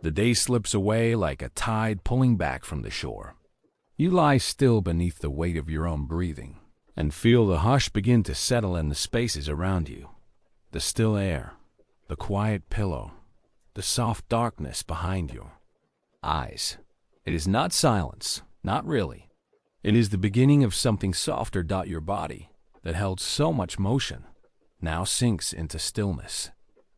The day slips away like a tide pulling back from the shore. You lie still beneath the weight of your own breathing and feel the hush begin to settle in the spaces around you. The still air, the quiet pillow, the soft darkness behind your eyes. It is not silence, not really. It is the beginning of something softer. Your body, that held so much motion, now sinks into stillness.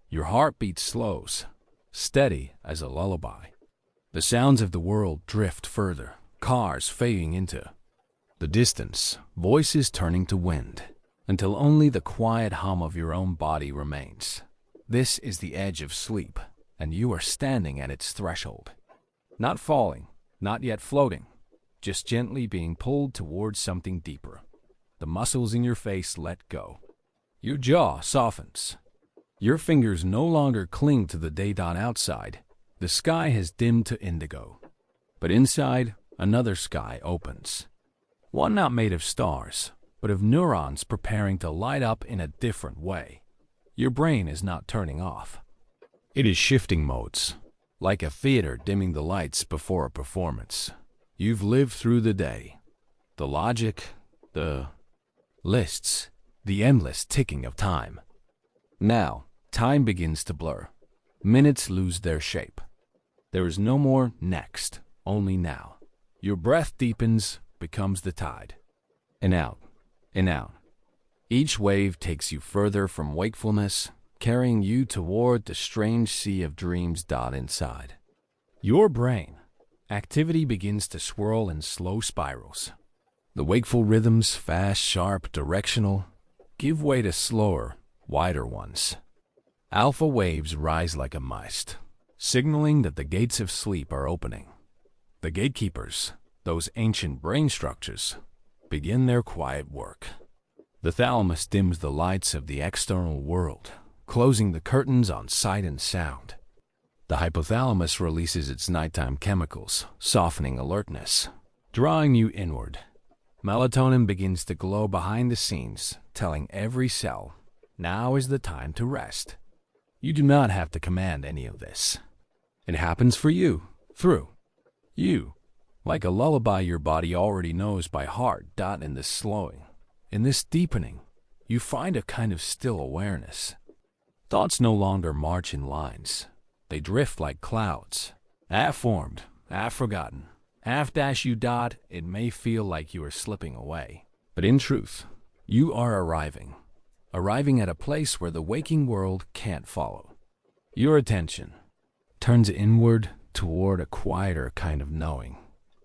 Your heartbeat slows, steady as a lullaby. The sounds of the world drift further, cars fading into the distance, voices turning to wind, until only the quiet hum of your own body remains. This is the edge of sleep, and you are standing at its threshold. Not falling, not yet floating, just gently being pulled towards something deeper. The muscles in your face let go. Your jaw softens. Your fingers no longer cling to the day. Outside, the sky has dimmed to indigo. But inside, another sky opens. One not made of stars, but of neurons preparing to light up in a different way. Your brain is not turning off. It is shifting modes, like a theater dimming the lights before a performance. You've lived through the day. The logic, the lists, the endless ticking of time. Now, time begins to blur. Minutes lose their shape. There is no more next, only now. Your breath deepens, becomes the tide. In out, in out. Each wave takes you further from wakefulness, carrying you toward the strange sea of dreams. Inside your brain, activity begins to swirl in slow spirals. The wakeful rhythms, fast, sharp, directional, give way to slower, wider ones. Alpha waves rise like a mist, signaling that the gates of sleep are opening. The gatekeepers, those ancient brain structures, begin their quiet work. The thalamus dims the lights of the external world, closing the curtains on sight and sound. The hypothalamus releases its nighttime chemicals, softening alertness, drawing you inward. Melatonin begins to glow behind the scenes, telling every cell, now is the time to rest. You do not have to command any of this. It happens for you, through you. Like a lullaby your body already knows by heart. In this slowing, in this deepening, you find a kind of still awareness. Thoughts no longer march in lines. They drift like clouds, half-formed, half-forgotten, half-you. It may feel like you are slipping away, but in truth, you are arriving at a place where the waking world can't follow. Your attention turns inward toward a quieter kind of knowing.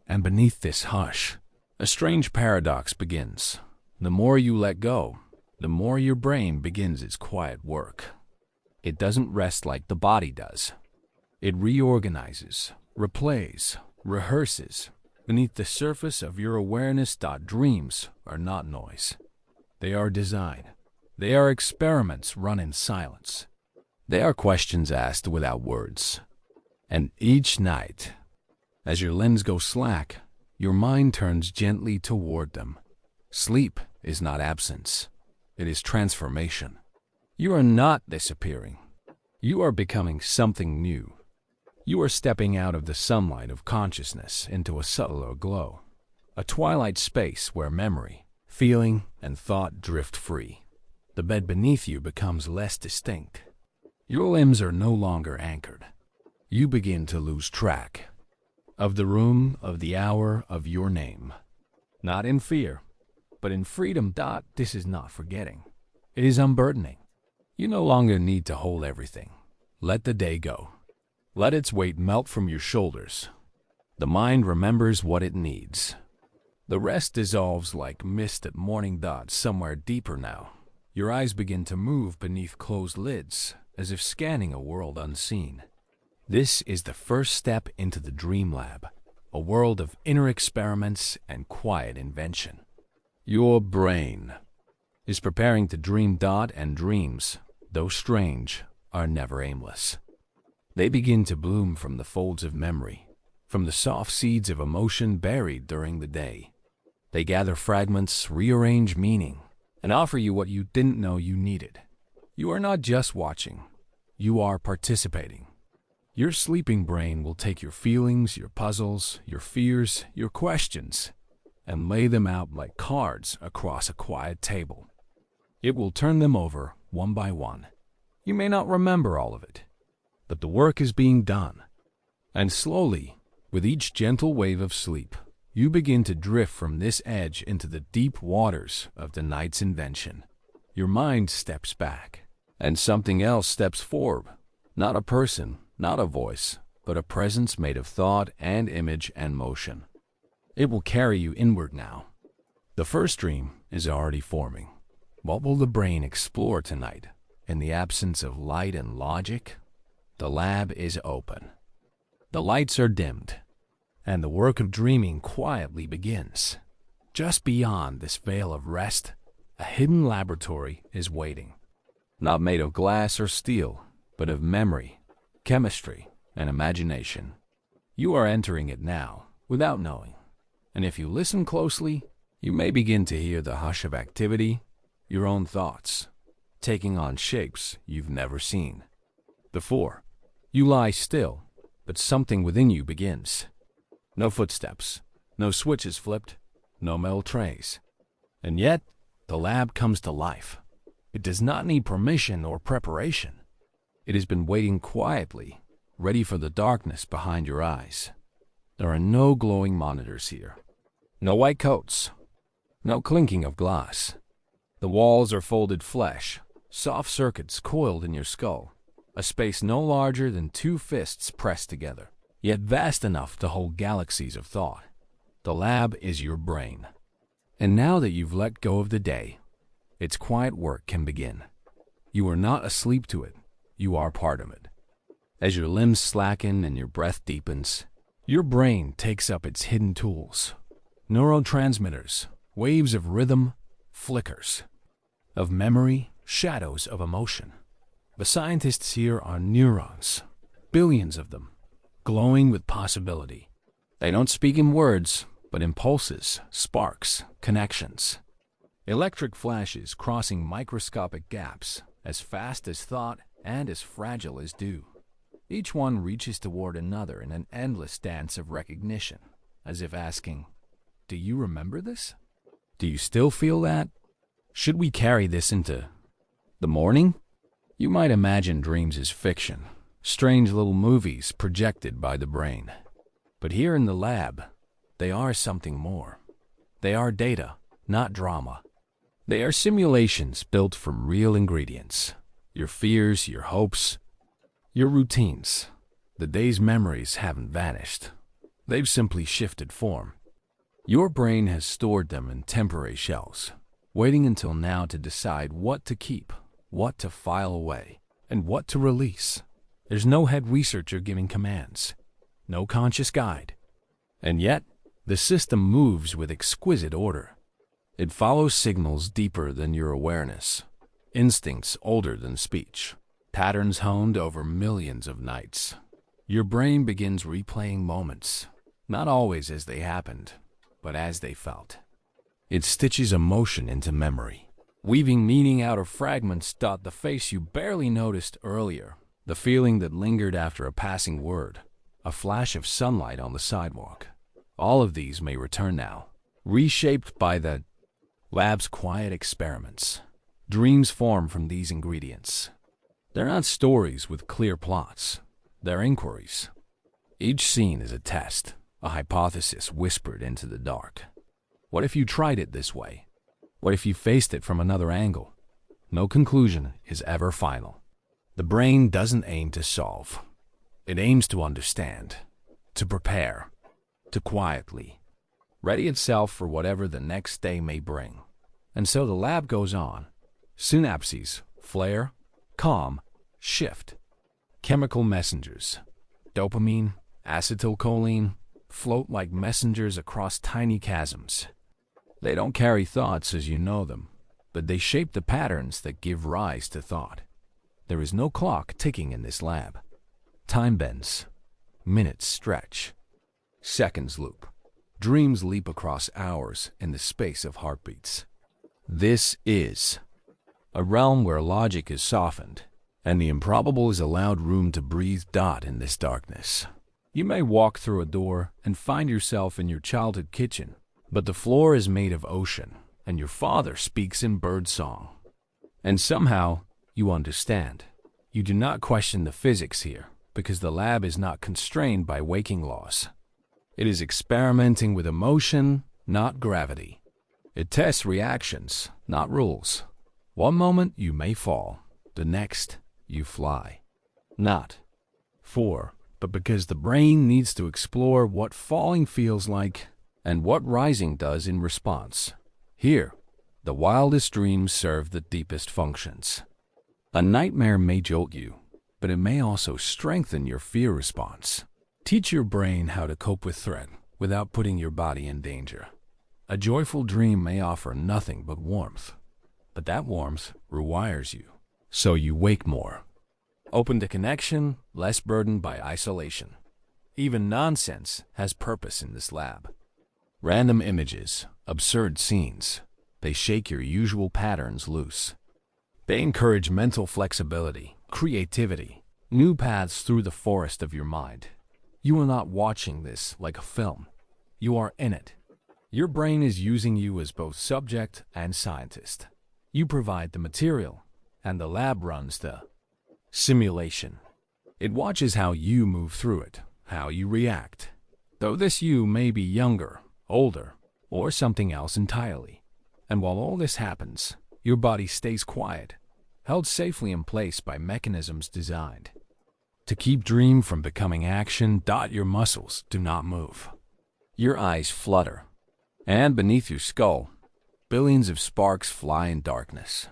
And beneath this hush, a strange paradox begins. The more you let go, the more your brain begins its quiet work. It doesn't rest like the body does. It reorganizes, replays, rehearses beneath the surface of your awareness. Dreams are not noise. They are design. They are experiments run in silence. They are questions asked without words. And each night, as your lens goes slack, your mind turns gently toward them. Sleep is not absence. It is transformation. You are not disappearing. You are becoming something new. You are stepping out of the sunlight of consciousness into a subtler glow, a twilight space where memory, feeling, and thought drift free. The bed beneath you becomes less distinct. Your limbs are no longer anchored. You begin to lose track of the room, of the hour, of your name. Not in fear, but in freedom. This is not forgetting. It is unburdening. You no longer need to hold everything. Let the day go. Let its weight melt from your shoulders. The mind remembers what it needs. The rest dissolves like mist at morning. Somewhere deeper now, your eyes begin to move beneath closed lids, as if scanning a world unseen. This is the first step into the dream lab, a world of inner experiments and quiet invention. Your brain is preparing to dream. And dreams, though strange, are never aimless. They begin to bloom from the folds of memory, from the soft seeds of emotion buried during the day. They gather fragments, rearrange meaning, and offer you what you didn't know you needed. You are not just watching. You are participating. Your sleeping brain will take your feelings, your puzzles, your fears, your questions, and lay them out like cards across a quiet table. It will turn them over one by one. You may not remember all of it, but the work is being done. And slowly, with each gentle wave of sleep, you begin to drift from this edge into the deep waters of the night's invention. Your mind steps back, and something else steps forward. Not a person, not a voice, but a presence made of thought and image and motion. It will carry you inward now. The first dream is already forming. What will the brain explore tonight? In the absence of light and logic, the lab is open. The lights are dimmed, and the work of dreaming quietly begins. Just beyond this veil of rest, a hidden laboratory is waiting. Not made of glass or steel, but of memory, chemistry, and imagination. You are entering it now, without knowing. And if you listen closely, you may begin to hear the hush of activity, your own thoughts, taking on shapes you've never seen before. You lie still, but something within you begins. No footsteps, no switches flipped, no metal trays. And yet, the lab comes to life. It does not need permission or preparation. It has been waiting quietly, ready for the darkness behind your eyes. There are no glowing monitors here. No white coats. No clinking of glass. The walls are folded flesh, soft circuits coiled in your skull, a space no larger than 2 fists pressed together, yet vast enough to hold galaxies of thought. The lab is your brain. And now that you've let go of the day, its quiet work can begin. You are not asleep to it, you are part of it. As your limbs slacken and your breath deepens, your brain takes up its hidden tools. Neurotransmitters, waves of rhythm, flickers, of memory, shadows of emotion. The scientists here are neurons, billions of them, glowing with possibility. They don't speak in words, but in pulses, sparks, connections. Electric flashes crossing microscopic gaps, as fast as thought and as fragile as dew. Each one reaches toward another in an endless dance of recognition, as if asking, "Do you remember this? Do you still feel that? Should we carry this into the morning?" You might imagine dreams as fiction, strange little movies projected by the brain. But here in the lab, they are something more. They are data, not drama. They are simulations built from real ingredients. Your fears, your hopes, your routines. The day's memories haven't vanished. They've simply shifted form. Your brain has stored them in temporary shells, waiting until now to decide what to keep, what to file away, and what to release. There's no head researcher giving commands, no conscious guide. And yet, the system moves with exquisite order. It follows signals deeper than your awareness, instincts older than speech, patterns honed over millions of nights. Your brain begins replaying moments, not always as they happened, but as they felt. It stitches emotion into memory, weaving meaning out of fragments. The face you barely noticed earlier, the feeling that lingered after a passing word, a flash of sunlight on the sidewalk. All of these may return now, reshaped by the lab's quiet experiments. Dreams form from these ingredients. They're not stories with clear plots. They're inquiries. Each scene is a test, a hypothesis whispered into the dark. What if you tried it this way? What if you faced it from another angle? No conclusion is ever final. The brain doesn't aim to solve. It aims to understand, to prepare, to quietly ready itself for whatever the next day may bring. And so the lab goes on. Synapses flare, calm, shift. Chemical messengers, dopamine, acetylcholine, float like messengers across tiny chasms. They don't carry thoughts as you know them, but they shape the patterns that give rise to thought. There is no clock ticking in this lab. Time bends, minutes stretch, seconds loop. Dreams leap across hours in the space of heartbeats. This is a realm where logic is softened, And the improbable is allowed room to breathe. In this darkness, you may walk through a door and find yourself in your childhood kitchen, but the floor is made of ocean, and your father speaks in bird song. And somehow, you understand. You do not question the physics here, because the lab is not constrained by waking laws. It is experimenting with emotion, not gravity. It tests reactions, not rules. One moment you may fall, the next you fly. Not for, but because the brain needs to explore what falling feels like and what rising does in response. Here, the wildest dreams serve the deepest functions. A nightmare may jolt you, but it may also strengthen your fear response. Teach your brain how to cope with threat without putting your body in danger. A joyful dream may offer nothing but warmth, but that warmth rewires you, so you wake more. Open to connection, less burdened by isolation. Even nonsense has purpose in this lab. Random images, absurd scenes, they shake your usual patterns loose. They encourage mental flexibility, creativity, new paths through the forest of your mind. You are not watching this like a film. You are in it. Your brain is using you as both subject and scientist. You provide the material, and the lab runs the simulation. It watches how you move through it, how you react. Though this you may be younger, older, or something else entirely. And while all this happens, your body stays quiet, held safely in place by mechanisms designed to keep dream from becoming action. Your muscles do not move. Your eyes flutter, and beneath your skull, billions of sparks fly in darkness.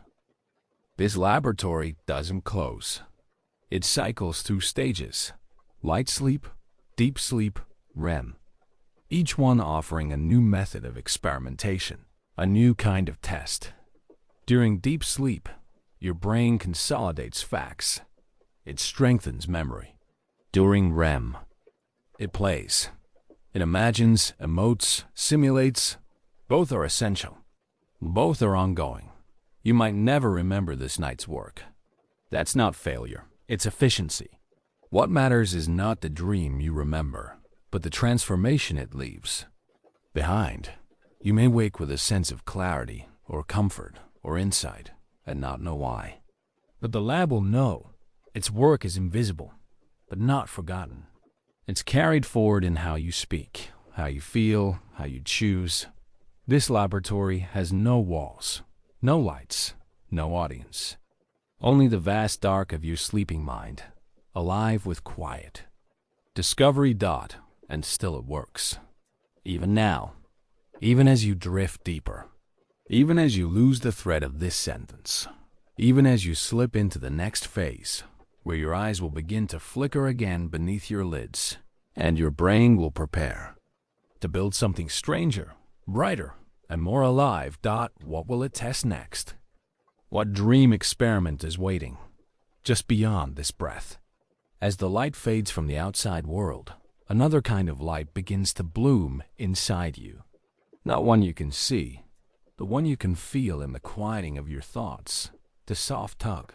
This laboratory doesn't close. It cycles through stages: light sleep, deep sleep, REM. Each one offering a new method of experimentation, a new kind of test. During deep sleep, your brain consolidates facts. It strengthens memory. During REM, it plays. It imagines, emotes, simulates. Both are essential. Both are ongoing. You might never remember this night's work. That's not failure. It's efficiency. What matters is not the dream you remember, but the transformation it leaves behind. You may wake with a sense of clarity, or comfort, or insight, and not know why. But the lab will know. Its work is invisible, but not forgotten. It's carried forward in how you speak, how you feel, how you choose. This laboratory has no walls, no lights, no audience. Only the vast dark of your sleeping mind, alive with quiet. Discovery. And still it works. Even now, even as you drift deeper, even as you lose the thread of this sentence, even as you slip into the next phase, where your eyes will begin to flicker again beneath your lids, and your brain will prepare to build something stranger, brighter, and more alive. What will it test next? What dream experiment is waiting just beyond this breath? As the light fades from the outside world, another kind of light begins to bloom inside you. Not one you can see, the one you can feel in the quieting of your thoughts, the soft tug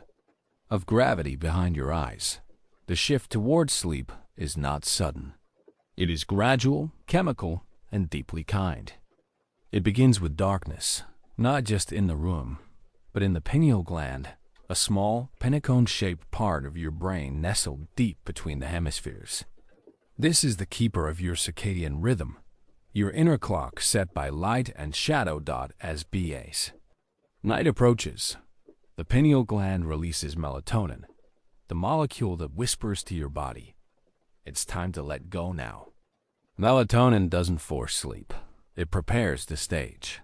of gravity behind your eyes. The shift towards sleep is not sudden. It is gradual, chemical, and deeply kind. It begins with darkness, not just in the room, but in the pineal gland, a small, pentagon-shaped part of your brain nestled deep between the hemispheres. This is the keeper of your circadian rhythm, your inner clock set by light and shadow. As BAs. Night approaches. The pineal gland releases melatonin, the molecule that whispers to your body, it's time to let go now. Melatonin doesn't force sleep. It prepares the stage.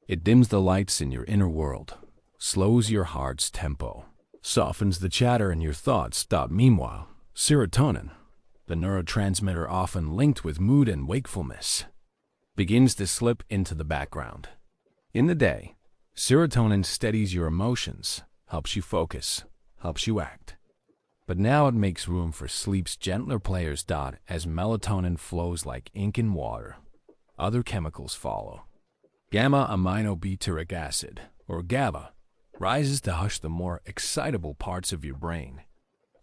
It dims the lights in your inner world, slows your heart's tempo, softens the chatter in your thoughts. Meanwhile, serotonin, the neurotransmitter often linked with mood and wakefulness, begins to slip into the background. In the day, serotonin steadies your emotions, helps you focus, helps you act. But now it makes room for sleep's gentler players. As melatonin flows like ink in water, other chemicals follow. Gamma-aminobutyric acid, or GABA, rises to hush the more excitable parts of your brain.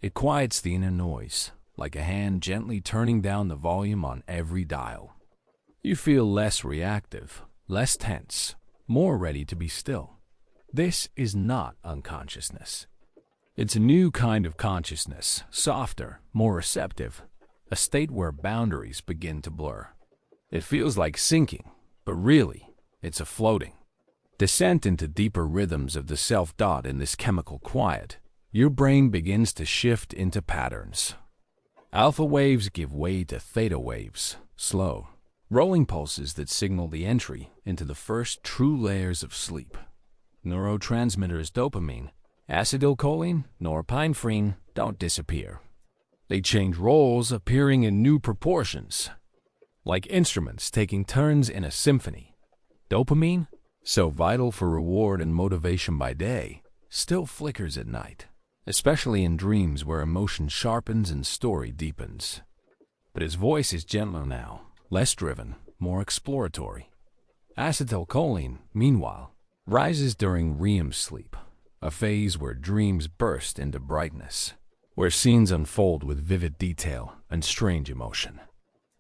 It quiets the inner noise, like a hand gently turning down the volume on every dial. You feel less reactive, less tense, more ready to be still. This is not unconsciousness. It's a new kind of consciousness, softer, more receptive, a state where boundaries begin to blur. It feels like sinking, but really, it's a floating descent into deeper rhythms of the self-dot. In this chemical quiet, your brain begins to shift into patterns. Alpha waves give way to theta waves, slow, rolling pulses that signal the entry into the first true layers of sleep. Neurotransmitters dopamine, acetylcholine, norepinephrine don't disappear. They change roles, appearing in new proportions, like instruments taking turns in a symphony. Dopamine, so vital for reward and motivation by day, still flickers at night, especially in dreams where emotion sharpens and story deepens. But his voice is gentler now, less driven, more exploratory. Acetylcholine, meanwhile, rises during REM sleep, a phase where dreams burst into brightness, where scenes unfold with vivid detail and strange emotion.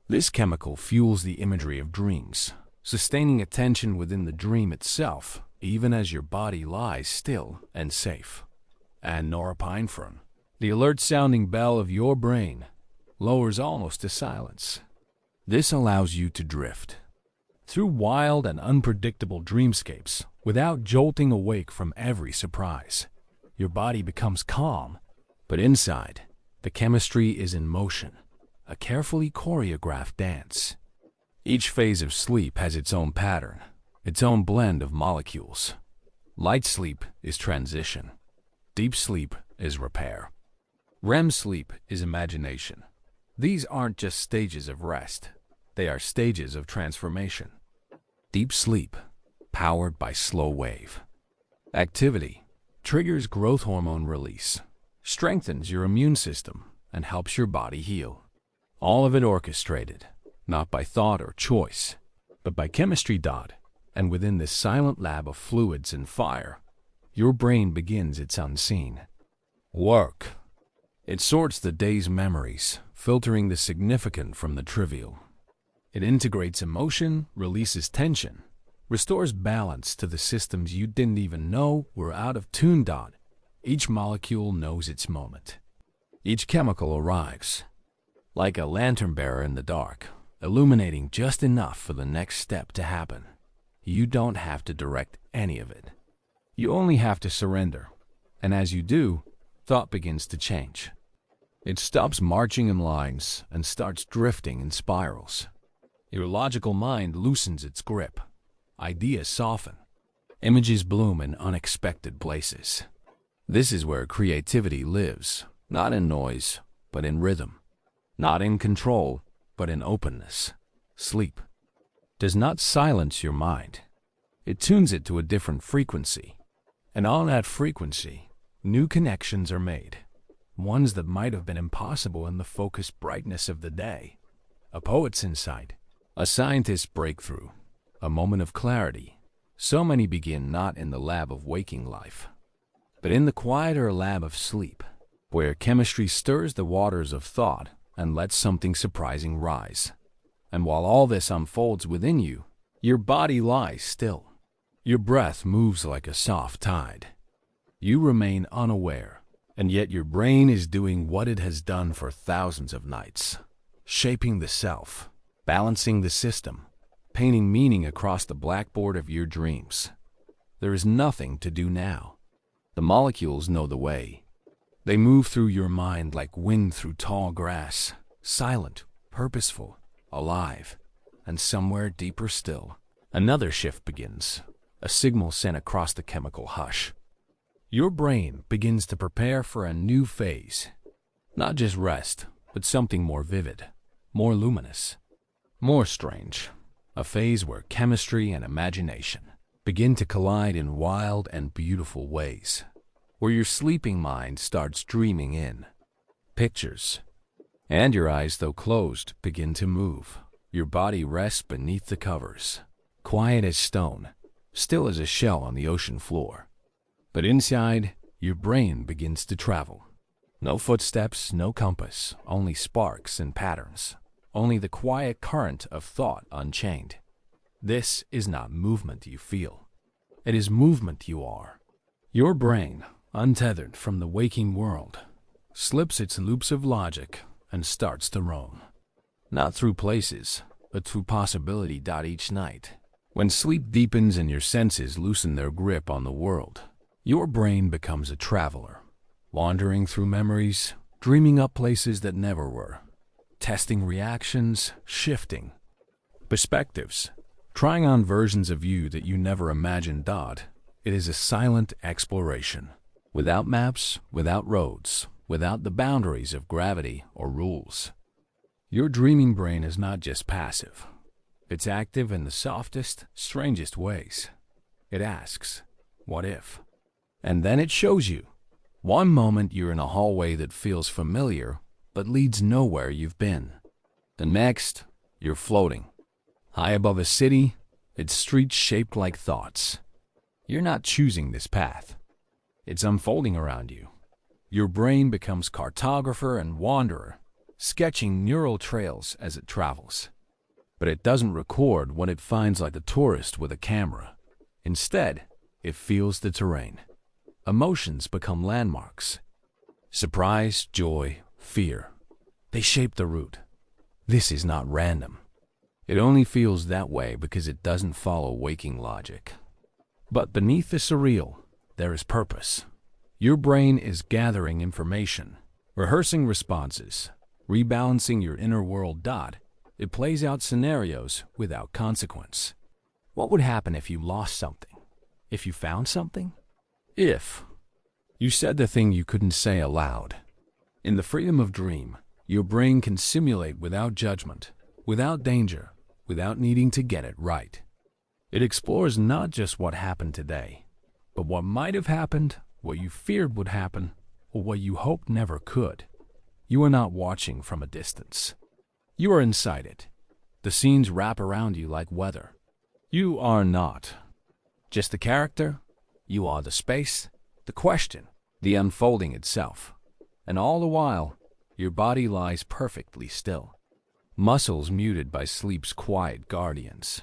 This chemical fuels the imagery of dreams, sustaining attention within the dream itself, even as your body lies still and safe. And norepinephrine, the alert-sounding bell of your brain, lowers almost to silence. This allows you to drift through wild and unpredictable dreamscapes without jolting awake from every surprise. Your body becomes calm, but inside, the chemistry is in motion, a carefully choreographed dance. Each phase of sleep has its own pattern, its own blend of molecules. Light sleep is transition. Deep sleep is repair. REM sleep is imagination. These aren't just stages of rest. They are stages of transformation. Deep sleep, powered by slow wave activity, triggers growth hormone release, strengthens your immune system, and helps your body heal. All of it orchestrated, not by thought or choice, but by chemistry. And within this silent lab of fluids and fire, your brain begins its unseen work. It sorts the day's memories, filtering the significant from the trivial. It integrates emotion, releases tension, restores balance to the systems you didn't even know were out of tune. Each molecule knows its moment. Each chemical arrives, like a lantern bearer in the dark, illuminating just enough for the next step to happen. You don't have to direct any of it. You only have to surrender. And as you do, thought begins to change. It stops marching in lines and starts drifting in spirals. Your logical mind loosens its grip. Ideas soften. Images bloom in unexpected places. This is where creativity lives, not in noise, but in rhythm. Not in control, but in openness. Sleep does not silence your mind. It tunes it to a different frequency. And on that frequency, new connections are made. Ones that might have been impossible in the focused brightness of the day. A poet's insight, a scientist's breakthrough, a moment of clarity. So many begin not in the lab of waking life, but in the quieter lab of sleep, where chemistry stirs the waters of thought and lets something surprising rise. And while all this unfolds within you, your body lies still. Your breath moves like a soft tide. You remain unaware, and yet your brain is doing what it has done for thousands of nights, shaping the self, balancing the system, painting meaning across the blackboard of your dreams. There is nothing to do now. The molecules know the way. They move through your mind like wind through tall grass, silent, purposeful, alive. And somewhere deeper still, another shift begins, a signal sent across the chemical hush. Your brain begins to prepare for a new phase. Not just rest, but something more vivid, more luminous, more strange. A phase where chemistry and imagination begin to collide in wild and beautiful ways. Where your sleeping mind starts dreaming in pictures. And your eyes, though closed, begin to move. Your body rests beneath the covers, quiet as stone, still as a shell on the ocean floor. But inside, your brain begins to travel. No footsteps, no compass, only sparks and patterns. Only the quiet current of thought unchained. This is not movement you feel. It is movement you are. Your brain, untethered from the waking world, slips its loops of logic and starts to roam. Not through places, but through possibility. Each night, when sleep deepens and your senses loosen their grip on the world, your brain becomes a traveler, wandering through memories, dreaming up places that never were, testing reactions, shifting perspectives, trying on versions of you that you never imagined. It is a silent exploration, without maps, without roads, without the boundaries of gravity or rules. Your dreaming brain is not just passive. It's active in the softest, strangest ways. It asks, what if? And then it shows you. One moment you're in a hallway that feels familiar, but leads nowhere you've been. The next, you're floating, high above a city, its streets shaped like thoughts. You're not choosing this path. It's unfolding around you. Your brain becomes cartographer and wanderer, sketching neural trails as it travels. But it doesn't record what it finds like a tourist with a camera. Instead, it feels the terrain. Emotions become landmarks. Surprise, joy, fear. They shape the route. This is not random. It only feels that way because it doesn't follow waking logic. But beneath the surreal, there is purpose. Your brain is gathering information, rehearsing responses, rebalancing your inner world. It plays out scenarios without consequence. What would happen if you lost something? If you found something? If you said the thing you couldn't say aloud. In the freedom of dream, your brain can simulate without judgment, without danger, without needing to get it right. It explores not just what happened today, but what might have happened, what you feared would happen, or what you hoped never could. You are not watching from a distance. You are inside it. The scenes wrap around you like weather. You are not just the character. You are the space, the question, the unfolding itself. And all the while, your body lies perfectly still, muscles muted by sleep's quiet guardians.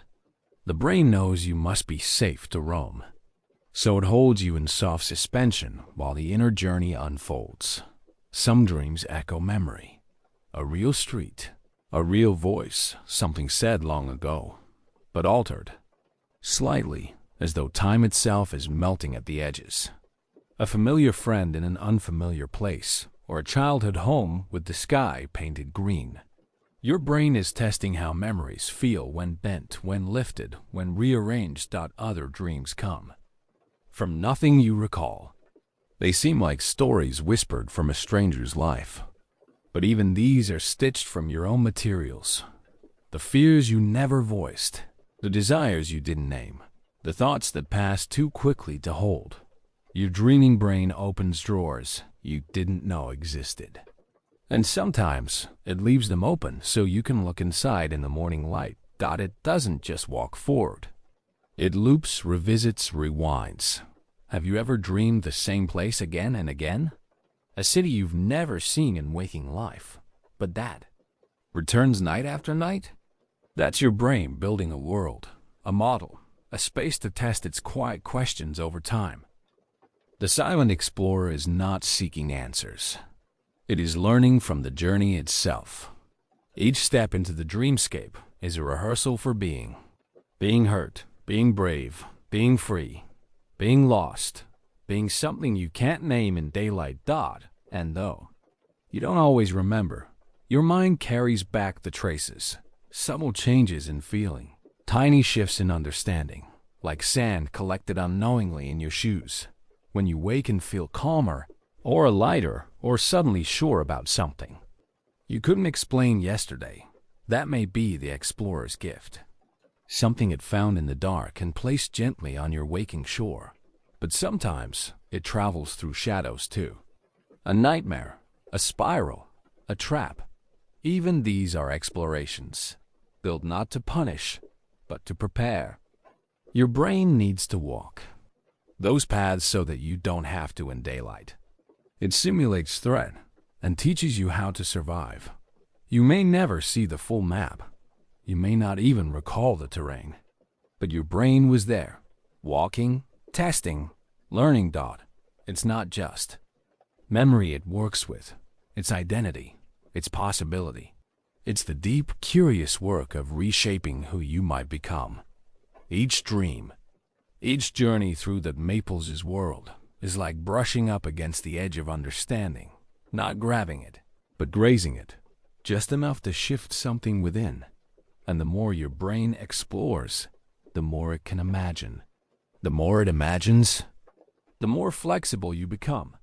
The brain knows you must be safe to roam, so it holds you in soft suspension while the inner journey unfolds. Some dreams echo memory, a real street, a real voice, something said long ago, but altered, slightly, as though time itself is melting at the edges. A familiar friend in an unfamiliar place, or a childhood home with the sky painted green. Your brain is testing how memories feel when bent, when lifted, when rearranged. Other dreams come from nothing you recall. They seem like stories whispered from a stranger's life. But even these are stitched from your own materials. The fears you never voiced, the desires you didn't name, the thoughts that passed too quickly to hold. Your dreaming brain opens drawers you didn't know existed. And sometimes it leaves them open so you can look inside in the morning light. It doesn't just walk forward. It loops, revisits, rewinds. Have you ever dreamed the same place again and again? A city you've never seen in waking life, but that returns night after night? That's your brain building a world, a model, a space to test its quiet questions over time. The silent explorer is not seeking answers. It is learning from the journey itself. Each step into the dreamscape is a rehearsal for being hurt, being brave, being free, being lost, being something you can't name in daylight. And though you don't always remember, your mind carries back the traces, subtle changes in feeling, tiny shifts in understanding, like sand collected unknowingly in your shoes. When you wake and feel calmer, or lighter, or suddenly sure about something you couldn't explain yesterday, that may be the explorer's gift. Something it found in the dark and placed gently on your waking shore. But sometimes it travels through shadows too. A nightmare, a spiral, a trap. Even these are explorations, built not to punish, but to prepare. Your brain needs to walk. those paths so that you don't have to in daylight. It simulates threat and teaches you how to survive. You may never see the full map. You may not even recall the terrain. But your brain was there, walking, testing, learning. It's not just memory it works with. It's identity. It's possibility. It's the deep, curious work of reshaping who you might become. Each dream, each journey through the Maples' world is like brushing up against the edge of understanding, not grabbing it, but grazing it, just enough to shift something within. And the more your brain explores, the more it can imagine. The more it imagines, the more flexible you become,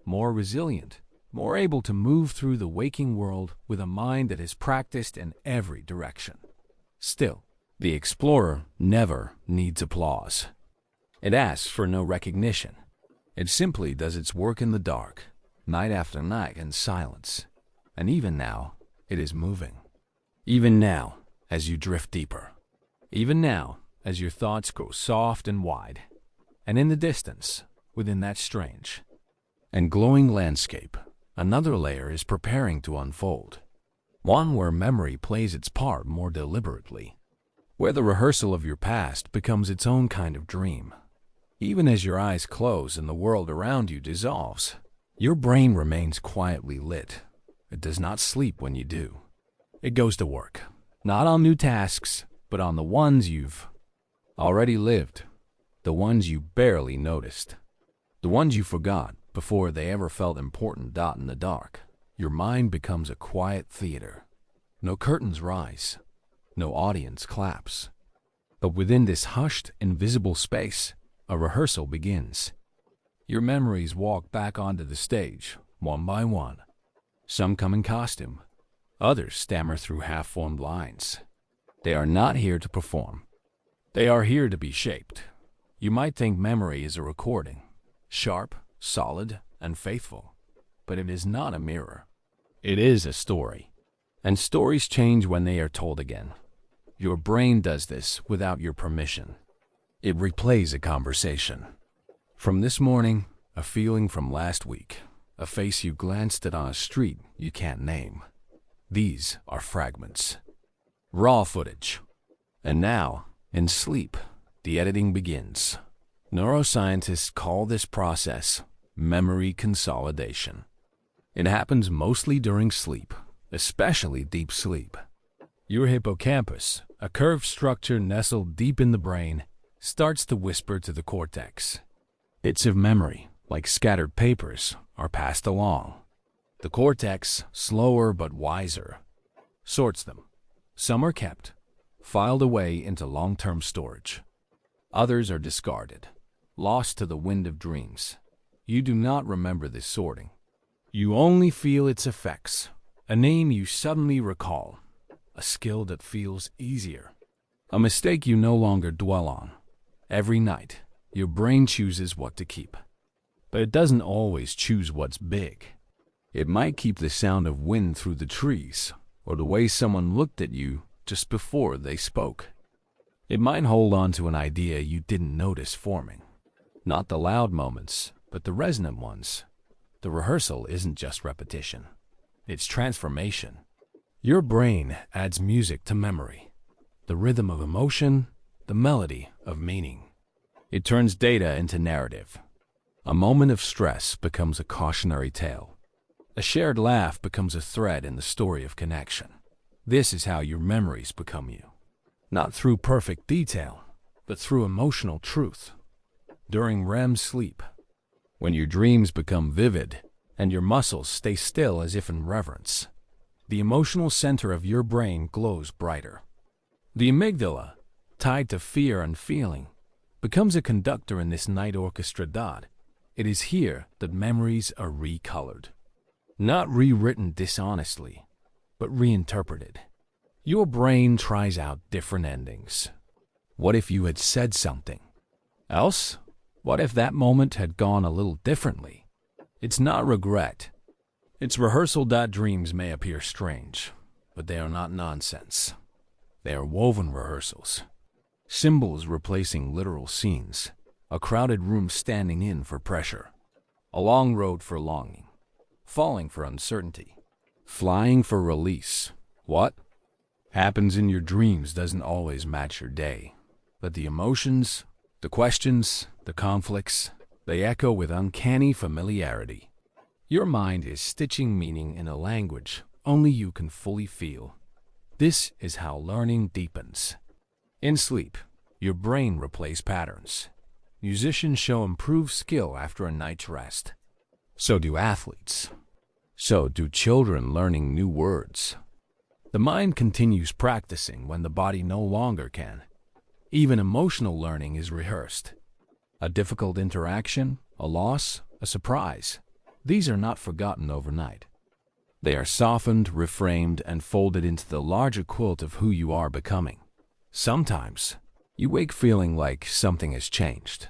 more resilient, more able to move through the waking world with a mind that is practiced in every direction. Still, the explorer never needs applause. It asks for no recognition. It simply does its work in the dark, night after night in silence. And even now, it is moving. Even now, as you drift deeper. Even now, as your thoughts grow soft and wide. And in the distance, within that strange and glowing landscape, another layer is preparing to unfold. One where memory plays its part more deliberately. Where the rehearsal of your past becomes its own kind of dream. Even as your eyes close and the world around you dissolves, your brain remains quietly lit. It does not sleep when you do. It goes to work, not on new tasks, but on the ones you've already lived, the ones you barely noticed, the ones you forgot before they ever felt important. In the dark, your mind becomes a quiet theater. No curtains rise, no audience claps. But within this hushed, invisible space, a rehearsal begins. Your memories walk back onto the stage, one by one. Some come in costume. Others stammer through half-formed lines. They are not here to perform. They are here to be shaped. You might think memory is a recording, sharp, solid, and faithful. But it is not a mirror. It is a story. And stories change when they are told again. Your brain does this without your permission. It replays a conversation. From this morning, a feeling from last week, a face you glanced at on a street you can't name. These are fragments. Raw footage. And now, in sleep, the editing begins. Neuroscientists call this process memory consolidation. It happens mostly during sleep, especially deep sleep. Your hippocampus, a curved structure nestled deep in the brain, starts to whisper to the cortex. Bits of memory, like scattered papers, are passed along. The cortex, slower but wiser, sorts them. Some are kept, filed away into long-term storage. Others are discarded, lost to the wind of dreams. You do not remember this sorting. You only feel its effects, a name you suddenly recall, a skill that feels easier, a mistake you no longer dwell on. Every night, your brain chooses what to keep. But it doesn't always choose what's big. It might keep the sound of wind through the trees, or the way someone looked at you just before they spoke. It might hold on to an idea you didn't notice forming. Not the loud moments, but the resonant ones. The rehearsal isn't just repetition. It's transformation. Your brain adds music to memory. The rhythm of emotion, the melody of meaning. It turns data into narrative. A moment of stress becomes a cautionary tale. A shared laugh becomes a thread in the story of connection. This is how your memories become you. Not through perfect detail, but through emotional truth. During REM sleep, when your dreams become vivid and your muscles stay still as if in reverence, the emotional center of your brain glows brighter. The amygdala, tied to fear and feeling, becomes a conductor in this night orchestra. It is here that memories are recolored. Not rewritten dishonestly, but reinterpreted. Your brain tries out different endings. What if you had said something else? What if that moment had gone a little differently? It's not regret. It's rehearsal. Dreams may appear strange, but they are not nonsense. They are woven rehearsals. Symbols replacing literal scenes. A crowded room standing in for pressure. A long road for longing. Falling for uncertainty. Flying for release. What happens in your dreams doesn't always match your day. But the emotions, the questions, the conflicts, they echo with uncanny familiarity. Your mind is stitching meaning in a language only you can fully feel. This is how learning deepens. In sleep, your brain replays patterns. Musicians show improved skill after a night's rest. So do athletes. So do children learning new words. The mind continues practicing when the body no longer can. Even emotional learning is rehearsed. A difficult interaction, a loss, a surprise. These are not forgotten overnight. They are softened, reframed, and folded into the larger quilt of who you are becoming. Sometimes, you wake feeling like something has changed.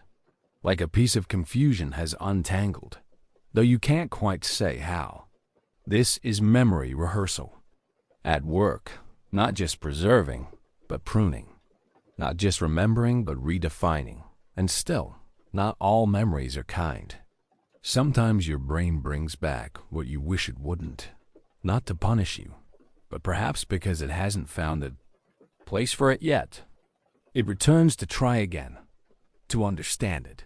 Like a piece of confusion has untangled, though you can't quite say how. This is memory rehearsal. At work, not just preserving, but pruning. Not just remembering, but redefining. And still, not all memories are kind. Sometimes your brain brings back what you wish it wouldn't. Not to punish you, but perhaps because it hasn't found a place for it yet. It returns to try again, to understand it.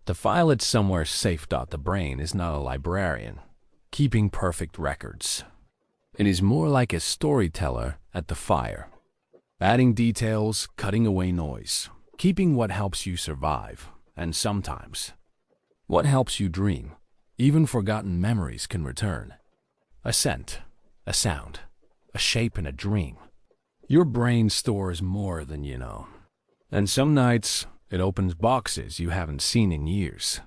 To file it somewhere safe. The brain is not a librarian, keeping perfect records. It is more like a storyteller at the fire, adding details, cutting away noise, keeping what helps you survive, and sometimes, what helps you dream. Even forgotten memories can return. A scent, a sound, a shape in a dream. Your brain stores more than you know. And some nights, it opens boxes you haven't seen in years.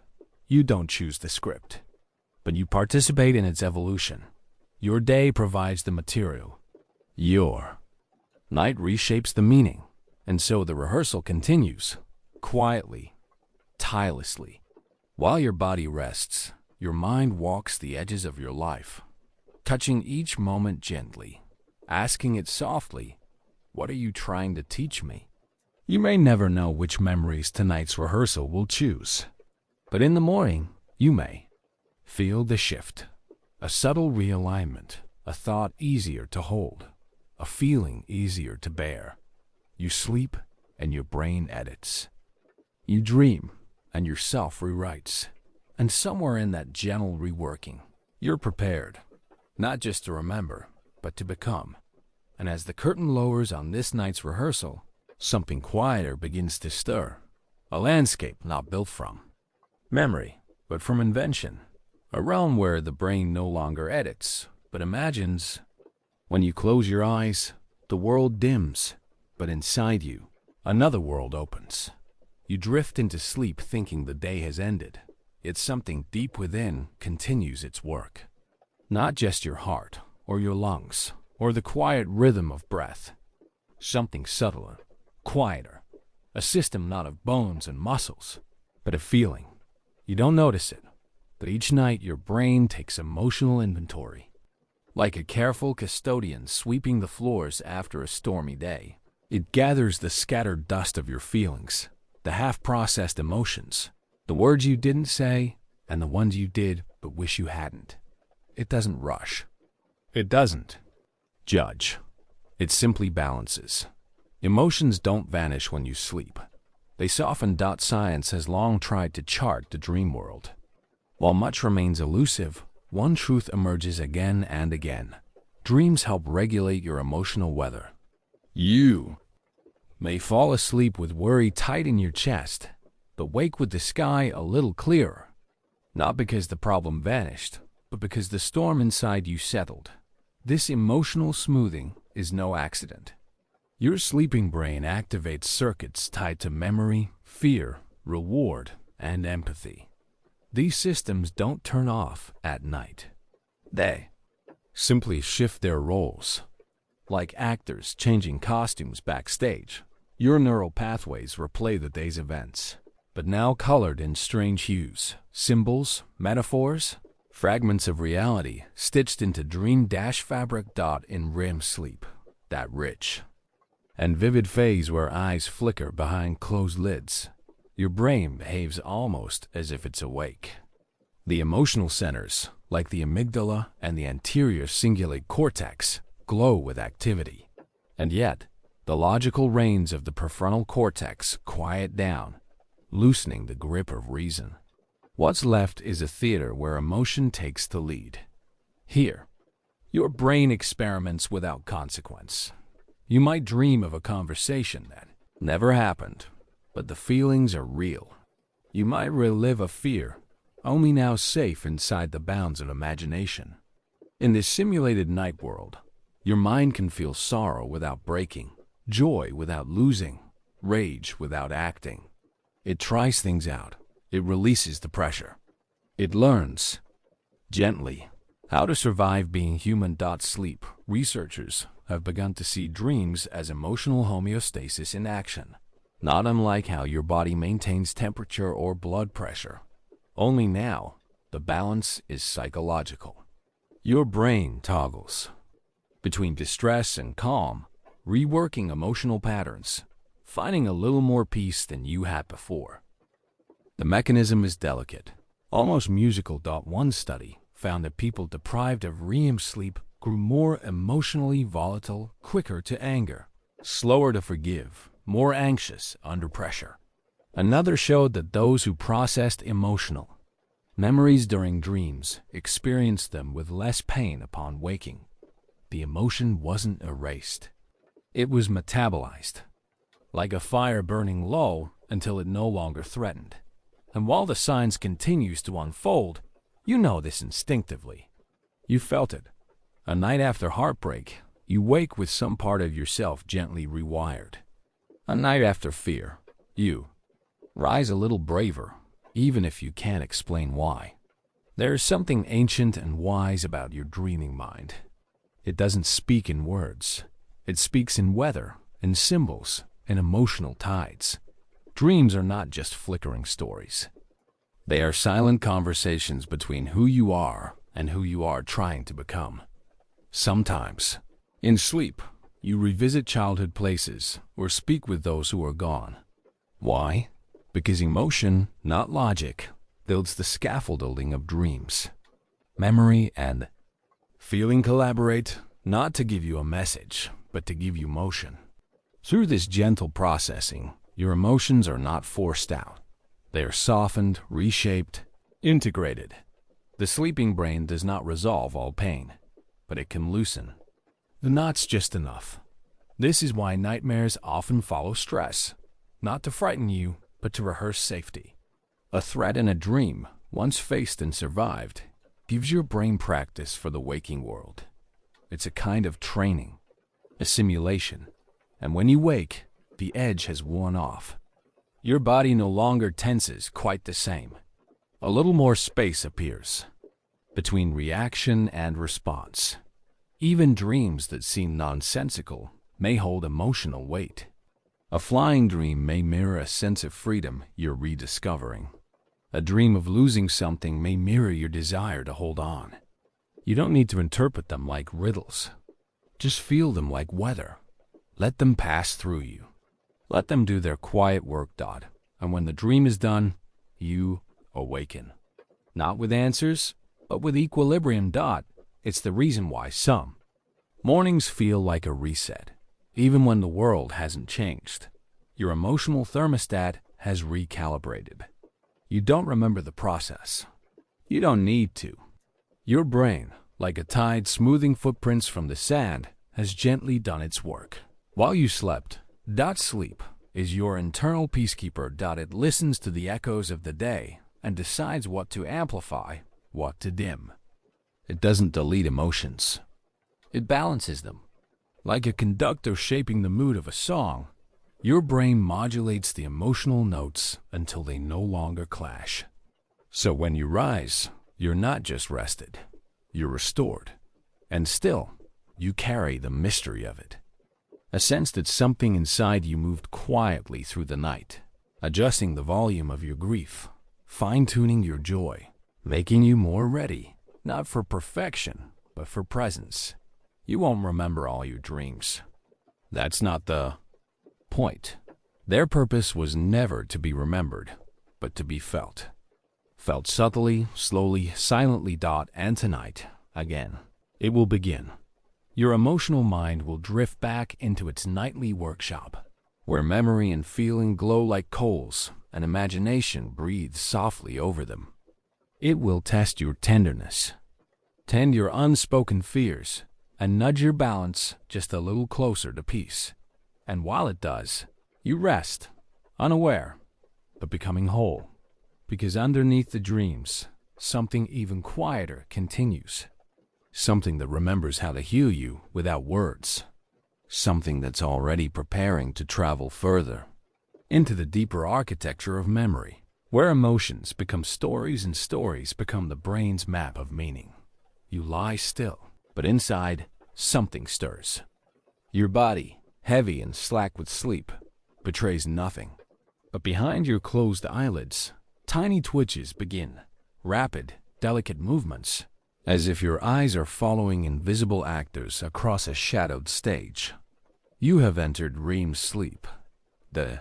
You don't choose the script, but you participate in its evolution. Your day provides the material. Your night reshapes the meaning. And so the rehearsal continues, quietly, tirelessly. While your body rests, your mind walks the edges of your life, touching each moment gently, asking it softly, "What are you trying to teach me?" You may never know which memories tonight's rehearsal will choose, but in the morning, you may feel the shift, a subtle realignment, a thought easier to hold, a feeling easier to bear. You sleep, and your brain edits. You dream, and your self rewrites. And somewhere in that gentle reworking, you're prepared, not just to remember, but to become. And as the curtain lowers on this night's rehearsal, something quieter begins to stir. A landscape not built from memory, but from invention. A realm where the brain no longer edits, but imagines. When you close your eyes, the world dims, but inside you, another world opens. You drift into sleep thinking the day has ended. Yet something deep within continues its work. Not just your heart, or your lungs, or the quiet rhythm of breath. Something subtler, quieter. A system not of bones and muscles, but a feeling. You don't notice it, but each night your brain takes emotional inventory. Like a careful custodian sweeping the floors after a stormy day. It gathers the scattered dust of your feelings, the half-processed emotions, the words you didn't say, and the ones you did but wish you hadn't. It doesn't rush. It doesn't judge. It simply balances. Emotions don't vanish when you sleep. They soften. Science has long tried to chart the dream world. While much remains elusive, one truth emerges again and again. Dreams help regulate your emotional weather. You may fall asleep with worry tight in your chest, but wake with the sky a little clearer. Not because the problem vanished, but because the storm inside you settled. This emotional smoothing is no accident. Your sleeping brain activates circuits tied to memory, fear, reward, and empathy. These systems don't turn off at night. They simply shift their roles. Like actors changing costumes backstage, your neural pathways replay the day's events, but now colored in strange hues, symbols, metaphors, fragments of reality stitched into dream-fabric. In REM sleep, that rich and vivid phase where eyes flicker behind closed lids, your brain behaves almost as if it's awake. The emotional centers, like the amygdala and the anterior cingulate cortex, glow with activity. And yet, the logical reins of the prefrontal cortex quiet down, loosening the grip of reason. What's left is a theater where emotion takes the lead. Here, your brain experiments without consequence. You might dream of a conversation that never happened, but the feelings are real. You might relive a fear, only now safe inside the bounds of imagination. In this simulated night world, your mind can feel sorrow without breaking, joy without losing, rage without acting. It tries things out. It releases the pressure. It learns, gently, how to survive being human. Sleep researchers have begun to see dreams as emotional homeostasis in action, not unlike how your body maintains temperature or blood pressure. Only now, the balance is psychological. Your brain toggles between distress and calm, reworking emotional patterns, finding a little more peace than you had before. The mechanism is delicate, almost musical. One study found that people deprived of REM sleep grew more emotionally volatile, quicker to anger, slower to forgive, more anxious under pressure. Another showed that those who processed emotional memories during dreams experienced them with less pain upon waking. The emotion wasn't erased. It was metabolized, like a fire burning low until it no longer threatened. And while the science continues to unfold, you know this instinctively. You felt it. A night after heartbreak, you wake with some part of yourself gently rewired. A night after fear, you rise a little braver, even if you can't explain why. There is something ancient and wise about your dreaming mind. It doesn't speak in words. It speaks in weather, in symbols, in emotional tides. Dreams are not just flickering stories. They are silent conversations between who you are and who you are trying to become. Sometimes, in sleep, you revisit childhood places or speak with those who are gone. Why? Because emotion, not logic, builds the scaffolding of dreams. Memory and feeling collaborate, not to give you a message, but to give you motion. Through this gentle processing, your emotions are not forced out. They are softened, reshaped, integrated. The sleeping brain does not resolve all pain, but it can loosen. The knot's just enough. This is why nightmares often follow stress, not to frighten you, but to rehearse safety. A threat in a dream, once faced and survived, gives your brain practice for the waking world. It's a kind of training, a simulation, and when you wake, the edge has worn off. Your body no longer tenses quite the same. A little more space appears between reaction and response. Even dreams that seem nonsensical may hold emotional weight. A flying dream may mirror a sense of freedom you're rediscovering. A dream of losing something may mirror your desire to hold on. You don't need to interpret them like riddles. Just feel them like weather. Let them pass through you. Let them do their quiet work. And when the dream is done, you awaken. Not with answers, but with equilibrium. It's the reason why some mornings feel like a reset, even when the world hasn't changed. Your emotional thermostat has recalibrated. You don't remember the process. You don't need to. Your brain, like a tide smoothing footprints from the sand, has gently done its work. While you slept, sleep is your internal peacekeeper. It listens to the echoes of the day and decides what to amplify, what to dim. It doesn't delete emotions. It balances them. Like a conductor shaping the mood of a song, your brain modulates the emotional notes until they no longer clash. So when you rise, you're not just rested, you're restored. And still, you carry the mystery of it. A sense that something inside you moved quietly through the night, adjusting the volume of your grief, fine-tuning your joy, making you more ready, not for perfection, but for presence. You won't remember all your dreams. That's not the point. Their purpose was never to be remembered, but to be felt. Felt subtly, slowly, silently. And tonight, again, it will begin. Your emotional mind will drift back into its nightly workshop, where memory and feeling glow like coals and imagination breathes softly over them. It will test your tenderness, tend your unspoken fears, and nudge your balance just a little closer to peace. And while it does, you rest, unaware, but becoming whole, because underneath the dreams, something even quieter continues. Something that remembers how to heal you without words. Something that's already preparing to travel further into the deeper architecture of memory, where emotions become stories and stories become the brain's map of meaning. You lie still, but inside, something stirs. Your body, heavy and slack with sleep, betrays nothing. But behind your closed eyelids, tiny twitches begin, rapid, delicate movements, as if your eyes are following invisible actors across a shadowed stage. You have entered REM sleep, the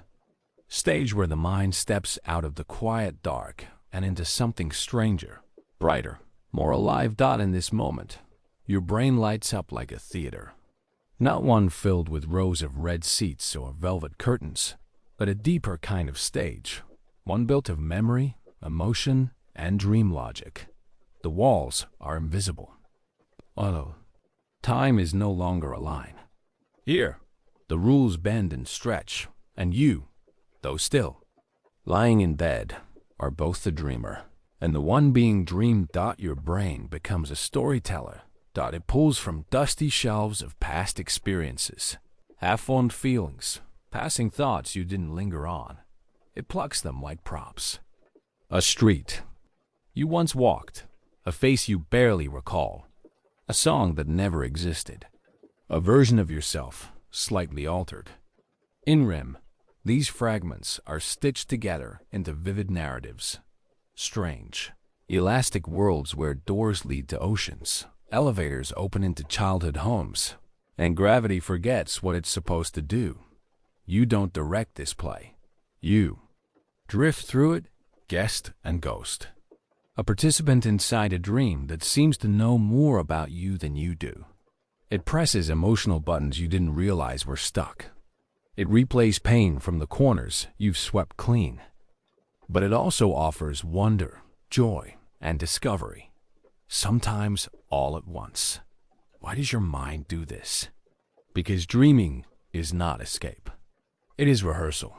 stage where the mind steps out of the quiet dark and into something stranger, brighter, more alive. In this moment, your brain lights up like a theater. Not one filled with rows of red seats or velvet curtains, but a deeper kind of stage, one built of memory, emotion, and dream logic. The walls are invisible. Although time is no longer a line. Here, the rules bend and stretch, and you, though still, lying in bed, are both the dreamer and the one being dreamed. Your brain becomes a storyteller. It pulls from dusty shelves of past experiences, half-formed feelings, passing thoughts you didn't linger on. It plucks them like props. A street you once walked, a face you barely recall, a song that never existed, a version of yourself slightly altered. In REM, these fragments are stitched together into vivid narratives, strange, elastic worlds where doors lead to oceans, elevators open into childhood homes, and gravity forgets what it's supposed to do. You don't direct this play. You drift through it, guest and ghost. A participant inside a dream that seems to know more about you than you do. It presses emotional buttons you didn't realize were stuck. It replays pain from the corners you've swept clean. But it also offers wonder, joy, and discovery. Sometimes all at once. Why does your mind do this? Because dreaming is not escape. It is rehearsal.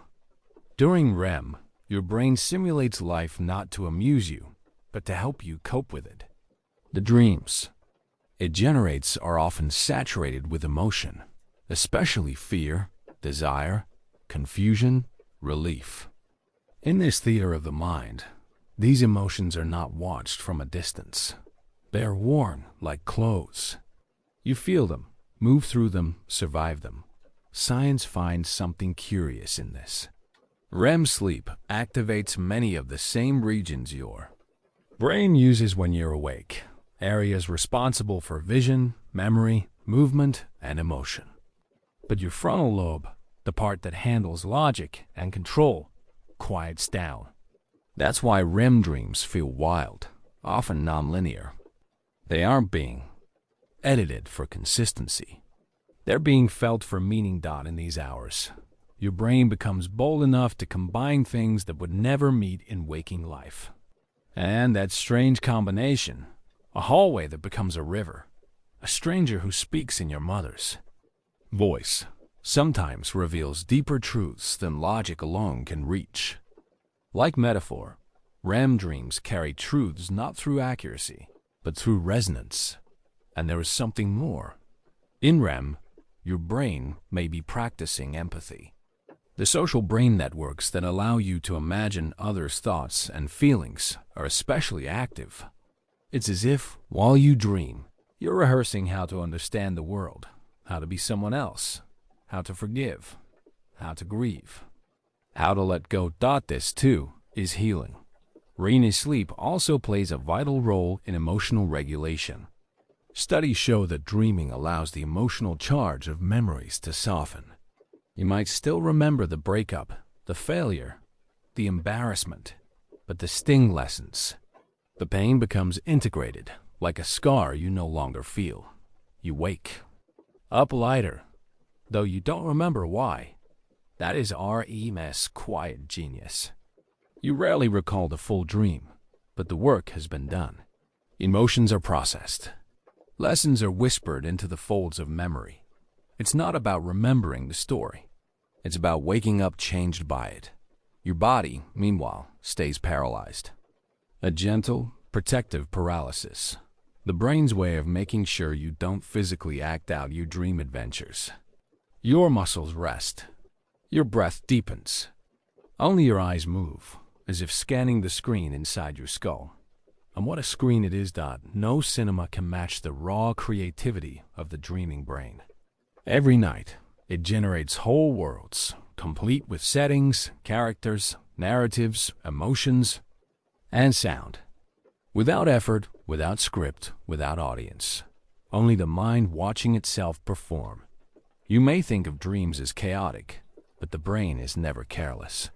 During REM, your brain simulates life not to amuse you, but to help you cope with it. The dreams it generates are often saturated with emotion, especially fear, desire, confusion, relief. In this theater of the mind, these emotions are not watched from a distance. They are worn like clothes. You feel them, move through them, survive them. Science finds something curious in this. REM sleep activates many of the same regions your brain uses when you're awake, areas responsible for vision, memory, movement, and emotion. But your frontal lobe, the part that handles logic and control, quiets down. That's why REM dreams feel wild, often nonlinear. They aren't being edited for consistency. They're being felt for meaning. In these hours, your brain becomes bold enough to combine things that would never meet in waking life. And that strange combination, a hallway that becomes a river, a stranger who speaks in your mother's voice, sometimes reveals deeper truths than logic alone can reach. Like metaphor, REM dreams carry truths not through accuracy, but through resonance. And there is something more. In REM, your brain may be practicing empathy. The social brain networks that allow you to imagine others' thoughts and feelings are especially active. It's as if, while you dream, you're rehearsing how to understand the world, how to be someone else, how to forgive, how to grieve, how to let go. This, too, is healing. REM sleep also plays a vital role in emotional regulation. Studies show that dreaming allows the emotional charge of memories to soften. You might still remember the breakup, the failure, the embarrassment, but the sting lessens. The pain becomes integrated, like a scar you no longer feel. You wake up lighter, though you don't remember why. That is REM's quiet genius. You rarely recall the full dream, but the work has been done. Emotions are processed. Lessons are whispered into the folds of memory. It's not about remembering the story. It's about waking up changed by it. Your body, meanwhile, stays paralyzed. A gentle, protective paralysis. The brain's way of making sure you don't physically act out your dream adventures. Your muscles rest. Your breath deepens. Only your eyes move, as if scanning the screen inside your skull. And what a screen it is, no cinema can match the raw creativity of the dreaming brain. Every night, it generates whole worlds, complete with settings, characters, narratives, emotions, and sound. Without effort, without script, without audience. Only the mind watching itself perform. You may think of dreams as chaotic, but the brain is never careless.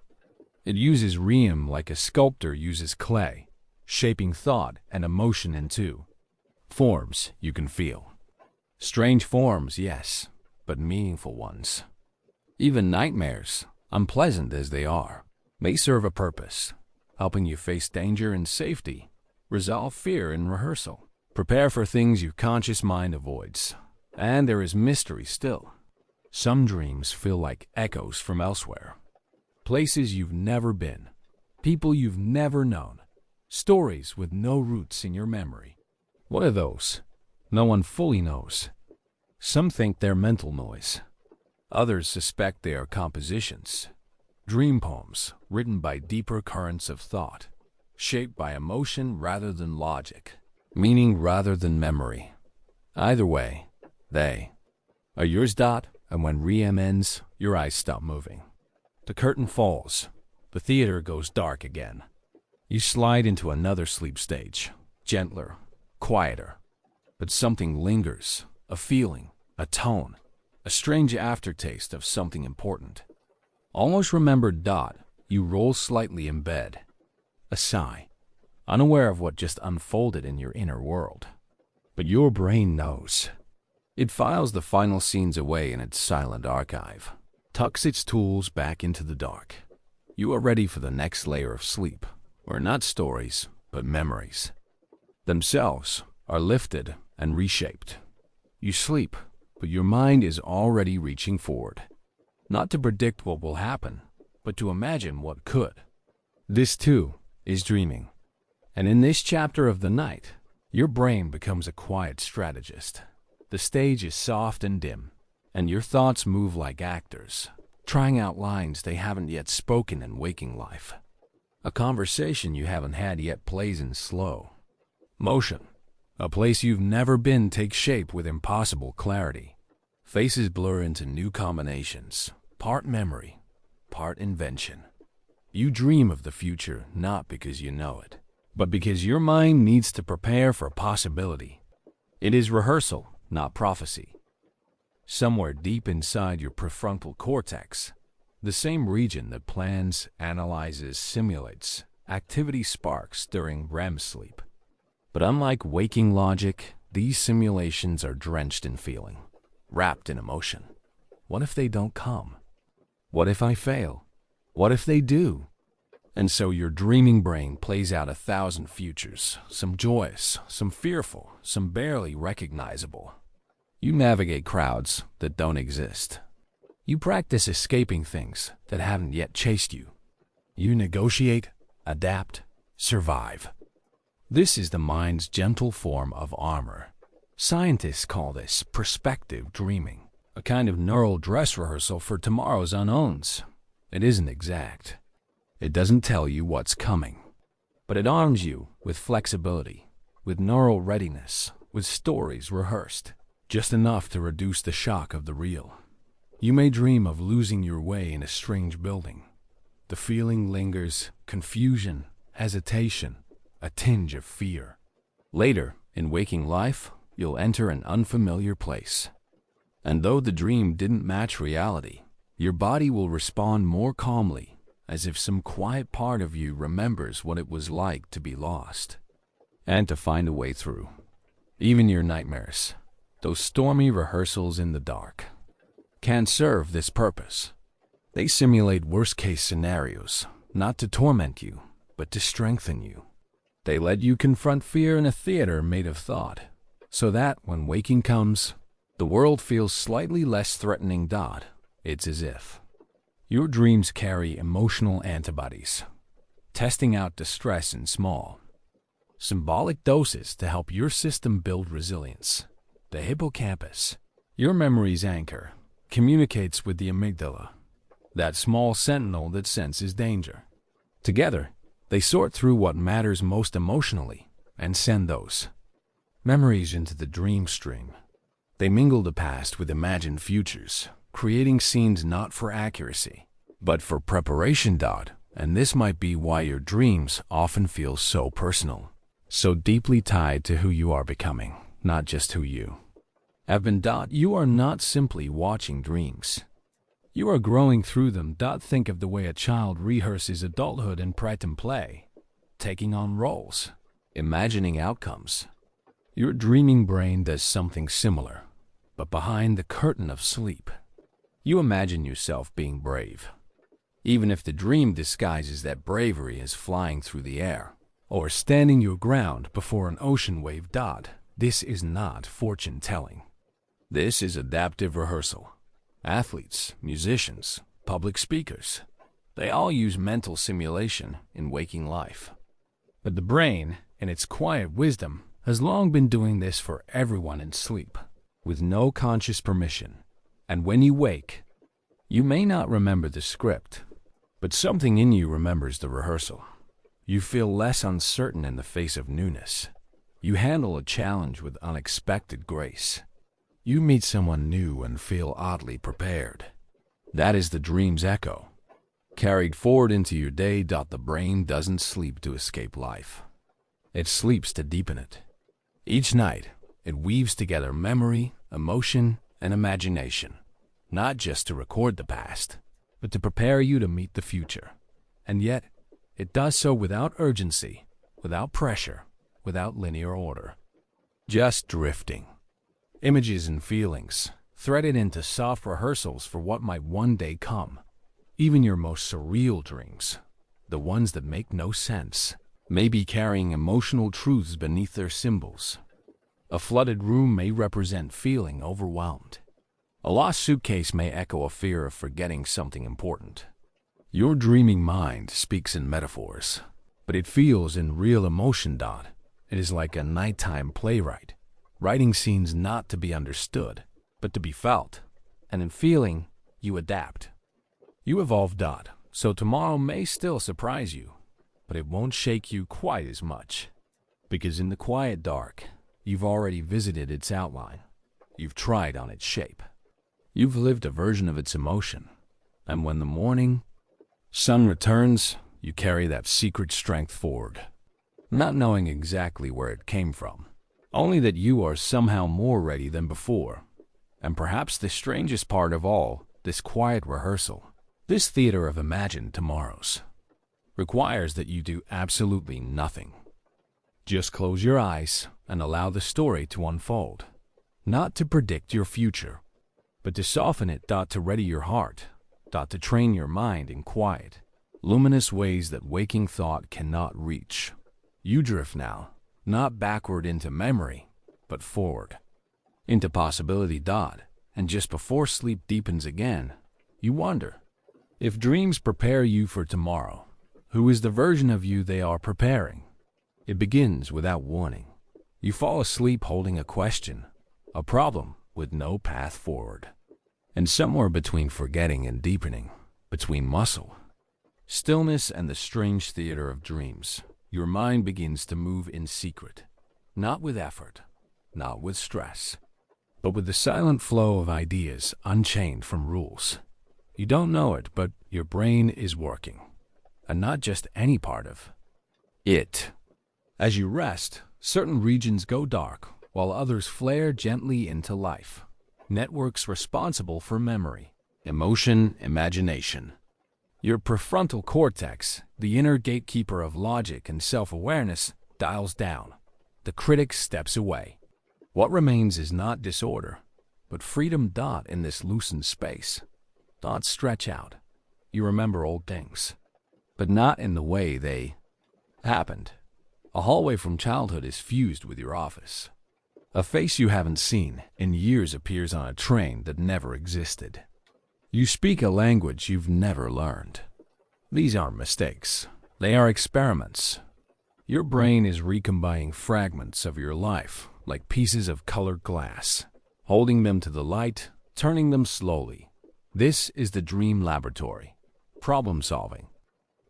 It uses REM like a sculptor uses clay, shaping thought and emotion into forms you can feel. Strange forms, yes, but meaningful ones. Even nightmares, unpleasant as they are, may serve a purpose, helping you face danger in safety, resolve fear in rehearsal, prepare for things your conscious mind avoids. And there is mystery still. Some dreams feel like echoes from elsewhere. Places you've never been, people you've never known, stories with no roots in your memory. What are those? No one fully knows. Some think they're mental noise. Others suspect they are compositions, dream poems written by deeper currents of thought, shaped by emotion rather than logic, meaning rather than memory. Either way, they are yours. And when REM ends, your eyes stop moving. The curtain falls. The theater goes dark again. You slide into another sleep stage, gentler, quieter. But something lingers, a feeling, a tone, a strange aftertaste of something important. Almost remembered. You roll slightly in bed. A sigh, unaware of what just unfolded in your inner world. But your brain knows. It files the final scenes away in its silent archive, tucks its tools back into the dark. You are ready for the next layer of sleep, where not stories, but memories themselves are lifted and reshaped. You sleep, but your mind is already reaching forward, not to predict what will happen, but to imagine what could. This, too, is dreaming. And in this chapter of the night, your brain becomes a quiet strategist. The stage is soft and dim, and your thoughts move like actors, trying out lines they haven't yet spoken in waking life. A conversation you haven't had yet plays in slow motion. A place you've never been takes shape with impossible clarity. Faces blur into new combinations, part memory, part invention. You dream of the future not because you know it, but because your mind needs to prepare for possibility. It is rehearsal, not prophecy. Somewhere deep inside your prefrontal cortex, the same region that plans, analyzes, simulates, activity sparks during REM sleep. But unlike waking logic, these simulations are drenched in feeling, wrapped in emotion. What if they don't come? What if I fail? What if they do? And so your dreaming brain plays out 1,000 futures, some joyous, some fearful, some barely recognizable. You navigate crowds that don't exist. You practice escaping things that haven't yet chased you. You negotiate, adapt, survive. This is the mind's gentle form of armor. Scientists call this perspective dreaming, a kind of neural dress rehearsal for tomorrow's unknowns. It isn't exact. It doesn't tell you what's coming, but it arms you with flexibility, with neural readiness, with stories rehearsed, just enough to reduce the shock of the real. You may dream of losing your way in a strange building. The feeling lingers, confusion, hesitation, a tinge of fear. Later, in waking life, you'll enter an unfamiliar place. And though the dream didn't match reality, Your body will respond more calmly, as if some quiet part of you remembers what it was like to be lost and to find a way through. Even your nightmares, those stormy rehearsals in the dark, can serve this purpose. They simulate worst-case scenarios, not to torment you, but to strengthen you. They let you confront fear in a theater made of thought, so that when waking comes, the world feels slightly less threatening. It's as if your dreams carry emotional antibodies, testing out distress in small, symbolic doses to help your system build resilience. The hippocampus, your memory's anchor, communicates with the amygdala, that small sentinel that senses danger. Together, they sort through what matters most emotionally and send those memories into the dream stream. They mingle the past with imagined futures, creating scenes not for accuracy, but for preparation. And this might be why your dreams often feel so personal, so deeply tied to who you are becoming, not just who you have been. You are not simply watching dreams. You are growing through them. Think of the way a child rehearses adulthood in practice and play, taking on roles, imagining outcomes. Your dreaming brain does something similar, but behind the curtain of sleep. You imagine yourself being brave, even if the dream disguises that bravery as flying through the air or standing your ground before an ocean wave. This is not fortune-telling. This is adaptive rehearsal. Athletes, musicians, public speakers, they all use mental simulation in waking life. But the brain, in its quiet wisdom, has long been doing this for everyone in sleep, with no conscious permission. And when you wake, you may not remember the script, but something in you remembers the rehearsal. You feel less uncertain in the face of newness. You handle a challenge with unexpected grace. You meet someone new and feel oddly prepared. That is the dream's echo, carried forward into your day. The brain doesn't sleep to escape life. It sleeps to deepen it. Each night, it weaves together memory, emotion, and imagination, not just to record the past, but to prepare you to meet the future. And yet, it does so without urgency, without pressure, without linear order. Just drifting. Images and feelings, threaded into soft rehearsals for what might one day come. Even your most surreal dreams, the ones that make no sense, may be carrying emotional truths beneath their symbols. A flooded room may represent feeling overwhelmed. A lost suitcase may echo a fear of forgetting something important. Your dreaming mind speaks in metaphors, but it feels in real emotion. It is like a nighttime playwright, writing scenes not to be understood, but to be felt. And in feeling, you adapt. You evolve. So tomorrow may still surprise you, but it won't shake you quite as much. Because in the quiet dark, you've already visited its outline. You've tried on its shape. You've lived a version of its emotion. And when the morning sun returns, you carry that secret strength forward, not knowing exactly where it came from, only that you are somehow more ready than before. And perhaps the strangest part of all, this quiet rehearsal, this theater of imagined tomorrows, requires that you do absolutely nothing. Just close your eyes and allow the story to unfold, not to predict your future, but to soften it. To ready your heart, to train your mind in quiet, luminous ways that waking thought cannot reach. You drift now, not backward into memory, but forward, into possibility. And just before sleep deepens again, you wonder, if dreams prepare you for tomorrow, who is the version of you they are preparing? It begins without warning. You fall asleep holding a question, a problem with no path forward. And somewhere between forgetting and deepening, between muscle, stillness, and the strange theater of dreams, your mind begins to move in secret, not with effort, not with stress, but with the silent flow of ideas unchained from rules. You don't know it, but your brain is working, and not just any part of it. As you rest, certain regions go dark, while others flare gently into life. Networks responsible for memory, emotion, imagination. Your prefrontal cortex, the inner gatekeeper of logic and self-awareness, dials down. The critic steps away. What remains is not disorder, but freedom. In this loosened space, thoughts stretch out. You remember old things, but not in the way they happened. A hallway from childhood is fused with your office. A face you haven't seen in years appears on a train that never existed. You speak a language you've never learned. These aren't mistakes. They are experiments. Your brain is recombining fragments of your life like pieces of colored glass, holding them to the light, turning them slowly. This is the dream laboratory. Problem solving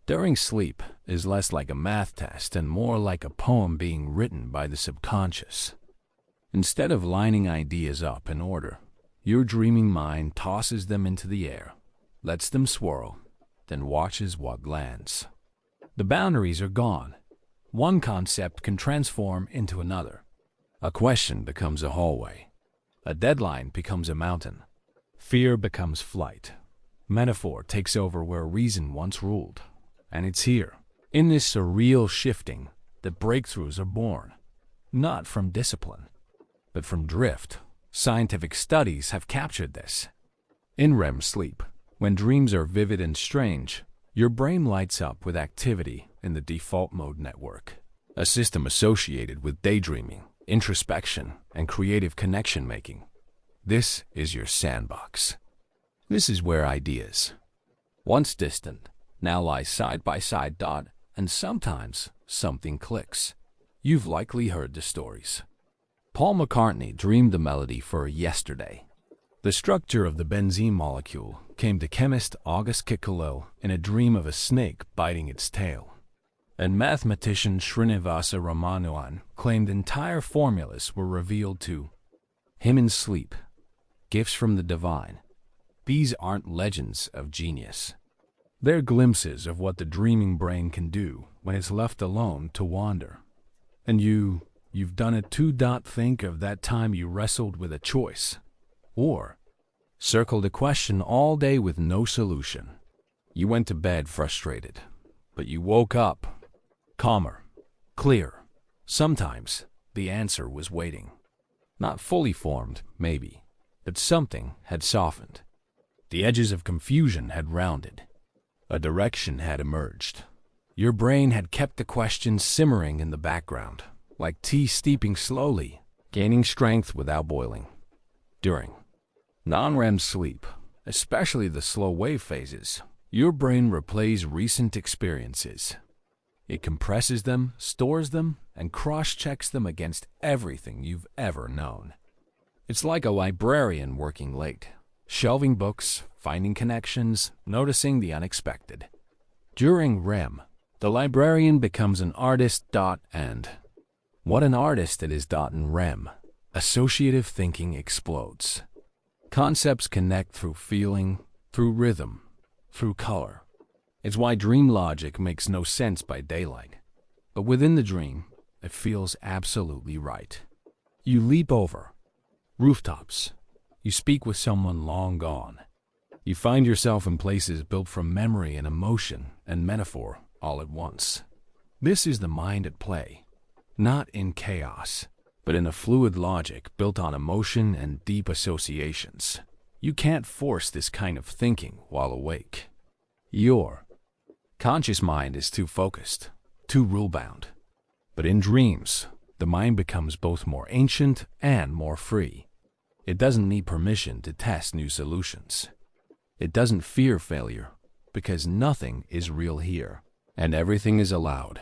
during sleep is less like a math test and more like a poem being written by the subconscious. Instead of lining ideas up in order, your dreaming mind tosses them into the air, lets them swirl, then watches what lands. The boundaries are gone. One concept can transform into another. A question becomes a hallway. A deadline becomes a mountain. Fear becomes flight. Metaphor takes over where reason once ruled. And it's here, in this surreal shifting, that breakthroughs are born. Not from discipline, but from drift. Scientific studies have captured this. In REM sleep, when dreams are vivid and strange, your brain lights up with activity in the default mode network, a system associated with daydreaming, introspection, and creative connection making. This is your sandbox. This is where ideas, once distant, now lie side by side. And sometimes something clicks. You've likely heard the stories. Paul McCartney dreamed the melody for Yesterday. The structure of the benzene molecule came to chemist August Kikolo in a dream of a snake biting its tail. And mathematician Srinivasa Ramanujan claimed entire formulas were revealed to him in sleep. Gifts from the divine. These aren't legends of genius. They're glimpses of what the dreaming brain can do when it's left alone to wander. And you've done it too. Think of that time you wrestled with a choice, or circled a question all day with no solution. You went to bed frustrated, but you woke up calmer, clear. Sometimes the answer was waiting. Not fully formed, maybe, but something had softened. The edges of confusion had rounded. A direction had emerged. Your brain had kept the question simmering in the background, like tea steeping slowly, gaining strength without boiling. During non-REM sleep, especially the slow wave phases, your brain replays recent experiences. It compresses them, stores them, and cross-checks them against everything you've ever known. It's like a librarian working late, shelving books, finding connections, noticing the unexpected. During REM, the librarian becomes an artist. And what an artist it is. In REM, associative thinking explodes. Concepts connect through feeling, through rhythm, through color. It's why dream logic makes no sense by daylight, but within the dream, it feels absolutely right. You leap over rooftops. You speak with someone long gone. You find yourself in places built from memory and emotion and metaphor all at once. This is the mind at play, not in chaos, but in a fluid logic built on emotion and deep associations. You can't force this kind of thinking while awake. Your conscious mind is too focused, too rule-bound. But in dreams, the mind becomes both more ancient and more free. It doesn't need permission to test new solutions. It doesn't fear failure, because nothing is real here, and everything is allowed.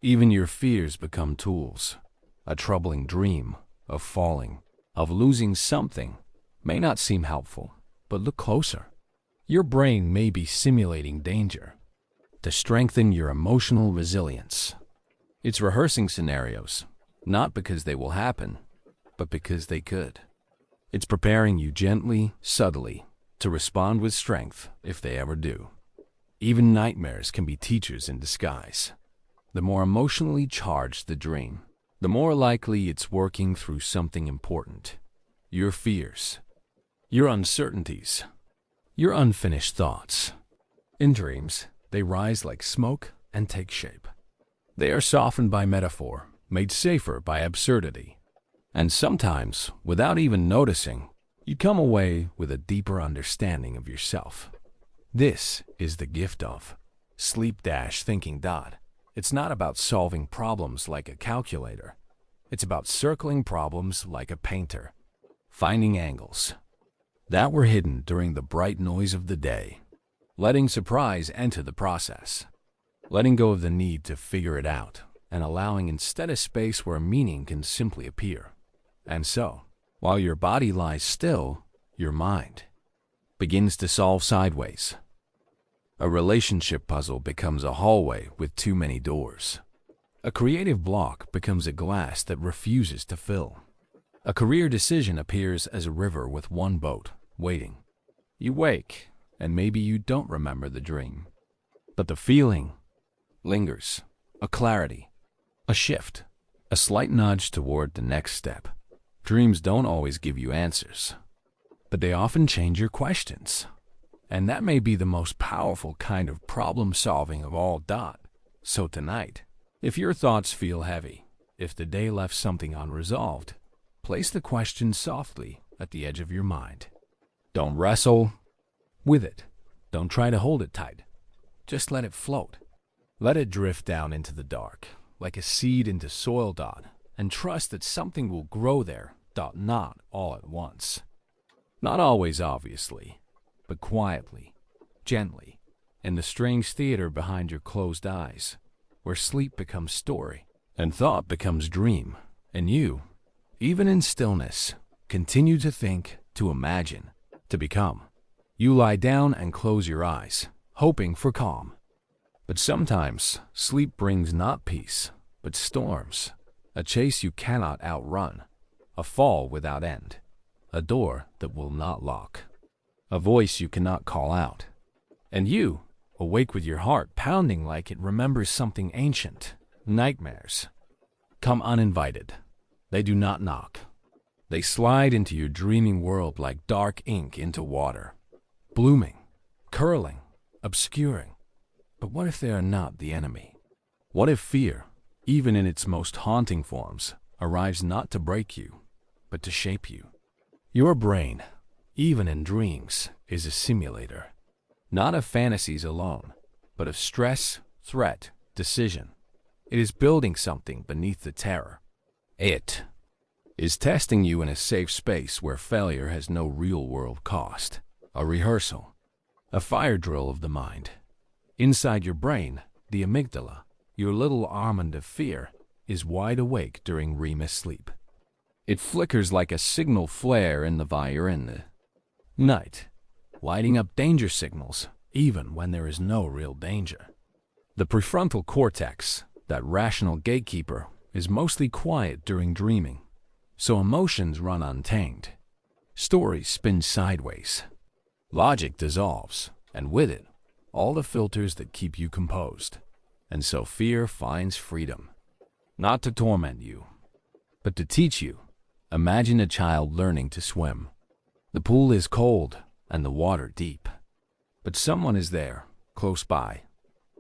Even your fears become tools. A troubling dream of falling, of losing something, may not seem helpful, but look closer. Your brain may be simulating danger to strengthen your emotional resilience. It's rehearsing scenarios, not because they will happen, but because they could. It's preparing you gently, subtly, to respond with strength if they ever do. Even nightmares can be teachers in disguise. The more emotionally charged the dream, the more likely it's working through something important. Your fears, your uncertainties, your unfinished thoughts. In dreams, they rise like smoke and take shape. They are softened by metaphor, made safer by absurdity. And sometimes, without even noticing, you come away with a deeper understanding of yourself. This is the gift of sleep-thinking. It's not about solving problems like a calculator. It's about circling problems like a painter, finding angles that were hidden during the bright noise of the day, letting surprise enter the process, letting go of the need to figure it out, and allowing instead a space where meaning can simply appear. And so, while your body lies still, your mind begins to solve sideways. A relationship puzzle becomes a hallway with too many doors. A creative block becomes a glass that refuses to fill. A career decision appears as a river with one boat, waiting. You wake, and maybe you don't remember the dream, but the feeling lingers. A clarity, a shift, a slight nudge toward the next step. Dreams don't always give you answers, but they often change your questions. And that may be the most powerful kind of problem solving of all. So tonight, if your thoughts feel heavy, if the day left something unresolved, place the question softly at the edge of your mind. Don't wrestle with it. Don't try to hold it tight. Just let it float. Let it drift down into the dark, like a seed into soil. And trust that something will grow there. Not all at once. Not always obviously, but quietly, gently, in the strange theater behind your closed eyes, where sleep becomes story, and thought becomes dream, and you, even in stillness, continue to think, to imagine, to become. You lie down and close your eyes, hoping for calm. But sometimes, sleep brings not peace, but storms, a chase you cannot outrun, a fall without end, a door that will not lock, a voice you cannot call out, and you, awake with your heart pounding like it remembers something ancient. Nightmares come uninvited. They do not knock. They slide into your dreaming world like dark ink into water, blooming, curling, obscuring. But what if they are not the enemy? What if fear, even in its most haunting forms, arrives not to break you, but to shape you? Your brain, even in dreams, is a simulator, not of fantasies alone, but of stress, threat, decision. It is building something beneath the terror. It is testing you in a safe space where failure has no real-world cost. A rehearsal, a fire drill of the mind. Inside your brain, the amygdala, your little almond of fear, is wide awake during REM sleep. It flickers like a signal flare in the fire in the night, lighting up danger signals even when there is no real danger. The prefrontal cortex, that rational gatekeeper, is mostly quiet during dreaming, so emotions run untamed. Stories spin sideways. Logic dissolves, and with it, all the filters that keep you composed. And so fear finds freedom, not to torment you, but to teach you. Imagine a child learning to swim. The pool is cold and the water deep, but someone is there, close by,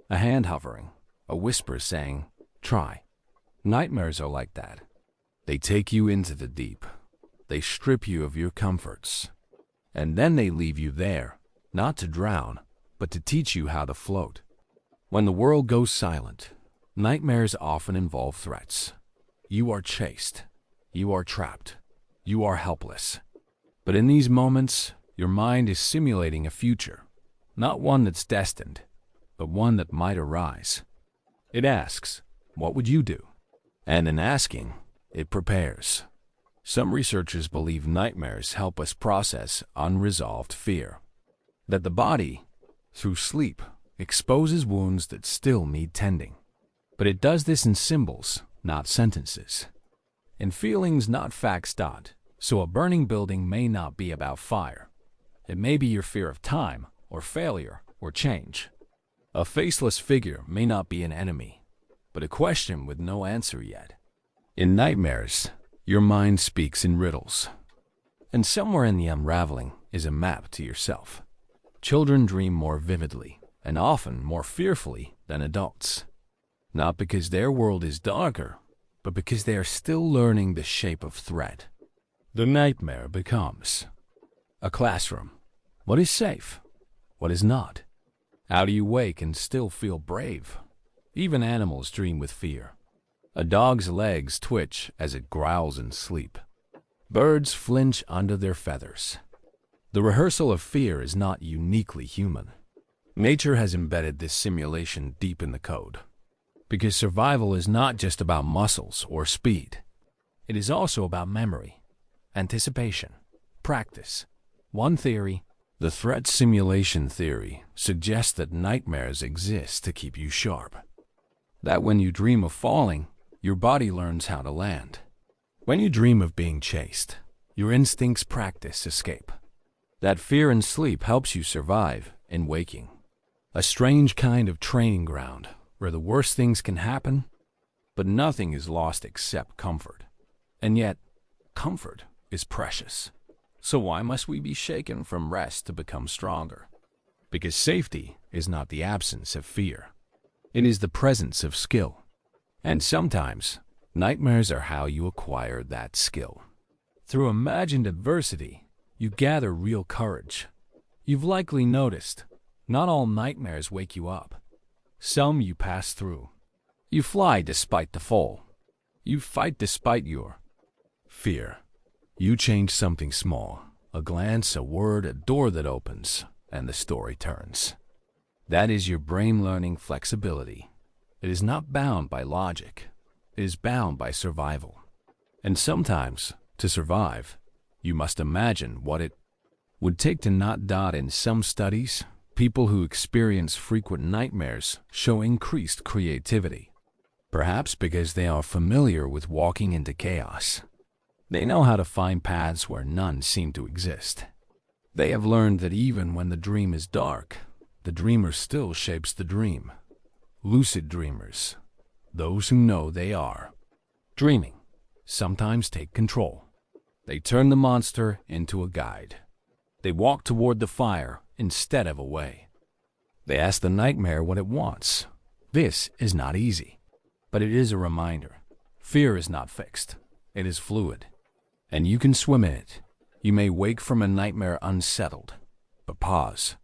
a hand hovering, a whisper saying, "Try." Nightmares are like that. They take you into the deep. They strip you of your comforts. And then they leave you there, not to drown, but to teach you how to float. When the world goes silent, nightmares often involve threats. You are chased. You are trapped. You are helpless. But in these moments, your mind is simulating a future, not one that's destined, but one that might arise. It asks, what would you do? And in asking, it prepares. Some researchers believe nightmares help us process unresolved fear, that the body, through sleep, exposes wounds that still need tending. But it does this in symbols, not sentences. In feelings, not facts. So a burning building may not be about fire. It may be your fear of time, or failure, or change. A faceless figure may not be an enemy, but a question with no answer yet. In nightmares, your mind speaks in riddles, and somewhere in the unraveling is a map to yourself. Children dream more vividly and often more fearfully than adults, not because their world is darker, but because they are still learning the shape of threat. The nightmare becomes a classroom. What is safe? What is not? How do you wake and still feel brave? Even animals dream with fear. A dog's legs twitch as it growls in sleep. Birds flinch under their feathers. The rehearsal of fear is not uniquely human. Nature has embedded this simulation deep in the code. Because survival is not just about muscles or speed. It is also about memory, anticipation, practice. One theory, the threat simulation theory, suggests that nightmares exist to keep you sharp. That when you dream of falling, your body learns how to land. When you dream of being chased, your instincts practice escape. That fear in sleep helps you survive in waking. A strange kind of training ground where the worst things can happen, but nothing is lost except comfort. And yet, comfort is precious. So why must we be shaken from rest to become stronger? Because safety is not the absence of fear. It is the presence of skill. And sometimes, nightmares are how you acquire that skill. Through imagined adversity, you gather real courage. You've likely noticed, not all nightmares wake you up. Some you pass through. You fly despite the fall. You fight despite your fear. You change something small, a glance, a word, a door that opens, and the story turns. That is your brain learning flexibility. It is not bound by logic. It is bound by survival. And sometimes, to survive, you must imagine what it would take to not dot. In some studies, people who experience frequent nightmares show increased creativity. Perhaps because they are familiar with walking into chaos. They know how to find paths where none seem to exist. They have learned that even when the dream is dark, the dreamer still shapes the dream. Lucid dreamers, those who know they are dreaming, sometimes take control. They turn the monster into a guide. They walk toward the fire instead of away. They ask the nightmare what it wants. This is not easy, but it is a reminder. Fear is not fixed. It is fluid, and you can swim in it. You may wake from a nightmare unsettled, but pause.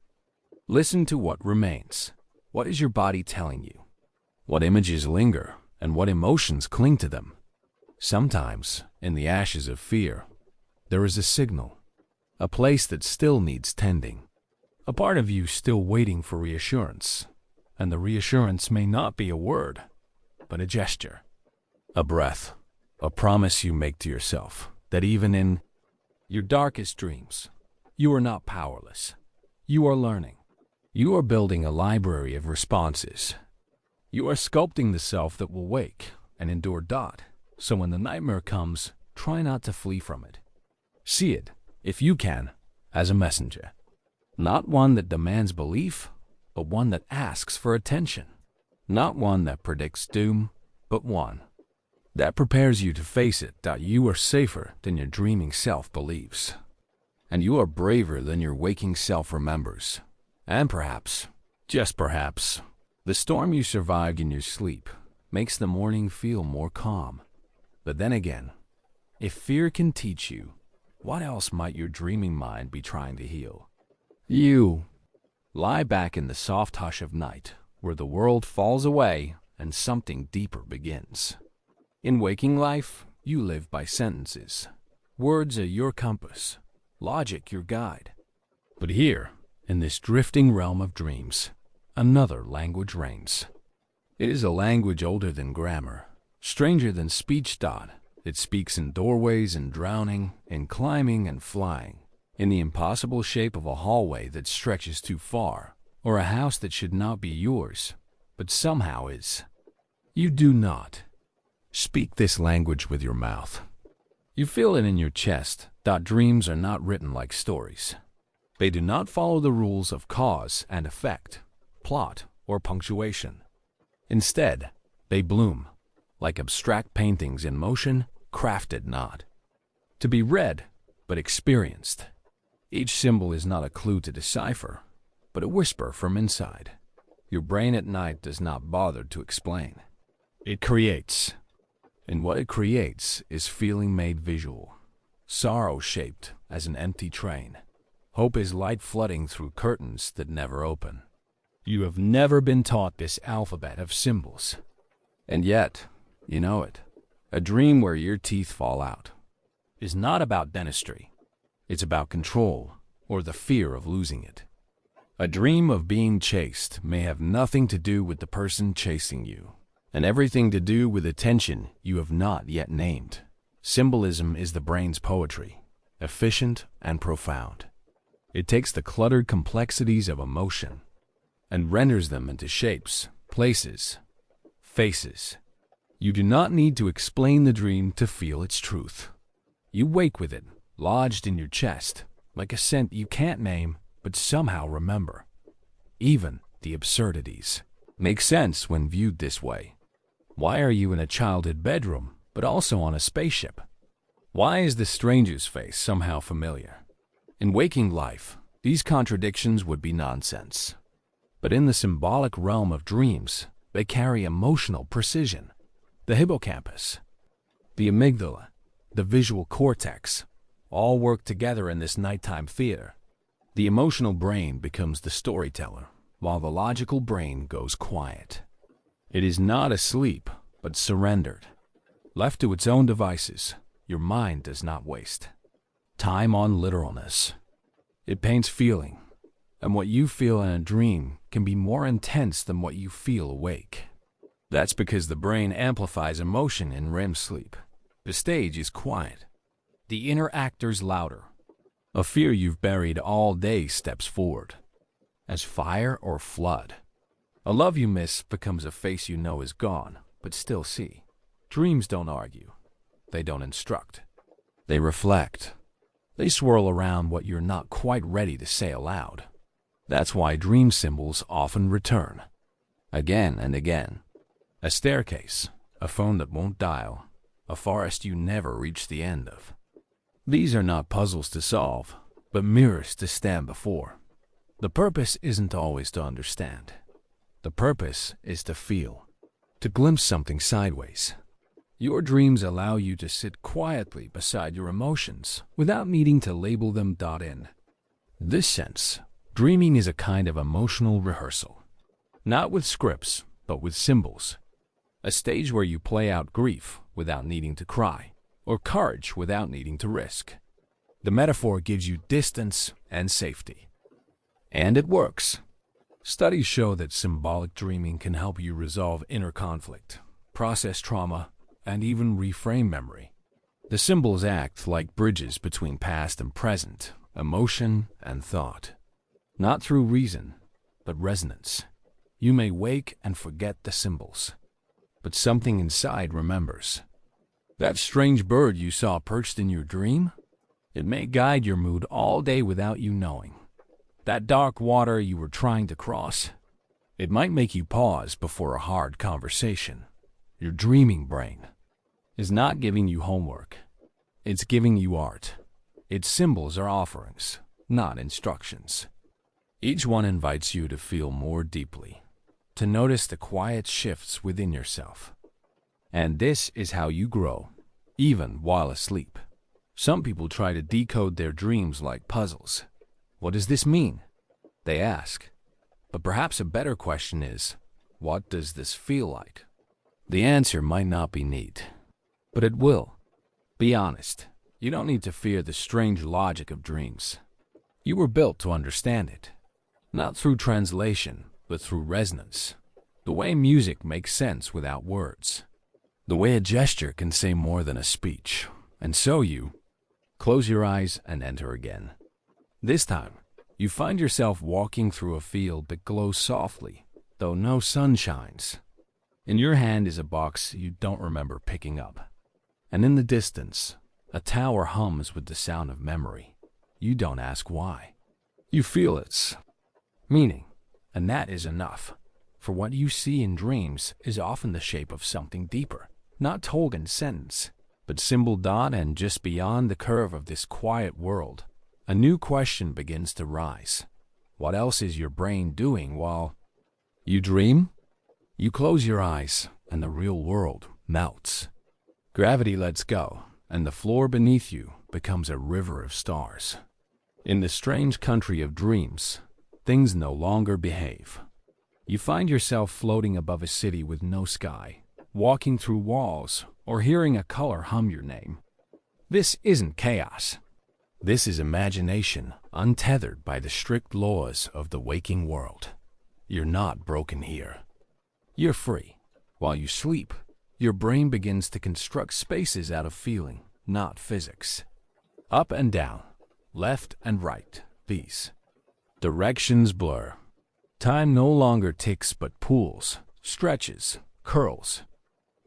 Listen to what remains. What is your body telling you? What images linger, and what emotions cling to them? Sometimes, in the ashes of fear, there is a signal, a place that still needs tending, a part of you still waiting for reassurance, and the reassurance may not be a word, but a gesture, a breath, a promise you make to yourself that even in your darkest dreams, you are not powerless. You are learning. You are building a library of responses. You are sculpting the self that will wake and endure. So when the nightmare comes, try not to flee from it. See it, if you can, as a messenger. Not one that demands belief, but one that asks for attention. Not one that predicts doom, but one that prepares you to face it. You are safer than your dreaming self believes. And you are braver than your waking self remembers. And perhaps, just perhaps, the storm you survived in your sleep makes the morning feel more calm. But then again, if fear can teach you, what else might your dreaming mind be trying to heal? You lie back in the soft hush of night, where the world falls away and something deeper begins. In waking life, you live by sentences. Words are your compass, logic your guide. But here, in this drifting realm of dreams, another language reigns. It is a language older than grammar, stranger than speech. It speaks in doorways and drowning, in climbing and flying, in the impossible shape of a hallway that stretches too far, or a house that should not be yours, but somehow is. You do not speak this language with your mouth. You feel it in your chest. Dreams are not written like stories. They do not follow the rules of cause and effect, plot, or punctuation. Instead, they bloom, like abstract paintings in motion, crafted not to be read, but experienced. Each symbol is not a clue to decipher. but a whisper from inside. Your brain at night does not bother to explain. It creates. And what it creates is feeling made visual. Sorrow shaped as an empty train. Hope is light flooding through curtains that never open. You have never been taught this alphabet of symbols. And yet, you know it. A dream where your teeth fall out is not about dentistry. It's about control or the fear of losing it. A dream of being chased may have nothing to do with the person chasing you, and everything to do with attention you have not yet named. Symbolism is the brain's poetry, efficient and profound. It takes the cluttered complexities of emotion and renders them into shapes, places, faces. You do not need to explain the dream to feel its truth. You wake with it, lodged in your chest, like a scent you can't name but somehow remember. Even the absurdities make sense when viewed this way. Why are you in a childhood bedroom, but also on a spaceship? Why is the stranger's face somehow familiar? In waking life, these contradictions would be nonsense. But in the symbolic realm of dreams, they carry emotional precision. The hippocampus, the amygdala, the visual cortex, all work together in this nighttime theater. The emotional brain becomes the storyteller, while the logical brain goes quiet. It is not asleep, but surrendered. Left to its own devices, your mind does not waste time on literalness. It paints feeling, and what you feel in a dream can be more intense than what you feel awake. That's because the brain amplifies emotion in REM sleep. The stage is quiet. The inner actor's louder. A fear you've buried all day steps forward, as fire or flood. A love you miss becomes a face you know is gone, but still see. Dreams don't argue. They don't instruct. They reflect. They swirl around what you're not quite ready to say aloud. That's why dream symbols often return, again and again. A staircase, a phone that won't dial, a forest you never reach the end of. These are not puzzles to solve, but mirrors to stand before. The purpose isn't always to understand. The purpose is to feel, to glimpse something sideways. Your dreams allow you to sit quietly beside your emotions without needing to label them. In this sense, dreaming is a kind of emotional rehearsal. Not with scripts, but with symbols. A stage where you play out grief without needing to cry, or courage without needing to risk. The metaphor gives you distance and safety. And it works. Studies show that symbolic dreaming can help you resolve inner conflict, process trauma, and even reframe memory. The symbols act like bridges between past and present, emotion and thought. Not through reason, but resonance. You may wake and forget the symbols, but something inside remembers. That strange bird you saw perched in your dream? It may guide your mood all day without you knowing. That dark water you were trying to cross? It might make you pause before a hard conversation. Your dreaming brain is not giving you homework. It's giving you art. Its symbols are offerings, not instructions. Each one invites you to feel more deeply, to notice the quiet shifts within yourself. And this is how you grow, even while asleep. Some people try to decode their dreams like puzzles. What does this mean? They ask. But perhaps a better question is, what does this feel like? The answer might not be neat, but it will. Be honest. You don't need to fear the strange logic of dreams. You were built to understand it, not through translation, but through resonance. The way music makes sense without words. The way a gesture can say more than a speech. And so you close your eyes and enter again. This time, you find yourself walking through a field that glows softly, though no sun shines. In your hand is a box you don't remember picking up. And in the distance, a tower hums with the sound of memory. You don't ask why. You feel its meaning, and that is enough. For what you see in dreams is often the shape of something deeper, not told in sentence, but symbol. And just beyond the curve of this quiet world, a new question begins to rise. What else is your brain doing while you dream? You close your eyes, and the real world melts. Gravity lets go, and the floor beneath you becomes a river of stars. In the strange country of dreams, things no longer behave. You find yourself floating above a city with no sky, walking through walls, or hearing a color hum your name. This isn't chaos. This is imagination untethered by the strict laws of the waking world. You're not broken here. You're free. While you sleep, your brain begins to construct spaces out of feeling, not physics. Up and down, left and right, these directions blur. Time no longer ticks but pools, stretches, curls.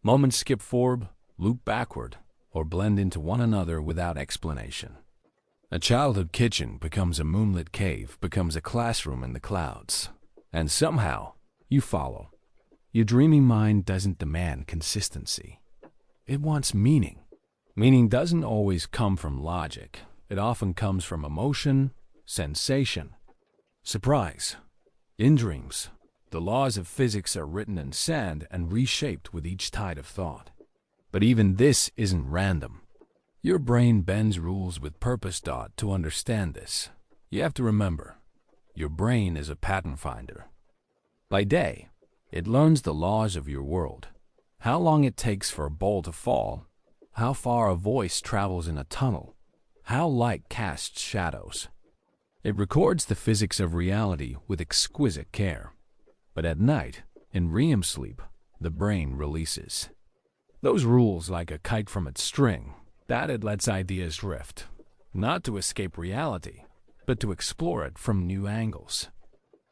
Moments skip forward, loop backward, or blend into one another without explanation. A childhood kitchen becomes a moonlit cave, becomes a classroom in the clouds. And somehow, you follow. Your dreaming mind doesn't demand consistency. It wants meaning. Meaning doesn't always come from logic. It often comes from emotion, sensation, surprise. In dreams, the laws of physics are written in sand and reshaped with each tide of thought. But even this isn't random. Your brain bends rules with purpose. To understand this, you have to remember, your brain is a pattern finder. By day, it learns the laws of your world, how long it takes for a ball to fall, how far a voice travels in a tunnel, how light casts shadows. It records the physics of reality with exquisite care. But at night, in REM sleep, the brain releases those rules like a kite from its string, that it lets ideas drift, not to escape reality, but to explore it from new angles.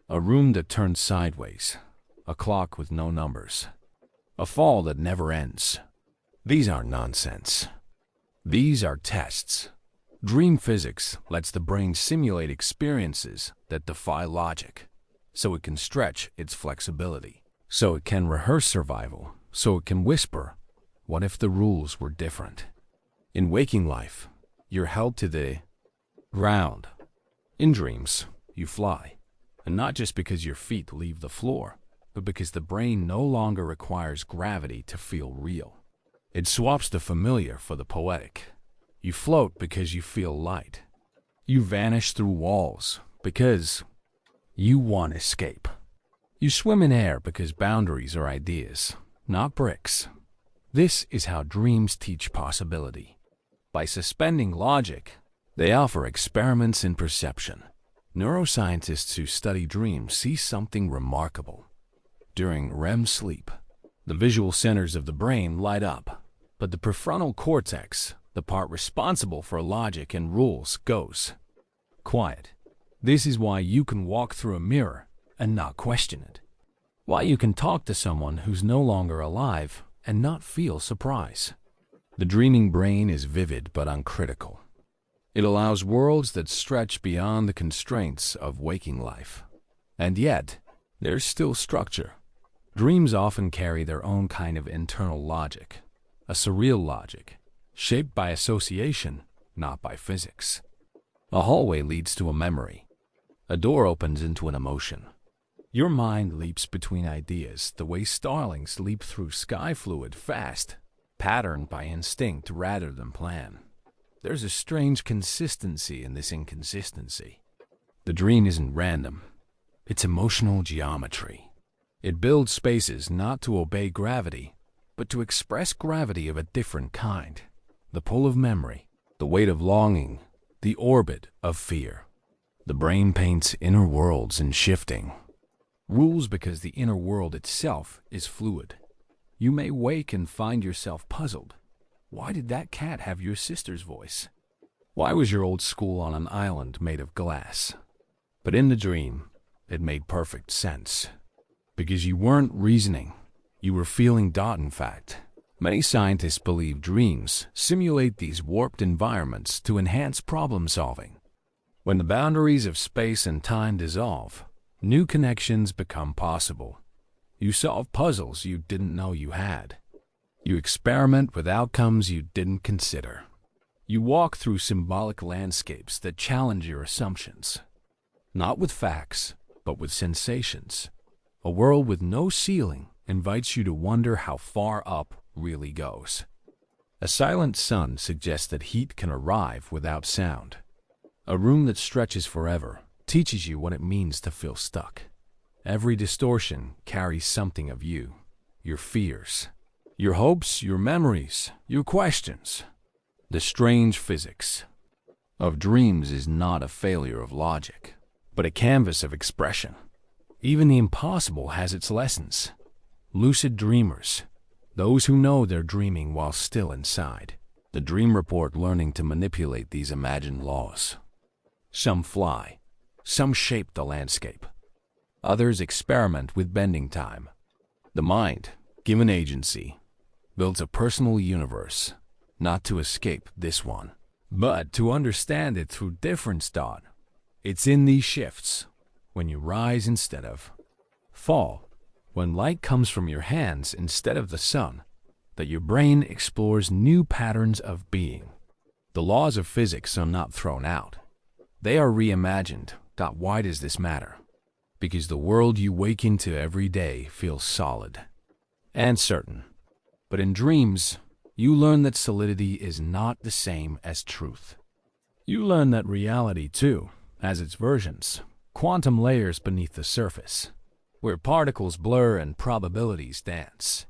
A room that turns sideways, a clock with no numbers, a fall that never ends. These aren't nonsense. These are tests. Dream physics lets the brain simulate experiences that defy logic, so it can stretch its flexibility, so it can rehearse survival, so it can whisper, what if the rules were different? In waking life, you're held to the ground. In dreams, you fly, and not just because your feet leave the floor, but because the brain no longer requires gravity to feel real. It swaps the familiar for the poetic. You float because you feel light. You vanish through walls because you want escape. You swim in air because boundaries are ideas, not bricks. This is how dreams teach possibility. By suspending logic, they offer experiments in perception. Neuroscientists who study dreams see something remarkable. During REM sleep, the visual centers of the brain light up, but the prefrontal cortex, the part responsible for logic and rules, goes quiet. This is why you can walk through a mirror and not question it. Why you can talk to someone who's no longer alive and not feel surprise. The dreaming brain is vivid but uncritical. It allows worlds that stretch beyond the constraints of waking life. And yet, there's still structure. Dreams often carry their own kind of internal logic, a surreal logic, shaped by association, not by physics. A hallway leads to a memory. A door opens into an emotion. Your mind leaps between ideas the way starlings leap through sky fluid fast, patterned by instinct rather than plan. There's a strange consistency in this inconsistency. The dream isn't random. It's emotional geometry. It builds spaces not to obey gravity, but to express gravity of a different kind. The pull of memory, the weight of longing, the orbit of fear. The brain paints inner worlds in shifting. Rules because the inner world itself is fluid. You may wake and find yourself puzzled. Why did that cat have your sister's voice? Why was your old school on an island made of glass? But in the dream, it made perfect sense. Because you weren't reasoning, you were feeling. In fact, many scientists believe dreams simulate these warped environments to enhance problem solving. When the boundaries of space and time dissolve, new connections become possible. You solve puzzles you didn't know you had. You experiment with outcomes you didn't consider. You walk through symbolic landscapes that challenge your assumptions. Not with facts, but with sensations. A world with no ceiling invites you to wonder how far up really goes. A silent sun suggests that heat can arrive without sound. A room that stretches forever teaches you what it means to feel stuck. Every distortion carries something of you, your fears, your hopes, your memories, your questions. The strange physics of dreams is not a failure of logic, but a canvas of expression. Even the impossible has its lessons. Lucid dreamers, those who know they're dreaming while still inside. The dream report learning to manipulate these imagined laws. Some fly, some shape the landscape. Others experiment with bending time. The mind, given agency, builds a personal universe, not to escape this one, but to understand it through difference. It's in these shifts, when you rise instead of fall, when light comes from your hands instead of the sun, that your brain explores new patterns of being. The laws of physics are not thrown out. They are reimagined. Why does this matter? Because the world you wake into every day feels solid and certain. But in dreams, you learn that solidity is not the same as truth. You learn that reality, too, has its versions, quantum layers beneath the surface, where particles blur and probabilities dance.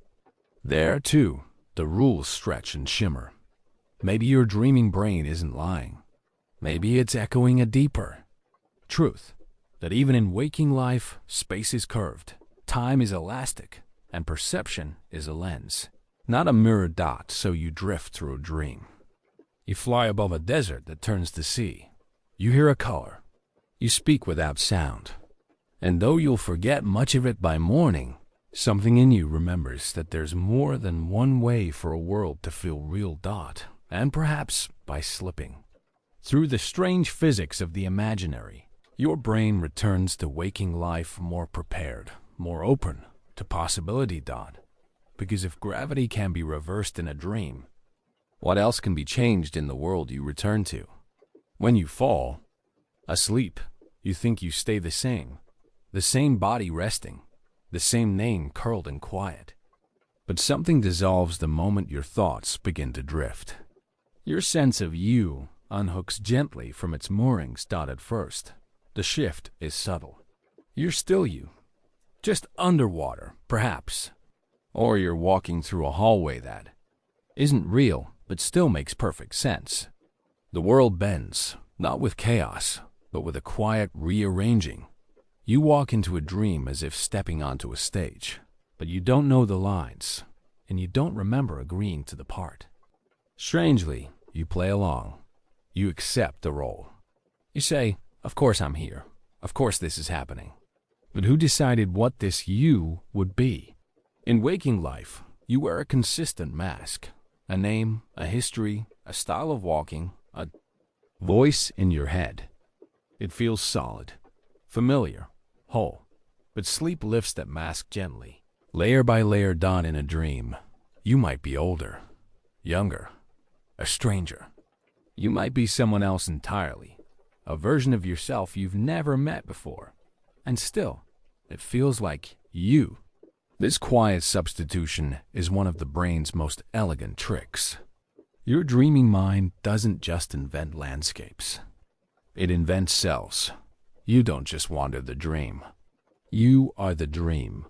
There, too, the rules stretch and shimmer. Maybe your dreaming brain isn't lying. Maybe it's echoing a deeper truth, that even in waking life, space is curved, time is elastic, and perception is a lens, not a mirror dot so you drift through a dream. You fly above a desert that turns to sea. You hear a color. You speak without sound. And though you'll forget much of it by morning, something in you remembers that there's more than one way for a world to feel real. And perhaps by slipping through the strange physics of the imaginary, your brain returns to waking life more prepared, more open to possibility. Because if gravity can be reversed in a dream, what else can be changed in the world you return to? When you fall asleep, you think you stay the same body resting, the same name curled and quiet. But something dissolves the moment your thoughts begin to drift. Your sense of you unhooks gently from its moorings. At first, the shift is subtle. You're still you, just underwater, perhaps. Or you're walking through a hallway that isn't real, but still makes perfect sense. The world bends, not with chaos, but with a quiet rearranging. You walk into a dream as if stepping onto a stage, but you don't know the lines, and you don't remember agreeing to the part. Strangely, you play along. You accept the role. You say, "Of course I'm here. Of course this is happening." But who decided what this you would be? In waking life, you wear a consistent mask. A name, a history, a style of walking, a voice in your head. It feels solid, familiar, whole. But sleep lifts that mask gently. Layer by layer. In a dream, you might be older, younger, a stranger. You might be someone else entirely, a version of yourself you've never met before. And still, it feels like you. This quiet substitution is one of the brain's most elegant tricks. Your dreaming mind doesn't just invent landscapes. It invents selves. You don't just wander the dream. You are the dream.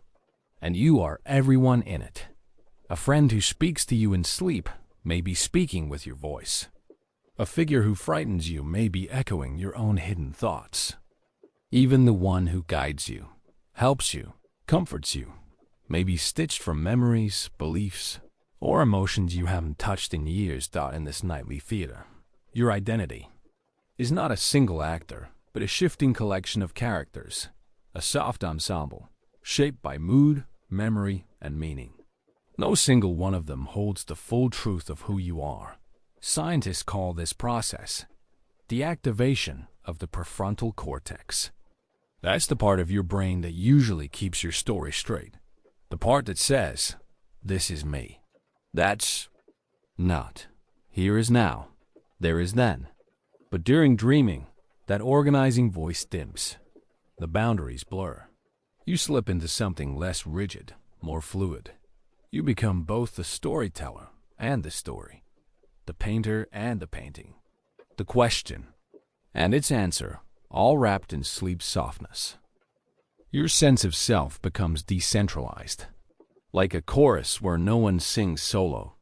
And you are everyone in it. A friend who speaks to you in sleep may be speaking with your voice. A figure who frightens you may be echoing your own hidden thoughts. Even the one who guides you, helps you, comforts you, may be stitched from memories, beliefs, or emotions you haven't touched in years. In this nightly theater, your identity is not a single actor, but a shifting collection of characters, a soft ensemble, shaped by mood, memory, and meaning. No single one of them holds the full truth of who you are. Scientists call this process the activation of the prefrontal cortex. That's the part of your brain that usually keeps your story straight. The part that says, "This is me." That's not here is now, there is then. But during dreaming, that organizing voice dims. The boundaries blur. You slip into something less rigid, more fluid. You become both the storyteller and the story, the painter and the painting, the question and its answer, all wrapped in sleep's softness. Your sense of self becomes decentralized, like a chorus where no one sings solo,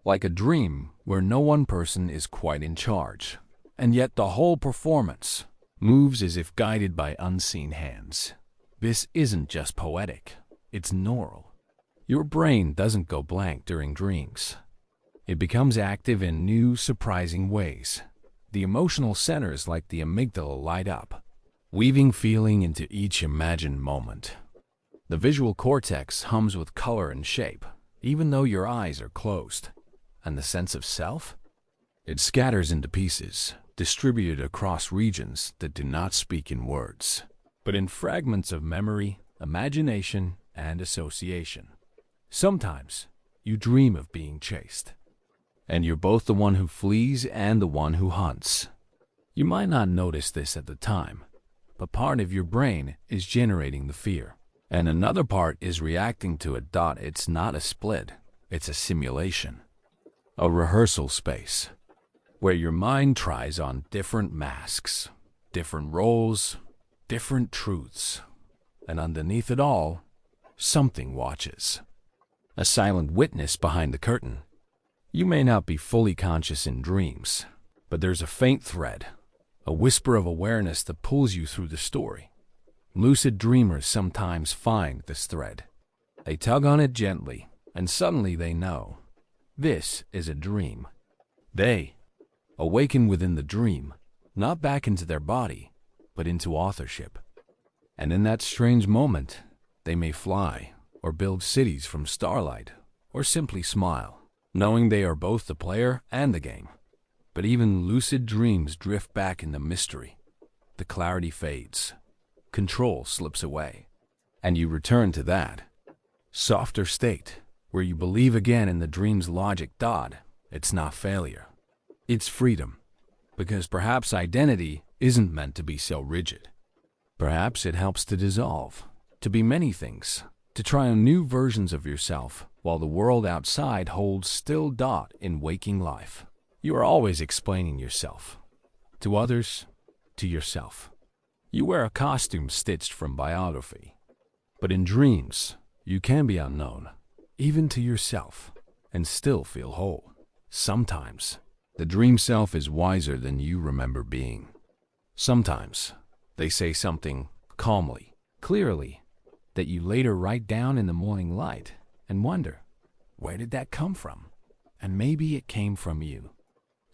like a dream where no one person is quite in charge, and yet the whole performance moves as if guided by unseen hands. This isn't just poetic, it's neural. Your brain doesn't go blank during dreams. It becomes active in new, surprising ways. The emotional centers like the amygdala light up, weaving feeling into each imagined moment. The visual cortex hums with color and shape, even though your eyes are closed. And the sense of self? It scatters into pieces, distributed across regions that do not speak in words, but in fragments of memory, imagination, and association. Sometimes you dream of being chased, and you're both the one who flees and the one who hunts. You might not notice this at the time, but part of your brain is generating the fear, and another part is reacting to it. It's not a split, it's a simulation, a rehearsal space, where your mind tries on different masks, different roles, different truths, and underneath it all, something watches. A silent witness behind the curtain. You may not be fully conscious in dreams, but there's a faint thread, a whisper of awareness that pulls you through the story. Lucid dreamers sometimes find this thread. They tug on it gently, and suddenly they know, this is a dream. They awaken within the dream, not back into their body, but into authorship. And in that strange moment, they may fly, or build cities from starlight, or simply smile, knowing they are both the player and the game. But even lucid dreams drift back into mystery. The clarity fades, control slips away, and you return to that softer state where you believe again in the dream's logic. It's not failure, it's freedom, because perhaps identity isn't meant to be so rigid. Perhaps it helps to dissolve, to be many things, to try on new versions of yourself while the world outside holds still. In waking life, you are always explaining yourself, to others, to yourself. You wear a costume stitched from biography, but in dreams, you can be unknown, even to yourself, and still feel whole. Sometimes, the dream self is wiser than you remember being. Sometimes, they say something calmly, clearly, that you later write down in the morning light and wonder, where did that come from? And maybe it came from you.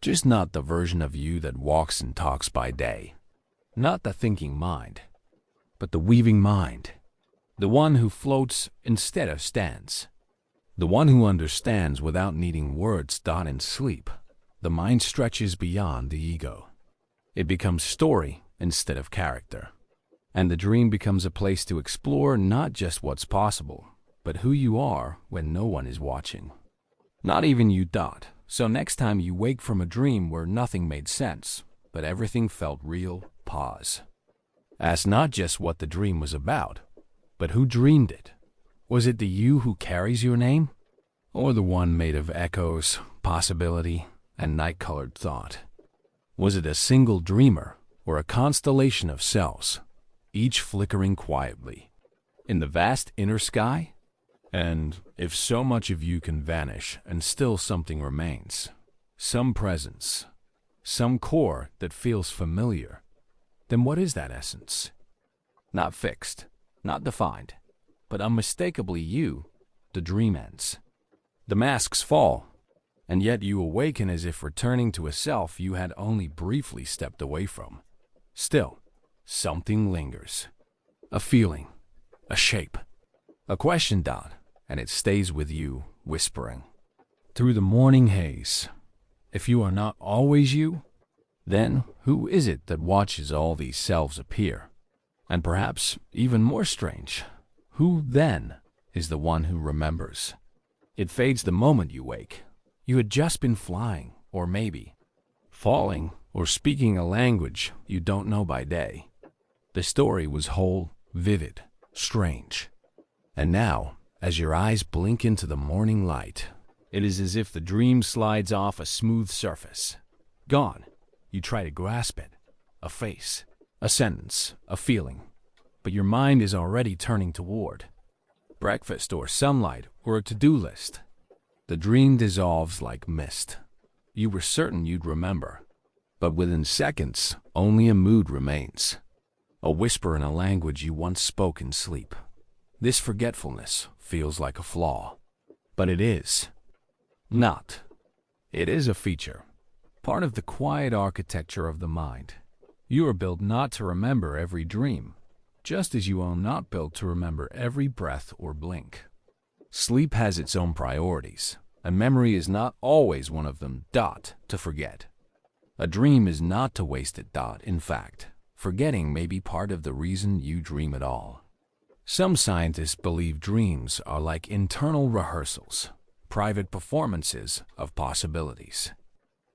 Just not the version of you that walks and talks by day. Not the thinking mind, but the weaving mind. The one who floats instead of stands. The one who understands without needing words. In sleep, the mind stretches beyond the ego. It becomes story instead of character. And the dream becomes a place to explore not just what's possible, but who you are when no one is watching. Not even you. So next time you wake from a dream where nothing made sense, but everything felt real, pause. Ask not just what the dream was about, but who dreamed it. Was it the you who carries your name? Or the one made of echoes, possibility, and night-colored thought? Was it a single dreamer or a constellation of cells, each flickering quietly in the vast inner sky? And if so much of you can vanish and still something remains, some presence, some core that feels familiar, then what is that essence? Not fixed, not defined, but unmistakably you. The dream ends. The masks fall, and yet you awaken as if returning to a self you had only briefly stepped away from. Still, something lingers. A feeling, a shape, a question. And it stays with you, whispering through the morning haze. If you are not always you, then who is it that watches all these selves appear? And perhaps even more strange, who then is the one who remembers? It fades the moment you wake. You had just been flying, or maybe falling, or speaking a language you don't know by day. The story was whole, vivid, strange. And now, as your eyes blink into the morning light, it is as if the dream slides off a smooth surface. Gone. You try to grasp it. A face, a sentence, a feeling. But your mind is already turning toward breakfast or sunlight or a to-do list. The dream dissolves like mist. You were certain you'd remember. But within seconds, only a mood remains. A whisper in a language you once spoke in sleep. This forgetfulness feels like a flaw. But it is not. It is a feature, part of the quiet architecture of the mind. You are built not to remember every dream, just as you are not built to remember every breath or blink. Sleep has its own priorities, and memory is not always one of them. To forget. A dream is not to waste it. In fact, forgetting may be part of the reason you dream at all. Some scientists believe dreams are like internal rehearsals, private performances of possibilities.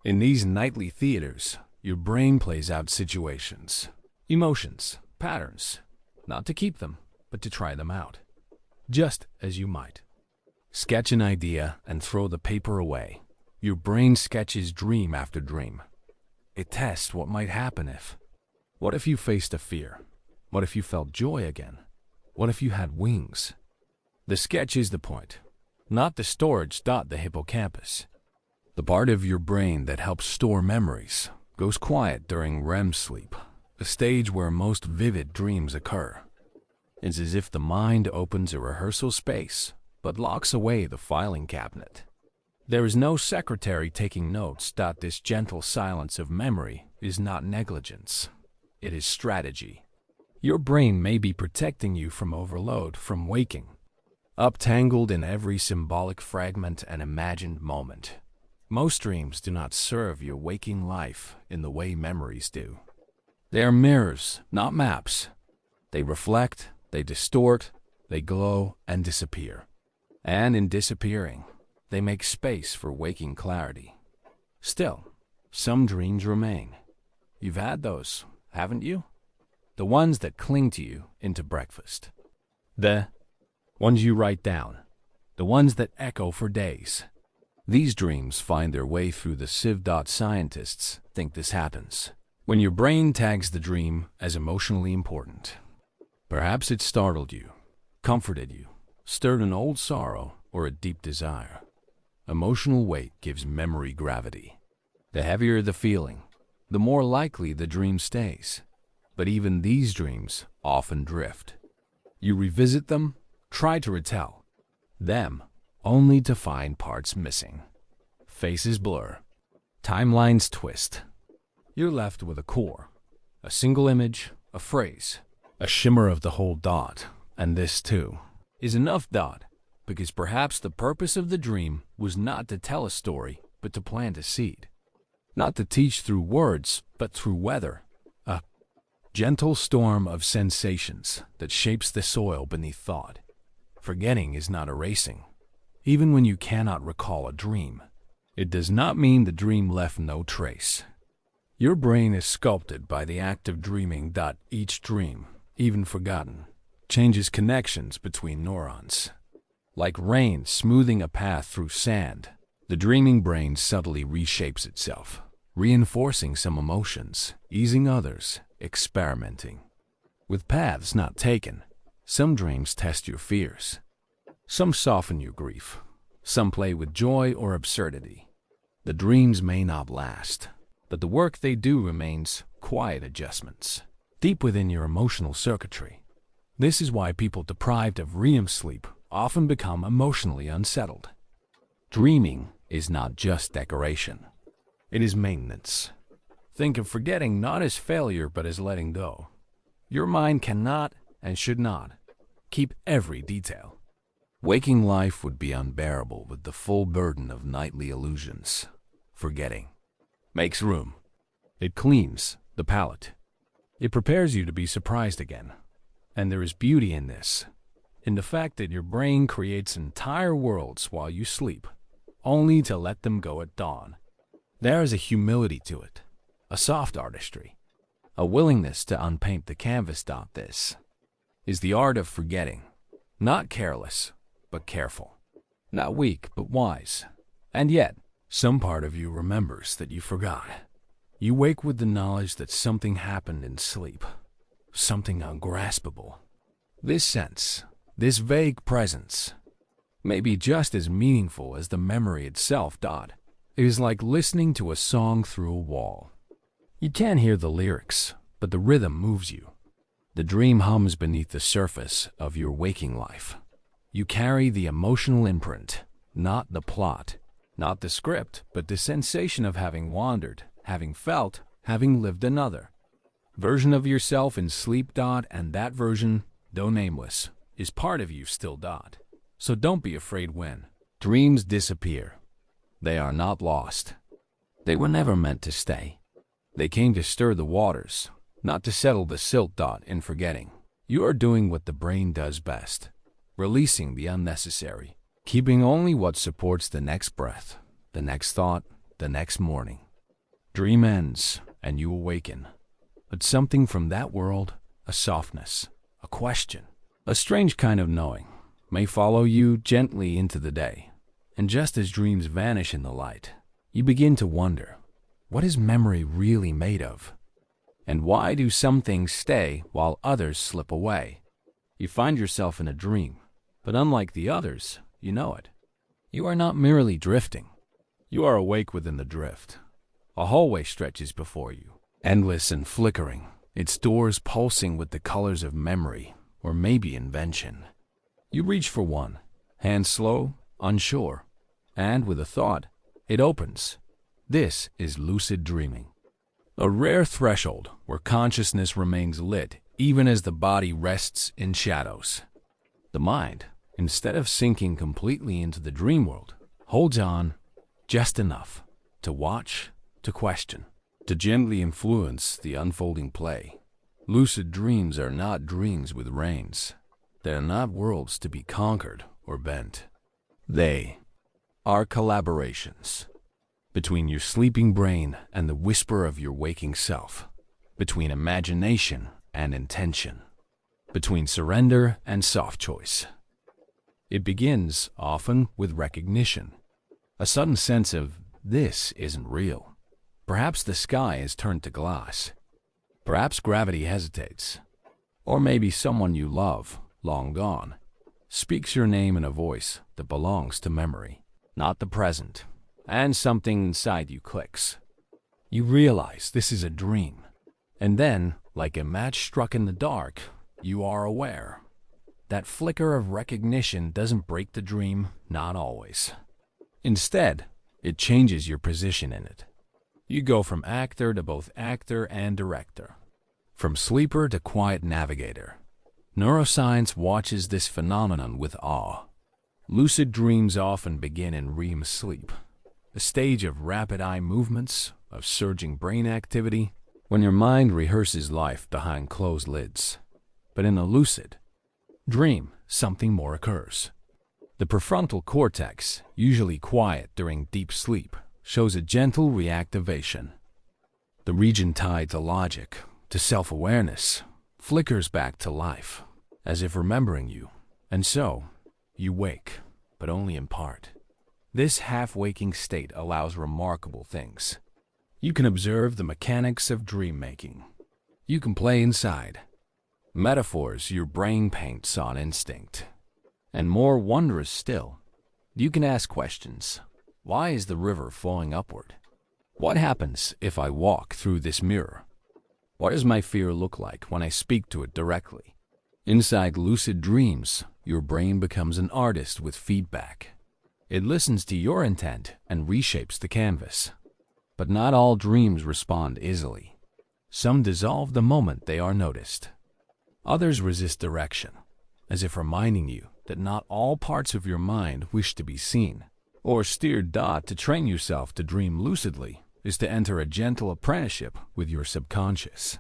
In these nightly theaters, your brain plays out situations, emotions, patterns, not to keep them, but to try them out. Just as you might sketch an idea and throw the paper away, your brain sketches dream after dream. It tests what might happen if. What if you faced a fear? What if you felt joy again? What if you had wings? The sketch is the point, not the storage. The hippocampus, the part of your brain that helps store memories, goes quiet during REM sleep, a stage where most vivid dreams occur. It's as if the mind opens a rehearsal space, but locks away the filing cabinet. There is no secretary taking notes. This gentle silence of memory is not negligence. It is strategy. Your brain may be protecting you from overload, from waking, uptangled in every symbolic fragment and imagined moment. Most dreams do not serve your waking life in the way memories do. They are mirrors, not maps. They reflect, they distort, they glow and disappear. And in disappearing, they make space for waking clarity. Still, some dreams remain. You've had those, haven't you? The ones that cling to you into breakfast. The ones you write down. The ones that echo for days. These dreams find their way through the sieve. Scientists think this happens when your brain tags the dream as emotionally important. Perhaps it startled you, comforted you, stirred an old sorrow or a deep desire. Emotional weight gives memory gravity. The heavier the feeling, the more likely the dream stays. But even these dreams often drift. You revisit them, try to retell them, only to find parts missing. Faces blur, timelines twist. You're left with a core, a single image, a phrase, a shimmer of the whole. And this too is enough. Because perhaps the purpose of the dream was not to tell a story, but to plant a seed. Not to teach through words, but through weather. A gentle storm of sensations that shapes the soil beneath thought. Forgetting is not erasing. Even when you cannot recall a dream, it does not mean the dream left no trace. Your brain is sculpted by the act of dreaming. Each dream, even forgotten, changes connections between neurons. Like rain smoothing a path through sand, the dreaming brain subtly reshapes itself, reinforcing some emotions, easing others, experimenting with paths not taken. Some dreams test your fears. Some soften your grief. Some play with joy or absurdity. The dreams may not last, but the work they do remains quiet adjustments, deep within your emotional circuitry. This is why people deprived of REM sleep often become emotionally unsettled. Dreaming is not just decoration. It is maintenance. Think of forgetting not as failure but as letting go. Your mind cannot and should not keep every detail. Waking life would be unbearable with the full burden of nightly illusions. Forgetting makes room. It cleans the palate. It prepares you to be surprised again. And there is beauty in this, in the fact that your brain creates entire worlds while you sleep, only to let them go at dawn. There is a humility to it, a soft artistry. a willingness to unpaint the canvas. This is the art of forgetting, not careless, but careful, not weak, but wise. And yet, some part of you remembers that you forgot. You wake with the knowledge that something happened in sleep, something ungraspable. This sense, this vague presence, may be just as meaningful as the memory itself. It is like listening to a song through a wall. You can't hear the lyrics, but the rhythm moves you. The dream hums beneath the surface of your waking life. You carry the emotional imprint, not the plot, not the script, but the sensation of having wandered, having felt, having lived another version of yourself in sleep. And that version, though nameless, is part of you still. So don't be afraid when dreams disappear. They are not lost. They were never meant to stay. They came to stir the waters, not to settle the silt. In forgetting, you are doing what the brain does best, releasing the unnecessary, keeping only what supports the next breath, the next thought, the next morning. Dream ends, and you awaken. But something from that world, a softness, a question, a strange kind of knowing, may follow you gently into the day. And just as dreams vanish in the light, you begin to wonder, what is memory really made of? And why do some things stay while others slip away? You find yourself in a dream, but unlike the others, you know it. You are not merely drifting. You are awake within the drift. A hallway stretches before you, endless and flickering, its doors pulsing with the colors of memory, or maybe invention. You reach for one, hand slow, unsure, and with a thought, it opens. This is lucid dreaming, a rare threshold where consciousness remains lit even as the body rests in shadows. The mind, instead of sinking completely into the dream world, holds on just enough to watch, to question, to gently influence the unfolding play. Lucid dreams are not dreams with reins. They are not worlds to be conquered or bent. They are collaborations between your sleeping brain and the whisper of your waking self, between imagination and intention, between surrender and soft choice. It begins often with recognition, a sudden sense of this isn't real. Perhaps the sky has turned to glass. Perhaps gravity hesitates. Or maybe someone you love, long gone, speaks your name in a voice that belongs to memory, not the present, and something inside you clicks. You realize this is a dream, and then, like a match struck in the dark, you are aware. That flicker of recognition doesn't break the dream, not always. Instead, it changes your position in it. You go from actor to both actor and director, from sleeper to quiet navigator. Neuroscience watches this phenomenon with awe. Lucid dreams often begin in REM sleep, a stage of rapid eye movements, of surging brain activity, when your mind rehearses life behind closed lids. But in a lucid dream, something more occurs. The prefrontal cortex, usually quiet during deep sleep, shows a gentle reactivation. The region tied to logic, to self-awareness, flickers back to life, as if remembering you. And so, you wake, but only in part. This half-waking state allows remarkable things. You can observe the mechanics of dream-making. You can play inside. Metaphors your brain paints on instinct. And more wondrous still, you can ask questions. Why is the river flowing upward? What happens if I walk through this mirror? What does my fear look like when I speak to it directly? Inside lucid dreams, your brain becomes an artist with feedback. It listens to your intent and reshapes the canvas. But not all dreams respond easily. Some dissolve the moment they are noticed. Others resist direction, as if reminding you that not all parts of your mind wish to be seen. Or steered. To train yourself to dream lucidly is to enter a gentle apprenticeship with your subconscious.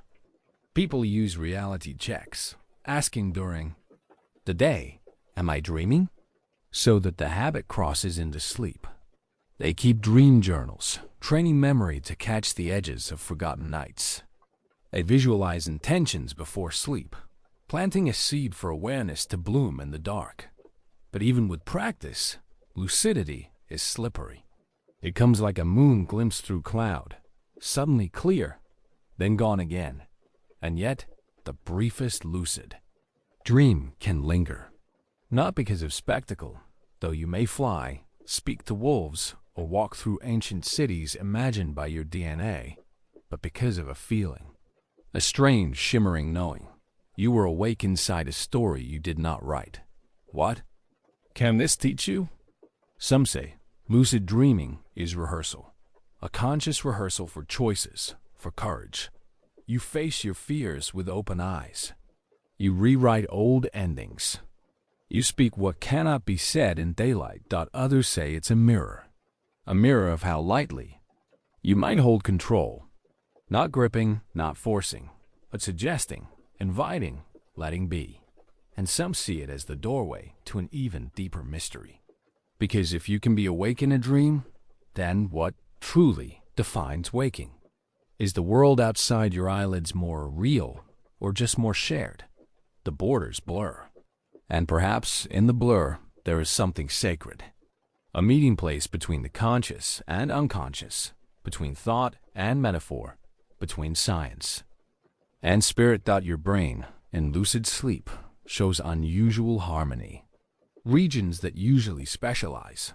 People use reality checks, asking during the day, am I dreaming? So that the habit crosses into sleep. They keep dream journals, training memory to catch the edges of forgotten nights. I visualize intentions before sleep, planting a seed for awareness to bloom in the dark. But even with practice, lucidity is slippery. It comes like a moon glimpsed through cloud, suddenly clear, then gone again, and yet the briefest lucid dream can linger. Not because of spectacle, though you may fly, speak to wolves, or walk through ancient cities imagined by your DNA, but because of a feeling, a strange, shimmering knowing. You were awake inside a story you did not write. What? Can this teach you? Some say lucid dreaming is rehearsal, a conscious rehearsal for choices, for courage. You face your fears with open eyes. You rewrite old endings. You speak what cannot be said in daylight. Others say it's a mirror of how lightly you might hold control, not gripping, not forcing, but suggesting, inviting, letting be. And some see it as the doorway to an even deeper mystery. Because if you can be awake in a dream, then what truly defines waking? Is the world outside your eyelids more real or just more shared? The borders blur. And perhaps in the blur, there is something sacred. A meeting place between the conscious and unconscious, between thought and metaphor, between science and spirit. Your brain, in lucid sleep, shows unusual harmony. Regions that usually specialize,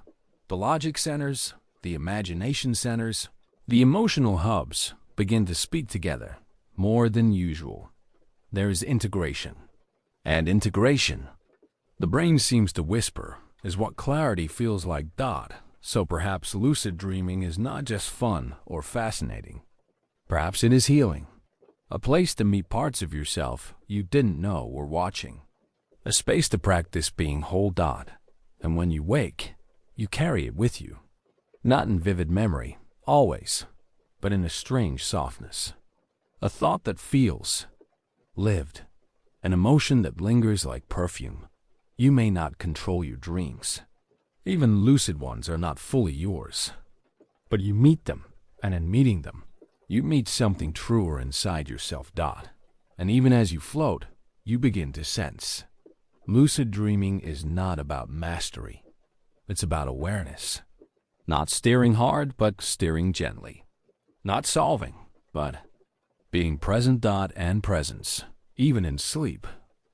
the logic centers, the imagination centers, the emotional hubs, begin to speak together more than usual. There is integration. And integration, the brain seems to whisper, is what clarity feels like. So perhaps lucid dreaming is not just fun or fascinating. Perhaps it is healing. A place to meet parts of yourself you didn't know were watching. A space to practice being whole. And when you wake, you carry it with you. Not in vivid memory, always, but in a strange softness. A thought that feels lived. An emotion that lingers like perfume. You may not control your dreams. Even lucid ones are not fully yours. But you meet them, and in meeting them, you meet something truer inside yourself. And even as you float, you begin to sense. Lucid dreaming is not about mastery. It's about awareness. Not steering hard, but steering gently. Not solving, but being present. And presence, even in sleep,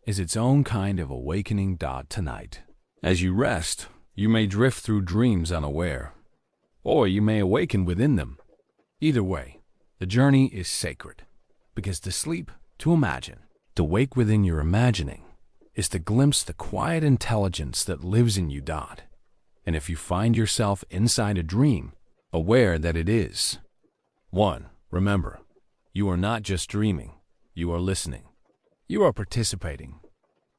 is its own kind of awakening. Tonight, as you rest, you may drift through dreams unaware, or you may awaken within them. Either way, the journey is sacred, because to sleep, to imagine, to wake within your imagining, is to glimpse the quiet intelligence that lives in you. And if you find yourself inside a dream, aware that it is. 1. Remember, you are not just dreaming, you are listening. You are participating.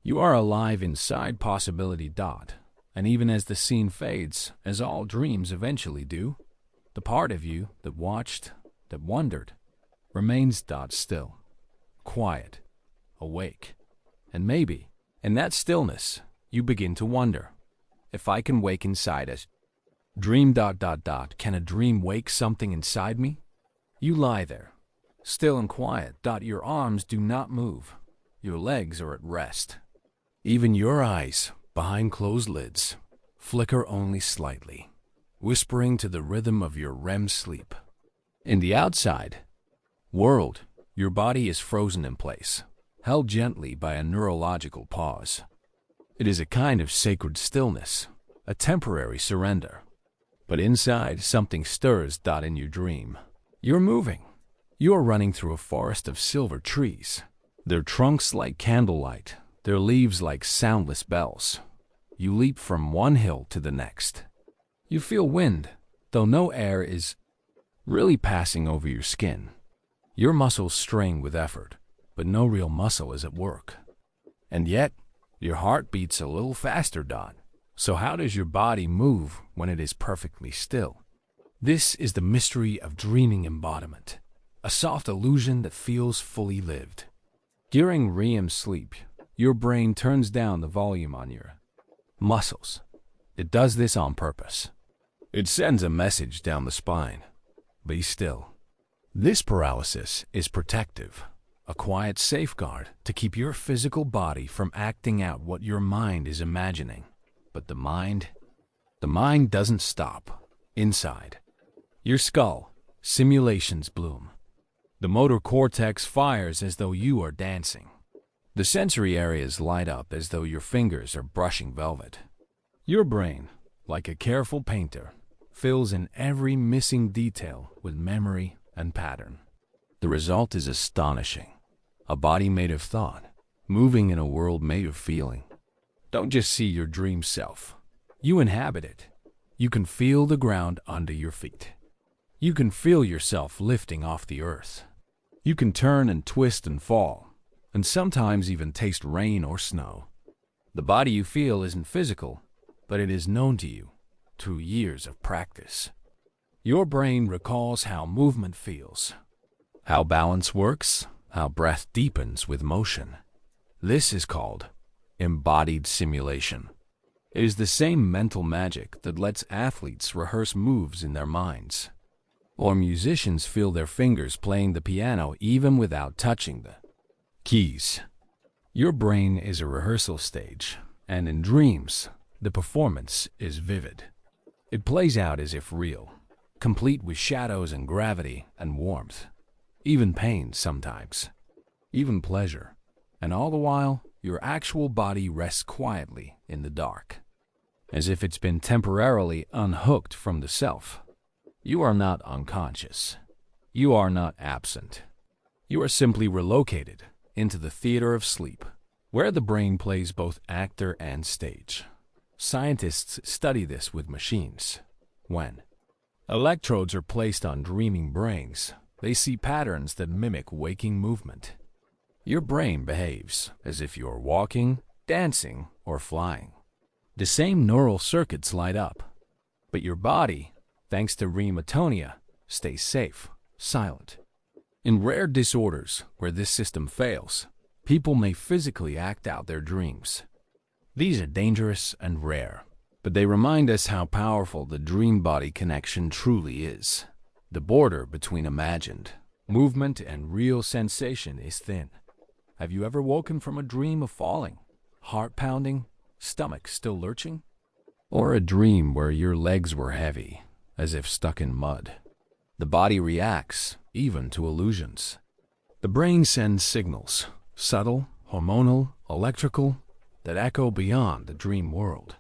You are alive inside possibility. And even as the scene fades, as all dreams eventually do, the part of you that watched, that wondered, remains. Still, quiet, awake. And maybe, in that stillness, you begin to wonder, if I can wake inside a dream. Can a dream wake something inside me? You lie there, still and quiet. Your arms do not move. Your legs are at rest. Even your eyes, behind closed lids, flicker only slightly, whispering to the rhythm of your REM sleep. In the outside world, your body is frozen in place, held gently by a neurological pause. It is a kind of sacred stillness, a temporary surrender. But inside, something stirs. In your dream, you're moving. You are running through a forest of silver trees, their trunks like candlelight, their leaves like soundless bells. You leap from one hill to the next. You feel wind, though no air is really passing over your skin. Your muscles strain with effort, but no real muscle is at work. And yet, your heart beats a little faster. So how does your body move when it is perfectly still? This is the mystery of dreaming embodiment, a soft illusion that feels fully lived. During REM sleep, your brain turns down the volume on your muscles. It does this on purpose. It sends a message down the spine. Be still. This paralysis is protective. a quiet safeguard to keep your physical body from acting out what your mind is imagining. But the mind doesn't stop. Inside your skull, simulations bloom. The motor cortex fires as though you are dancing. The sensory areas light up as though your fingers are brushing velvet. Your brain, like a careful painter, fills in every missing detail with memory and pattern. The result is astonishing. A body made of thought, moving in a world made of feeling. Don't just see your dream self. You inhabit it. You can feel the ground under your feet. You can feel yourself lifting off the earth. You can turn and twist and fall, and sometimes even taste rain or snow. The body you feel isn't physical, but it is known to you through years of practice. Your brain recalls how movement feels, how balance works, how breath deepens with motion. This is called embodied simulation. It is the same mental magic that lets athletes rehearse moves in their minds, or musicians feel their fingers playing the piano even without touching the keys. Your brain is a rehearsal stage, and in dreams, the performance is vivid. It plays out as if real, complete with shadows and gravity and warmth, even pain sometimes, even pleasure, and all the while, your actual body rests quietly in the dark, as if it's been temporarily unhooked from the self. You are not unconscious. You are not absent. You are simply relocated into the theater of sleep, where the brain plays both actor and stage. Scientists study this with machines. When electrodes are placed on dreaming brains, they see patterns that mimic waking movement. Your brain behaves as if you're walking, dancing, or flying. The same neural circuits light up, but your body, thanks to mitonia, stays safe, silent. In rare disorders where this system fails, people may physically act out their dreams. These are dangerous and rare, but they remind us how powerful the dream-body connection truly is. The border between imagined movement and real sensation is thin. Have you ever woken from a dream of falling, heart pounding, stomach still lurching? Or a dream where your legs were heavy, as if stuck in mud? The body reacts, even to illusions. The brain sends signals, subtle, hormonal, electrical, that echo beyond the dream world.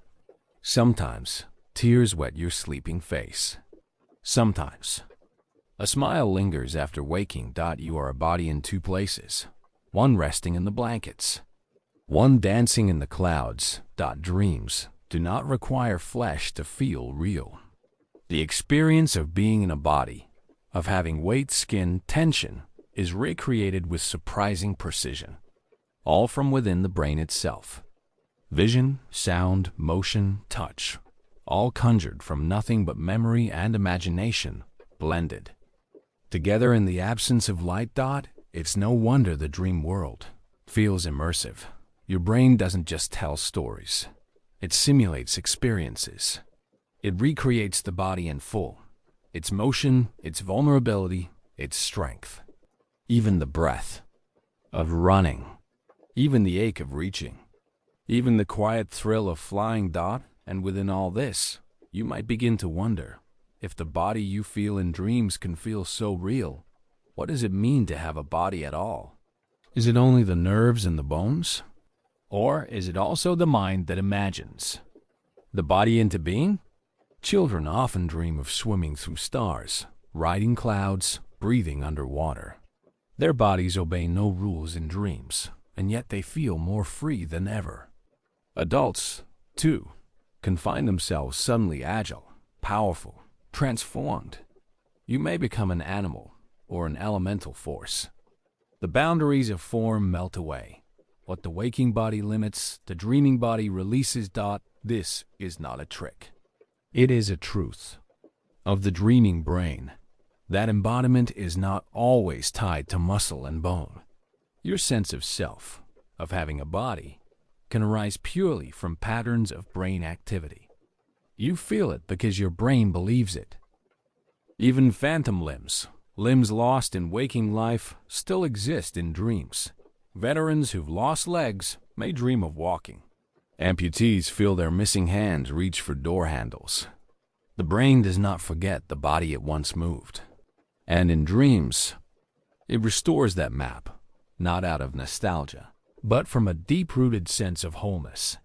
Sometimes, tears wet your sleeping face. Sometimes, a smile lingers after waking. You are a body in two places, one resting in the blankets, one dancing in the clouds. Dreams do not require flesh to feel real. The experience of being in a body, of having weight, skin, tension, is recreated with surprising precision, all from within the brain itself. Vision, sound, motion, touch, all conjured from nothing but memory and imagination, blended together in the absence of light. It's no wonder the dream world feels immersive. Your brain doesn't just tell stories. It simulates experiences. It recreates the body in full, its motion, its vulnerability, its strength. Even the breath of running, even the ache of reaching, even the quiet thrill of flying. And within all this, you might begin to wonder, if the body you feel in dreams can feel so real, what does it mean to have a body at all? Is it only the nerves and the bones? Or is it also the mind that imagines the body into being? Children often dream of swimming through stars, riding clouds, breathing underwater. Their bodies obey no rules in dreams, and yet they feel more free than ever. Adults, too, can find themselves suddenly agile, powerful, transformed. You may become an animal or an elemental force. The boundaries of form melt away. What the waking body limits, the dreaming body releases. This is not a trick. It is a truth of the dreaming brain. That embodiment is not always tied to muscle and bone. Your sense of self, of having a body, can arise purely from patterns of brain activity. You feel it because your brain believes it. Even phantom limbs, Limbs lost in waking life still exist in dreams. Veterans who've lost legs may dream of walking. Amputees feel their missing hands reach for door handles. The brain does not forget the body it once moved. And in dreams, it restores that map, not out of nostalgia, but from a deep-rooted sense of wholeness.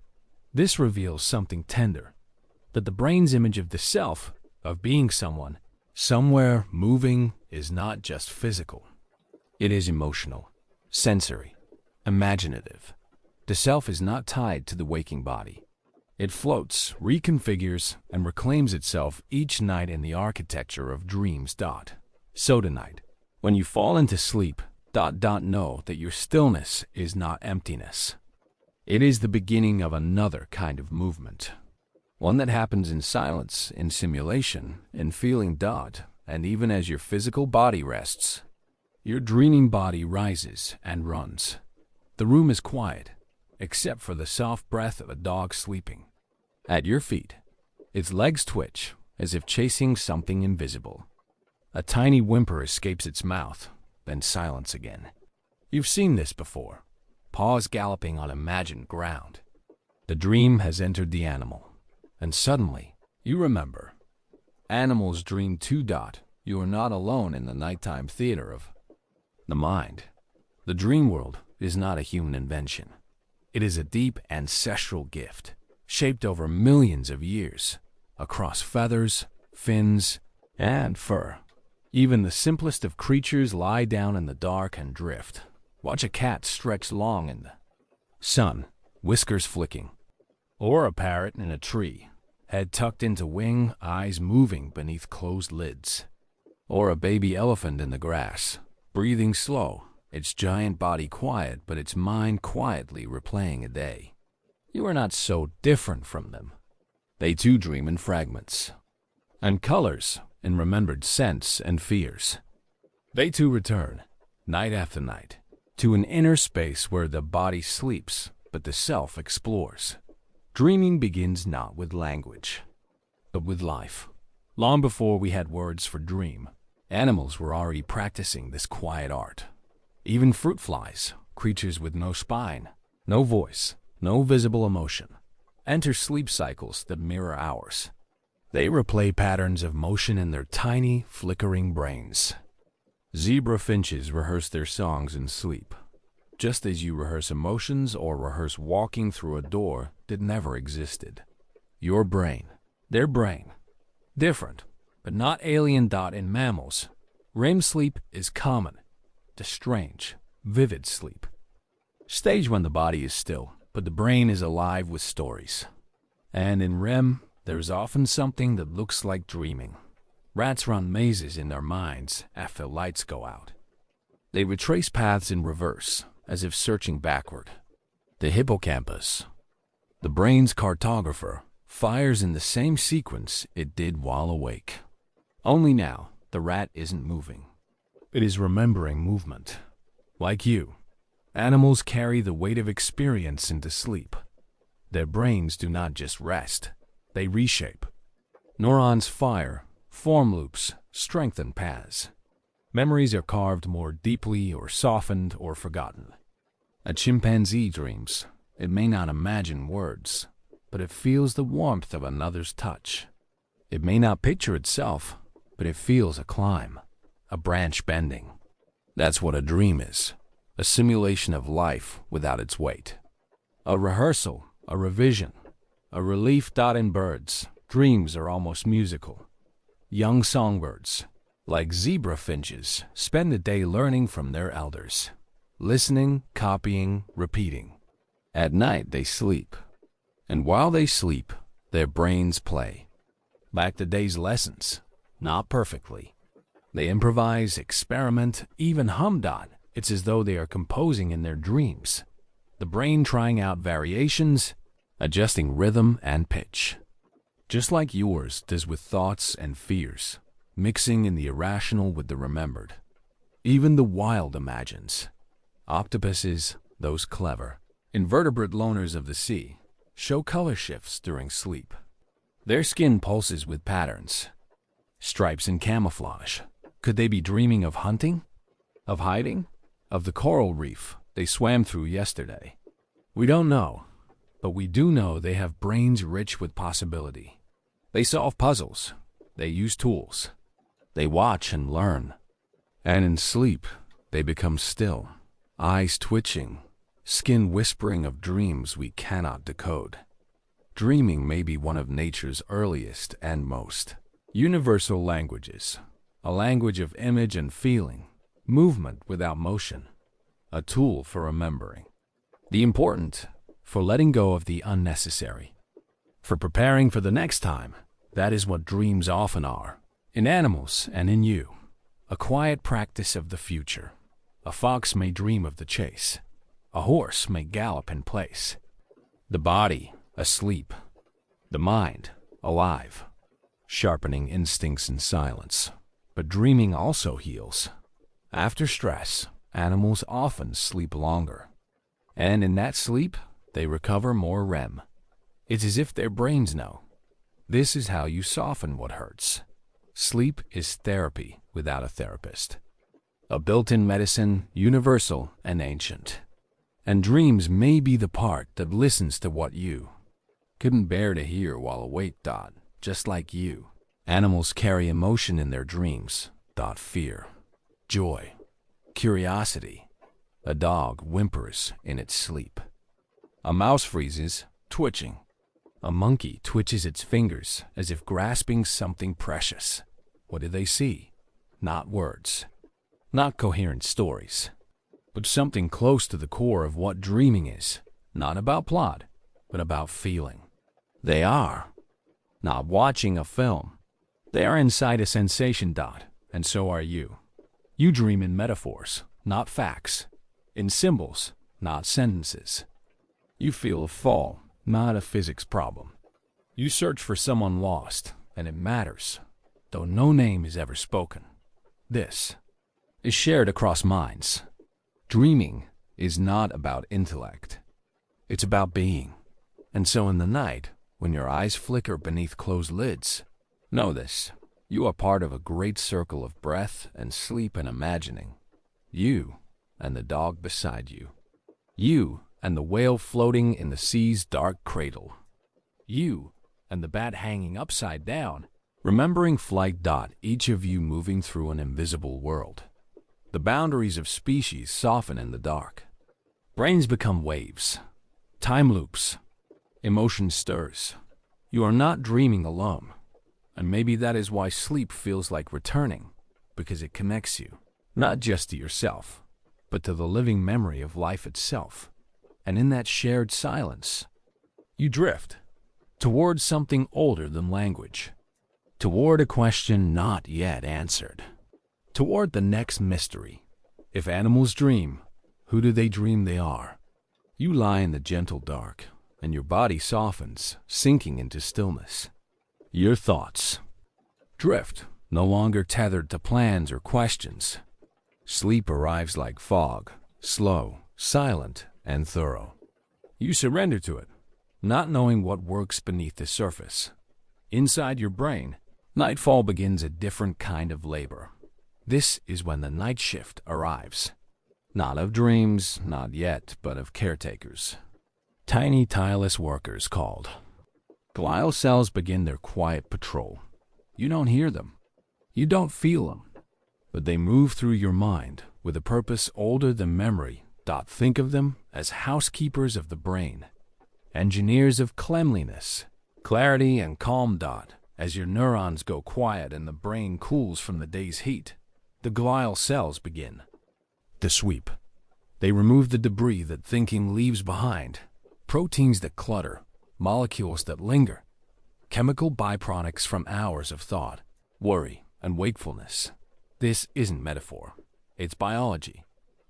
This reveals something tender, that the brain's image of the self, of being someone, somewhere moving, is not just physical. It is emotional, sensory, imaginative. The self is not tied to the waking body. It floats, reconfigures, and reclaims itself each night in the architecture of dreams. So tonight, when you fall into sleep, know that your stillness is not emptiness. It is the beginning of another kind of movement. One that happens in silence, in simulation, in feeling. And even as your physical body rests, your dreaming body rises and runs. The room is quiet, except for the soft breath of a dog sleeping. At your feet, its legs twitch as if chasing something invisible. A tiny whimper escapes its mouth, then silence again. You've seen this before. Paws galloping on imagined ground. The dream has entered the animal, and suddenly, you remember. Animals dream too. You are not alone in the nighttime theater of the mind. The dream world is not a human invention. It is a deep ancestral gift, shaped over millions of years, across feathers, fins, and fur. Even the simplest of creatures lie down in the dark and drift. Watch a cat stretch long in the sun, whiskers flicking. Or a parrot in a tree, head tucked into wing, eyes moving beneath closed lids. Or a baby elephant in the grass, breathing slow, its giant body quiet but its mind quietly replaying a day. You are not so different from them. They too dream in fragments, and colors, in remembered scents and fears. They too return, night after night, to an inner space where the body sleeps but the self explores. Dreaming begins not with language, but with life. Long before we had words for dream, animals were already practicing this quiet art. Even fruit flies, creatures with no spine, no voice, no visible emotion, enter sleep cycles that mirror ours. They replay patterns of motion in their tiny, flickering brains. Zebra finches rehearse their songs in sleep, just as you rehearse emotions or rehearse walking through a door that never existed. Your brain, their brain, different, but not alien. In mammals, REM sleep is common, the strange, vivid sleep. Stage when the body is still, but the brain is alive with stories. And in REM, there's often something that looks like dreaming. Rats run mazes in their minds after lights go out. They retrace paths in reverse, as if searching backward. The hippocampus, the brain's cartographer, fires in the same sequence it did while awake. Only now, the rat isn't moving. It is remembering movement. Like you, animals carry the weight of experience into sleep. Their brains do not just rest, they reshape. Neurons fire, form loops, strengthen paths. Memories are carved more deeply or softened or forgotten. A chimpanzee dreams. It may not imagine words, but it feels the warmth of another's touch. It may not picture itself, but it feels a climb, a branch bending. That's what a dream is, a simulation of life without its weight. A rehearsal, a revision, a relief. In birds, dreams are almost musical. Young songbirds, like zebra finches, spend the day learning from their elders, listening, copying, repeating. At night they sleep, and while they sleep, their brains play. Back the day's lessons, not perfectly. They improvise, experiment, even hum. It's as though they are composing in their dreams. The brain trying out variations, adjusting rhythm and pitch. Just like yours does with thoughts and fears, mixing in the irrational with the remembered. Even the wild imagines. Octopuses, those clever, invertebrate loners of the sea, show color shifts during sleep. Their skin pulses with patterns, stripes and camouflage. Could they be dreaming of hunting? Of hiding? Of the coral reef they swam through yesterday? We don't know, but we do know they have brains rich with possibility. They solve puzzles. They use tools. They watch and learn. And in sleep, they become still, eyes twitching, skin whispering of dreams we cannot decode. Dreaming may be one of nature's earliest and most universal languages, a language of image and feeling, movement without motion, a tool for remembering the important, for letting go of the unnecessary, for preparing for the next time. That is what dreams often are, in animals and in you, a quiet practice of the future. A fox may dream of the chase. A horse may gallop in place. The body, asleep. The mind, alive, sharpening instincts in silence. But dreaming also heals. After stress, animals often sleep longer. And in that sleep, they recover more REM. It's as if their brains know. This is how you soften what hurts. Sleep is therapy without a therapist. A built-in medicine, universal and ancient. And dreams may be the part that listens to what you couldn't bear to hear while awake. Just like you. Animals carry emotion in their dreams. Fear, joy, curiosity. A dog whimpers in its sleep. A mouse freezes, twitching. A monkey twitches its fingers as if grasping something precious. What do they see? Not words. Not coherent stories. But something close to the core of what dreaming is. Not about plot, but about feeling. They are not watching a film. They are inside a sensation. And so are you. You dream in metaphors, not facts. In symbols, not sentences. You feel a fall, not a physics problem. You search for someone lost, and it matters, though no name is ever spoken. This is shared across minds. Dreaming is not about intellect. It's about being. And so in the night, when your eyes flicker beneath closed lids, know this. You are part of a great circle of breath and sleep and imagining. You and the dog beside you. You and the whale floating in the sea's dark cradle. You and the bat hanging upside down, remembering flight. Each of you moving through an invisible world. The boundaries of species soften in the dark. Brains become waves. Time loops. Emotion stirs. You are not dreaming alone. And maybe that is why sleep feels like returning, because it connects you, not just to yourself, but to the living memory of life itself. And in that shared silence, you drift toward something older than language, toward a question not yet answered, toward the next mystery. If animals dream, who do they dream they are? You lie in the gentle dark, and your body softens, sinking into stillness. Your thoughts drift, no longer tethered to plans or questions. Sleep arrives like fog, slow, silent, and thorough. You surrender to it, not knowing what works beneath the surface. Inside your brain, nightfall begins a different kind of labor. This is when the night shift arrives. Not of dreams, not yet, but of caretakers. Tiny, tireless workers called. Glial cells begin their quiet patrol. You don't hear them. You don't feel them. But they move through your mind with a purpose older than memory. Think of them as housekeepers of the brain, engineers of cleanliness, clarity and calm. As your neurons go quiet and the brain cools from the day's heat, the glial cells begin to sweep. They remove the debris that thinking leaves behind, proteins that clutter, molecules that linger, chemical byproducts from hours of thought, worry, and wakefulness. This isn't metaphor. It's biology.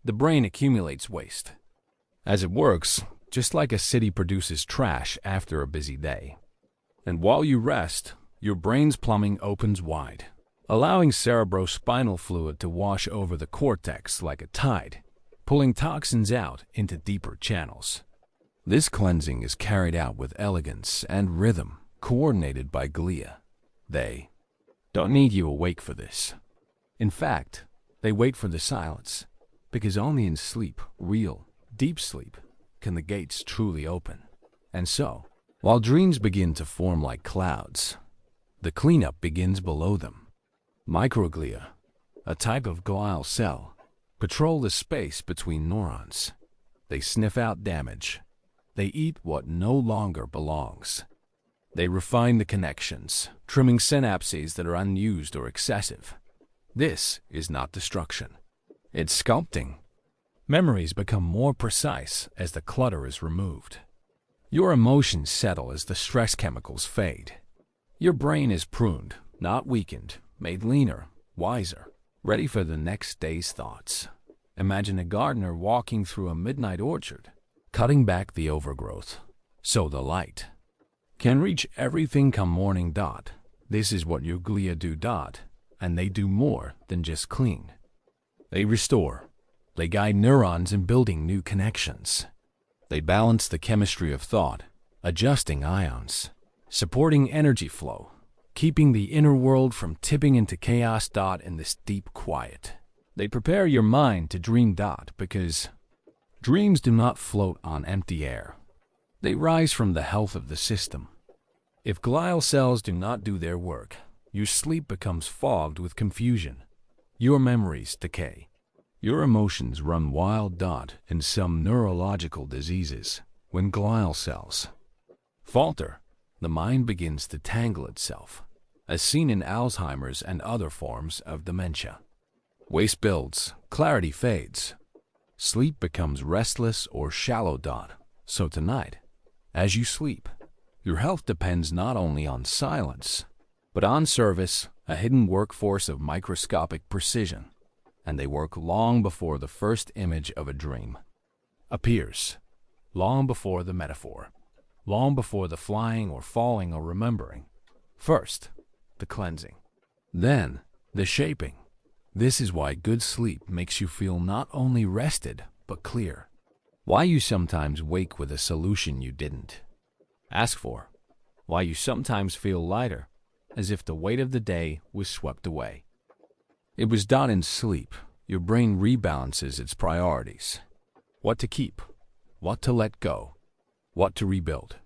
The brain accumulates waste. As it works, just like a city produces trash after a busy day. And while you rest, your brain's plumbing opens wide, allowing cerebrospinal fluid to wash over the cortex like a tide, pulling toxins out into deeper channels. This cleansing is carried out with elegance and rhythm, coordinated by glia. They don't need you awake for this. In fact, they wait for the silence, because only in sleep, real, deep sleep, can the gates truly open. And so, while dreams begin to form like clouds, the cleanup begins below them. Microglia, a type of glial cell, patrol the space between neurons. They sniff out damage. They eat what no longer belongs. They refine the connections, trimming synapses that are unused or excessive. This is not destruction. It's sculpting. Memories become more precise as the clutter is removed. Your emotions settle as the stress chemicals fade. Your brain is pruned, not weakened, made leaner, wiser, ready for the next day's thoughts. Imagine a gardener walking through a midnight orchard, cutting back the overgrowth, so the light can reach everything come morning. This is what your glia do. And they do more than just clean. They restore. They guide neurons in building new connections. They balance the chemistry of thought, adjusting ions, supporting energy flow, keeping the inner world from tipping into chaos. In this deep quiet, they prepare your mind to dream. Because dreams do not float on empty air. They rise from the health of the system. If glial cells do not do their work, your sleep becomes fogged with confusion. Your memories decay. Your emotions run wild. In some neurological diseases, when glial cells falter, the mind begins to tangle itself, as seen in Alzheimer's and other forms of dementia. Waste builds, clarity fades. Sleep becomes restless or shallow. So tonight, as you sleep, your health depends not only on silence, but on service, a hidden workforce of microscopic precision. And they work long before the first image of a dream appears, long before the metaphor, long before the flying or falling or remembering. First, the cleansing, then the shaping. This is why good sleep makes you feel not only rested, but clear. Why you sometimes wake with a solution you didn't ask for. Why you sometimes feel lighter, as if the weight of the day was swept away. It was done in sleep. Your brain rebalances its priorities. What to keep, what to let go, what to rebuild.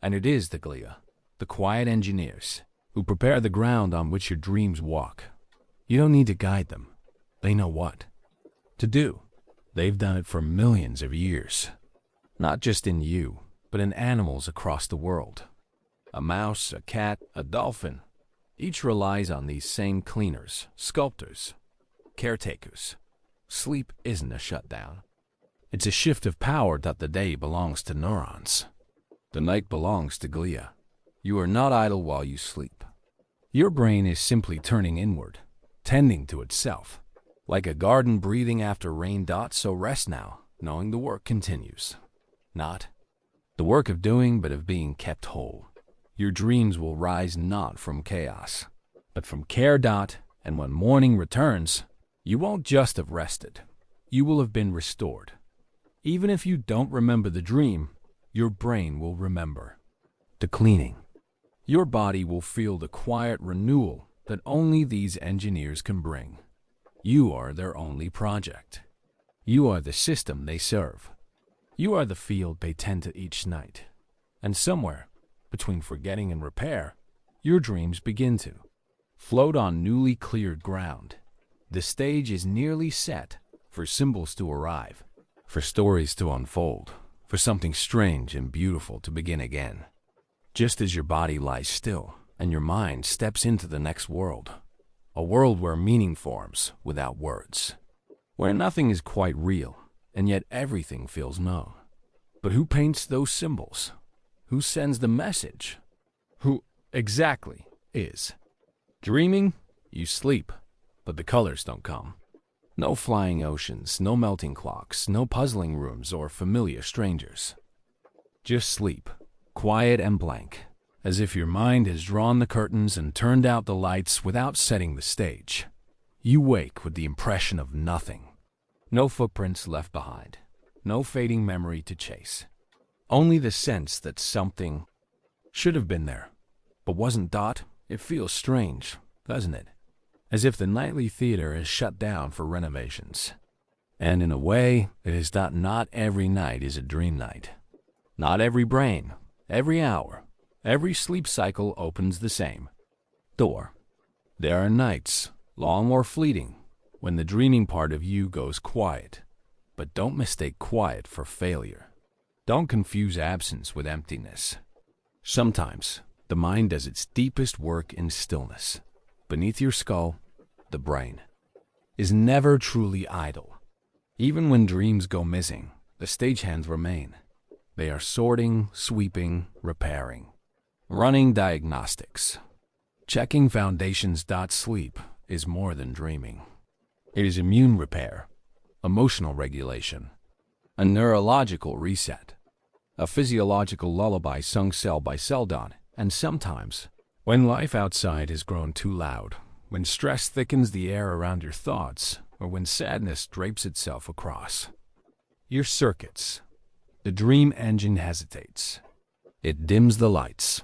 And it is the glia, the quiet engineers, who prepare the ground on which your dreams walk. You don't need to guide them. They know what to do. They've done it for millions of years. Not just in you, but in animals across the world. A mouse, a cat, a dolphin. Each relies on these same cleaners, sculptors, caretakers. Sleep isn't a shutdown. It's a shift of power. The day belongs to neurons. The night belongs to glia. You are not idle while you sleep. Your brain is simply turning inward, tending to itself. Like a garden breathing after rain. So rest now, knowing the work continues. Not the work of doing, but of being kept whole. Your dreams will rise not from chaos, but from care. And when morning returns, you won't just have rested. You will have been restored. Even if you don't remember the dream, your brain will remember the cleaning. Your body will feel the quiet renewal that only these engineers can bring. You are their only project. You are the system they serve. You are the field they tend to each night. And somewhere, between forgetting and repair, your dreams begin to float on newly cleared ground. The stage is nearly set for symbols to arrive, for stories to unfold, for something strange and beautiful to begin again. Just as your body lies still and your mind steps into the next world, a world where meaning forms without words, where nothing is quite real and yet everything feels known. But who paints those symbols? Who sends the message? Who exactly is dreaming? You sleep, but the colors don't come. No flying oceans, no melting clocks, no puzzling rooms or familiar strangers. Just sleep, quiet and blank, as if your mind has drawn the curtains and turned out the lights without setting the stage. You wake with the impression of nothing. No footprints left behind, no fading memory to chase. Only the sense that something should have been there, but wasn't. It feels strange, doesn't it? as if the nightly theater is shut down for renovations. And in a way, it is that not every night is a dream night. Not every brain, every hour, every sleep cycle opens the same door. There are nights, long or fleeting, when the dreaming part of you goes quiet. But don't mistake quiet for failure. Don't confuse absence with emptiness. Sometimes, the mind does its deepest work in stillness. Beneath your skull, the brain is never truly idle. Even when dreams go missing, the stagehands remain. They are sorting, sweeping, repairing, running diagnostics. Checking foundations. Sleep is more than dreaming. It is immune repair, emotional regulation, a neurological reset, a physiological lullaby sung cell by cell. And sometimes, when life outside has grown too loud, when stress thickens the air around your thoughts, or when sadness drapes itself across your circuits, the dream engine hesitates. It dims the lights.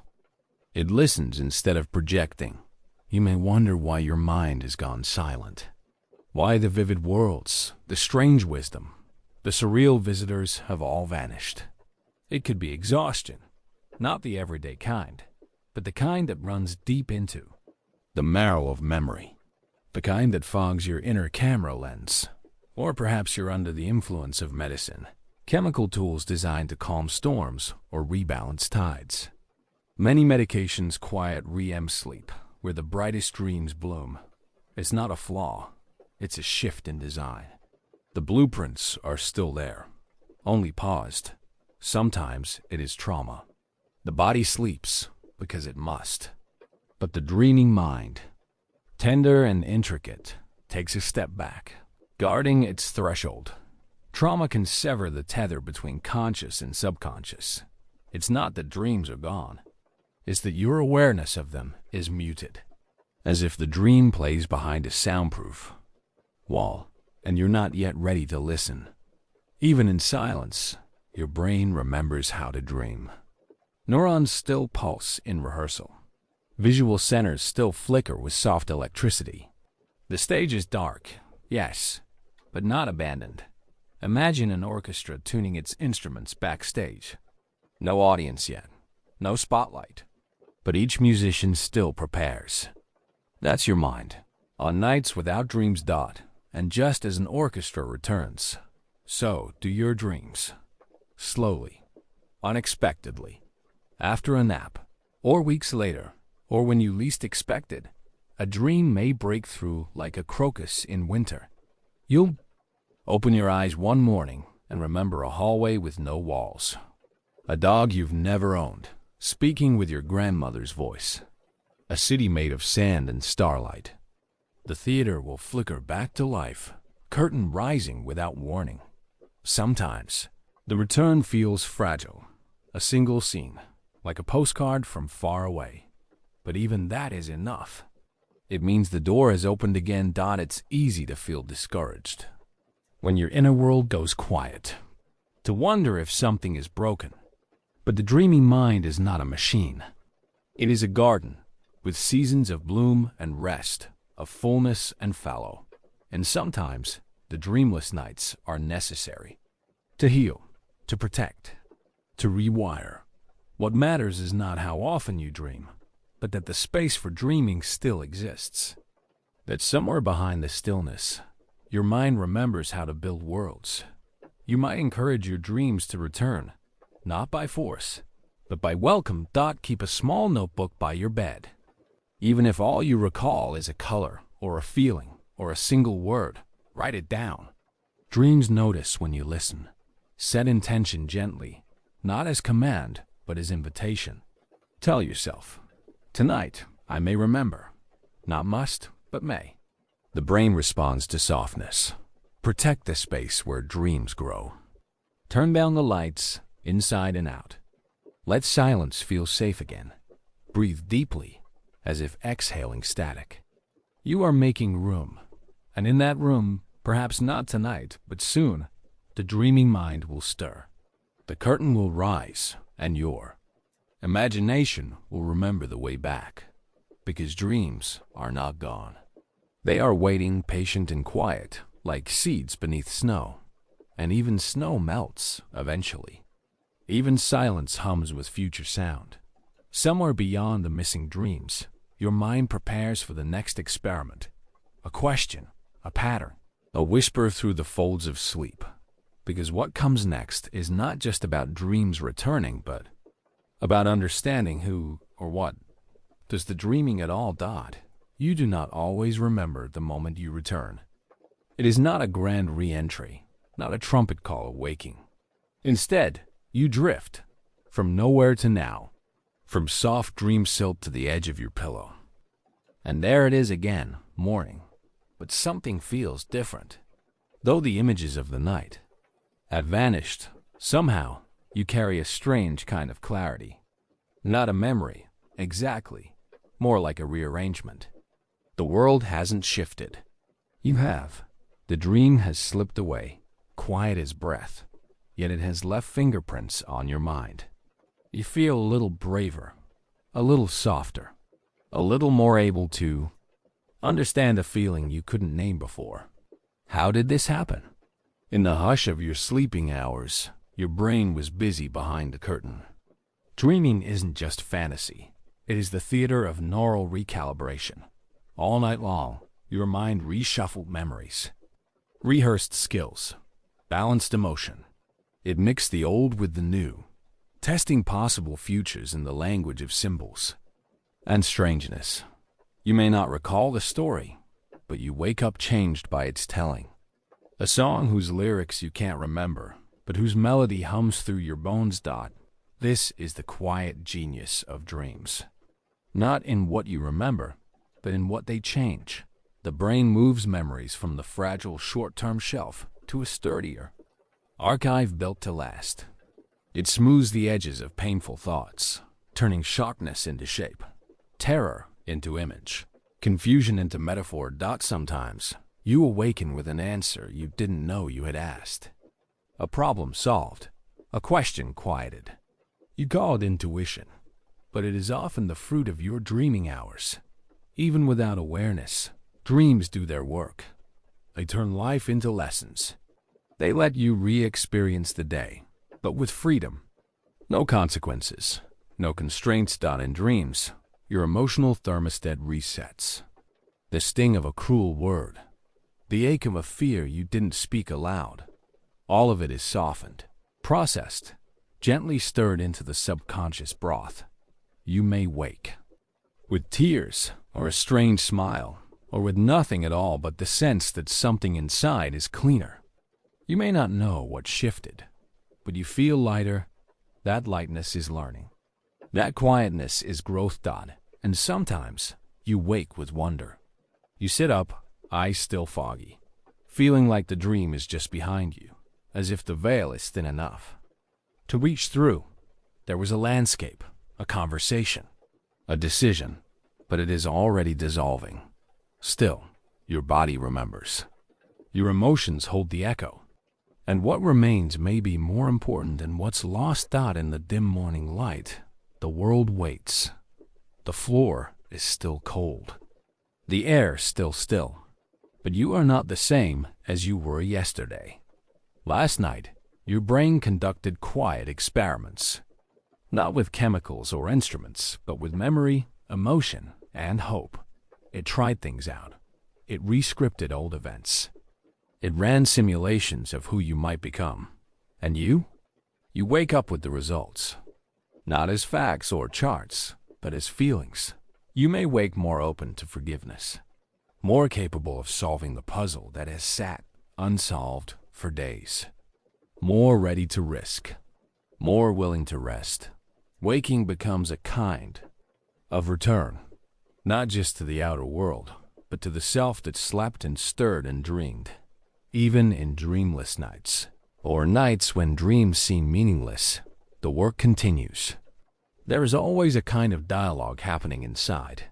It listens instead of projecting. You may wonder why your mind has gone silent. Why the vivid worlds, the strange wisdom, the surreal visitors have all vanished. It could be exhaustion, not the everyday kind, but the kind that runs deep into the marrow of memory, the kind that fogs your inner camera lens. Or perhaps you're under the influence of medicine, chemical tools designed to calm storms or rebalance tides. Many medications quiet REM sleep, where the brightest dreams bloom. It's not a flaw, it's a shift in design. The blueprints are still there, only paused. Sometimes it is trauma. The body sleeps because it must. But the dreaming mind, tender and intricate, takes a step back, guarding its threshold. Trauma can sever the tether between conscious and subconscious. It's not that dreams are gone. It's that your awareness of them is muted, as if the dream plays behind a soundproof wall, and you're not yet ready to listen. Even in silence, your brain remembers how to dream. Neurons still pulse in rehearsal. Visual centers still flicker with soft electricity. The stage is dark, yes, but not abandoned. Imagine an orchestra tuning its instruments backstage. No audience yet, no spotlight, but each musician still prepares. That's your mind, on nights without dreams. And just as an orchestra returns, so do your dreams. Slowly, unexpectedly, after a nap, or weeks later, or when you least expect it, a dream may break through like a crocus in winter. You'll open your eyes one morning and remember a hallway with no walls. A dog you've never owned, speaking with your grandmother's voice. A city made of sand and starlight. The theater will flicker back to life, curtain rising without warning. Sometimes, the return feels fragile, a single scene, like a postcard from far away. But even that is enough. It means the door has opened again. It's easy to feel discouraged when your inner world goes quiet, to wonder if something is broken. But the dreaming mind is not a machine. It is a garden with seasons of bloom and rest, of fullness and fallow. And sometimes the dreamless nights are necessary to heal, to protect, to rewire. What matters is not how often you dream, but that the space for dreaming still exists. That somewhere behind the stillness, your mind remembers how to build worlds. You might encourage your dreams to return, not by force, but by welcome. Keep a small notebook by your bed. Even if all you recall is a color, or a feeling, or a single word, write it down. Dreams notice when you listen. Set intention gently, not as command, but as invitation. Tell yourself, tonight I may remember. Not must, but may. The brain responds to softness. Protect the space where dreams grow. Turn down the lights, inside and out. Let silence feel safe again. Breathe deeply, as if exhaling static. You are making room, and in that room, perhaps not tonight, but soon, the dreaming mind will stir. The curtain will rise, and your imagination will remember the way back, because dreams are not gone. They are waiting, patient and quiet, like seeds beneath snow. And even snow melts, eventually. Even silence hums with future sound. Somewhere beyond the missing dreams, your mind prepares for the next experiment. A question, a pattern, a whisper through the folds of sleep. Because what comes next is not just about dreams returning, but about understanding who or what does the dreaming at all. You do not always remember the moment you return. It is not a grand re-entry, not a trumpet call of waking. Instead, you drift from nowhere to now, from soft dream silt to the edge of your pillow. And there it is again, morning. But something feels different. Though the images of the night have vanished, somehow you carry a strange kind of clarity. Not a memory, exactly, more like a rearrangement. The world hasn't shifted. You have. The dream has slipped away, quiet as breath, yet it has left fingerprints on your mind. You feel a little braver, a little softer, a little more able to understand a feeling you couldn't name before. How did this happen? In the hush of your sleeping hours, your brain was busy behind the curtain. Dreaming isn't just fantasy. It is the theater of neural recalibration. All night long, your mind reshuffled memories, rehearsed skills, balanced emotion. It mixed the old with the new, testing possible futures in the language of symbols and strangeness. You may not recall the story, but you wake up changed by its telling. A song whose lyrics you can't remember, but whose melody hums through your bones. This is the quiet genius of dreams. Not in what you remember, but in what they change. The brain moves memories from the fragile short-term shelf to a sturdier archive built to last. It smooths the edges of painful thoughts, turning sharpness into shape, terror into image, confusion into metaphor. Sometimes you awaken with an answer you didn't know you had asked. A problem solved, a question quieted. You call it intuition, but it is often the fruit of your dreaming hours. Even without awareness, dreams do their work. They turn life into lessons. They let you re-experience the day, but with freedom. No consequences, no constraints. In dreams, your emotional thermostat resets. The sting of a cruel word, the ache of a fear you didn't speak aloud, all of it is softened, processed, gently stirred into the subconscious broth. You may wake with tears, or a strange smile, or with nothing at all but the sense that something inside is cleaner. You may not know what shifted, but you feel lighter. That lightness is learning. That quietness is growth. And sometimes you wake with wonder. You sit up, eyes still foggy, feeling like the dream is just behind you, as if the veil is thin enough to reach through. There was a landscape, a conversation, a decision, but it is already dissolving. Still, your body remembers. Your emotions hold the echo. And what remains may be more important than what's lost. In the dim morning light, the world waits. The floor is still cold. The air still still. But you are not the same as you were yesterday. Last night, your brain conducted quiet experiments. Not with chemicals or instruments, but with memory, emotion, and hope. It tried things out. It re-scripted old events. It ran simulations of who you might become. And you? You wake up with the results. Not as facts or charts, but as feelings. You may wake more open to forgiveness, more capable of solving the puzzle that has sat unsolved for days, more ready to risk, more willing to rest. Waking becomes a kind of return, not just to the outer world, but to the self that slept and stirred and dreamed. Even in dreamless nights, or nights when dreams seem meaningless, the work continues. There is always a kind of dialogue happening inside,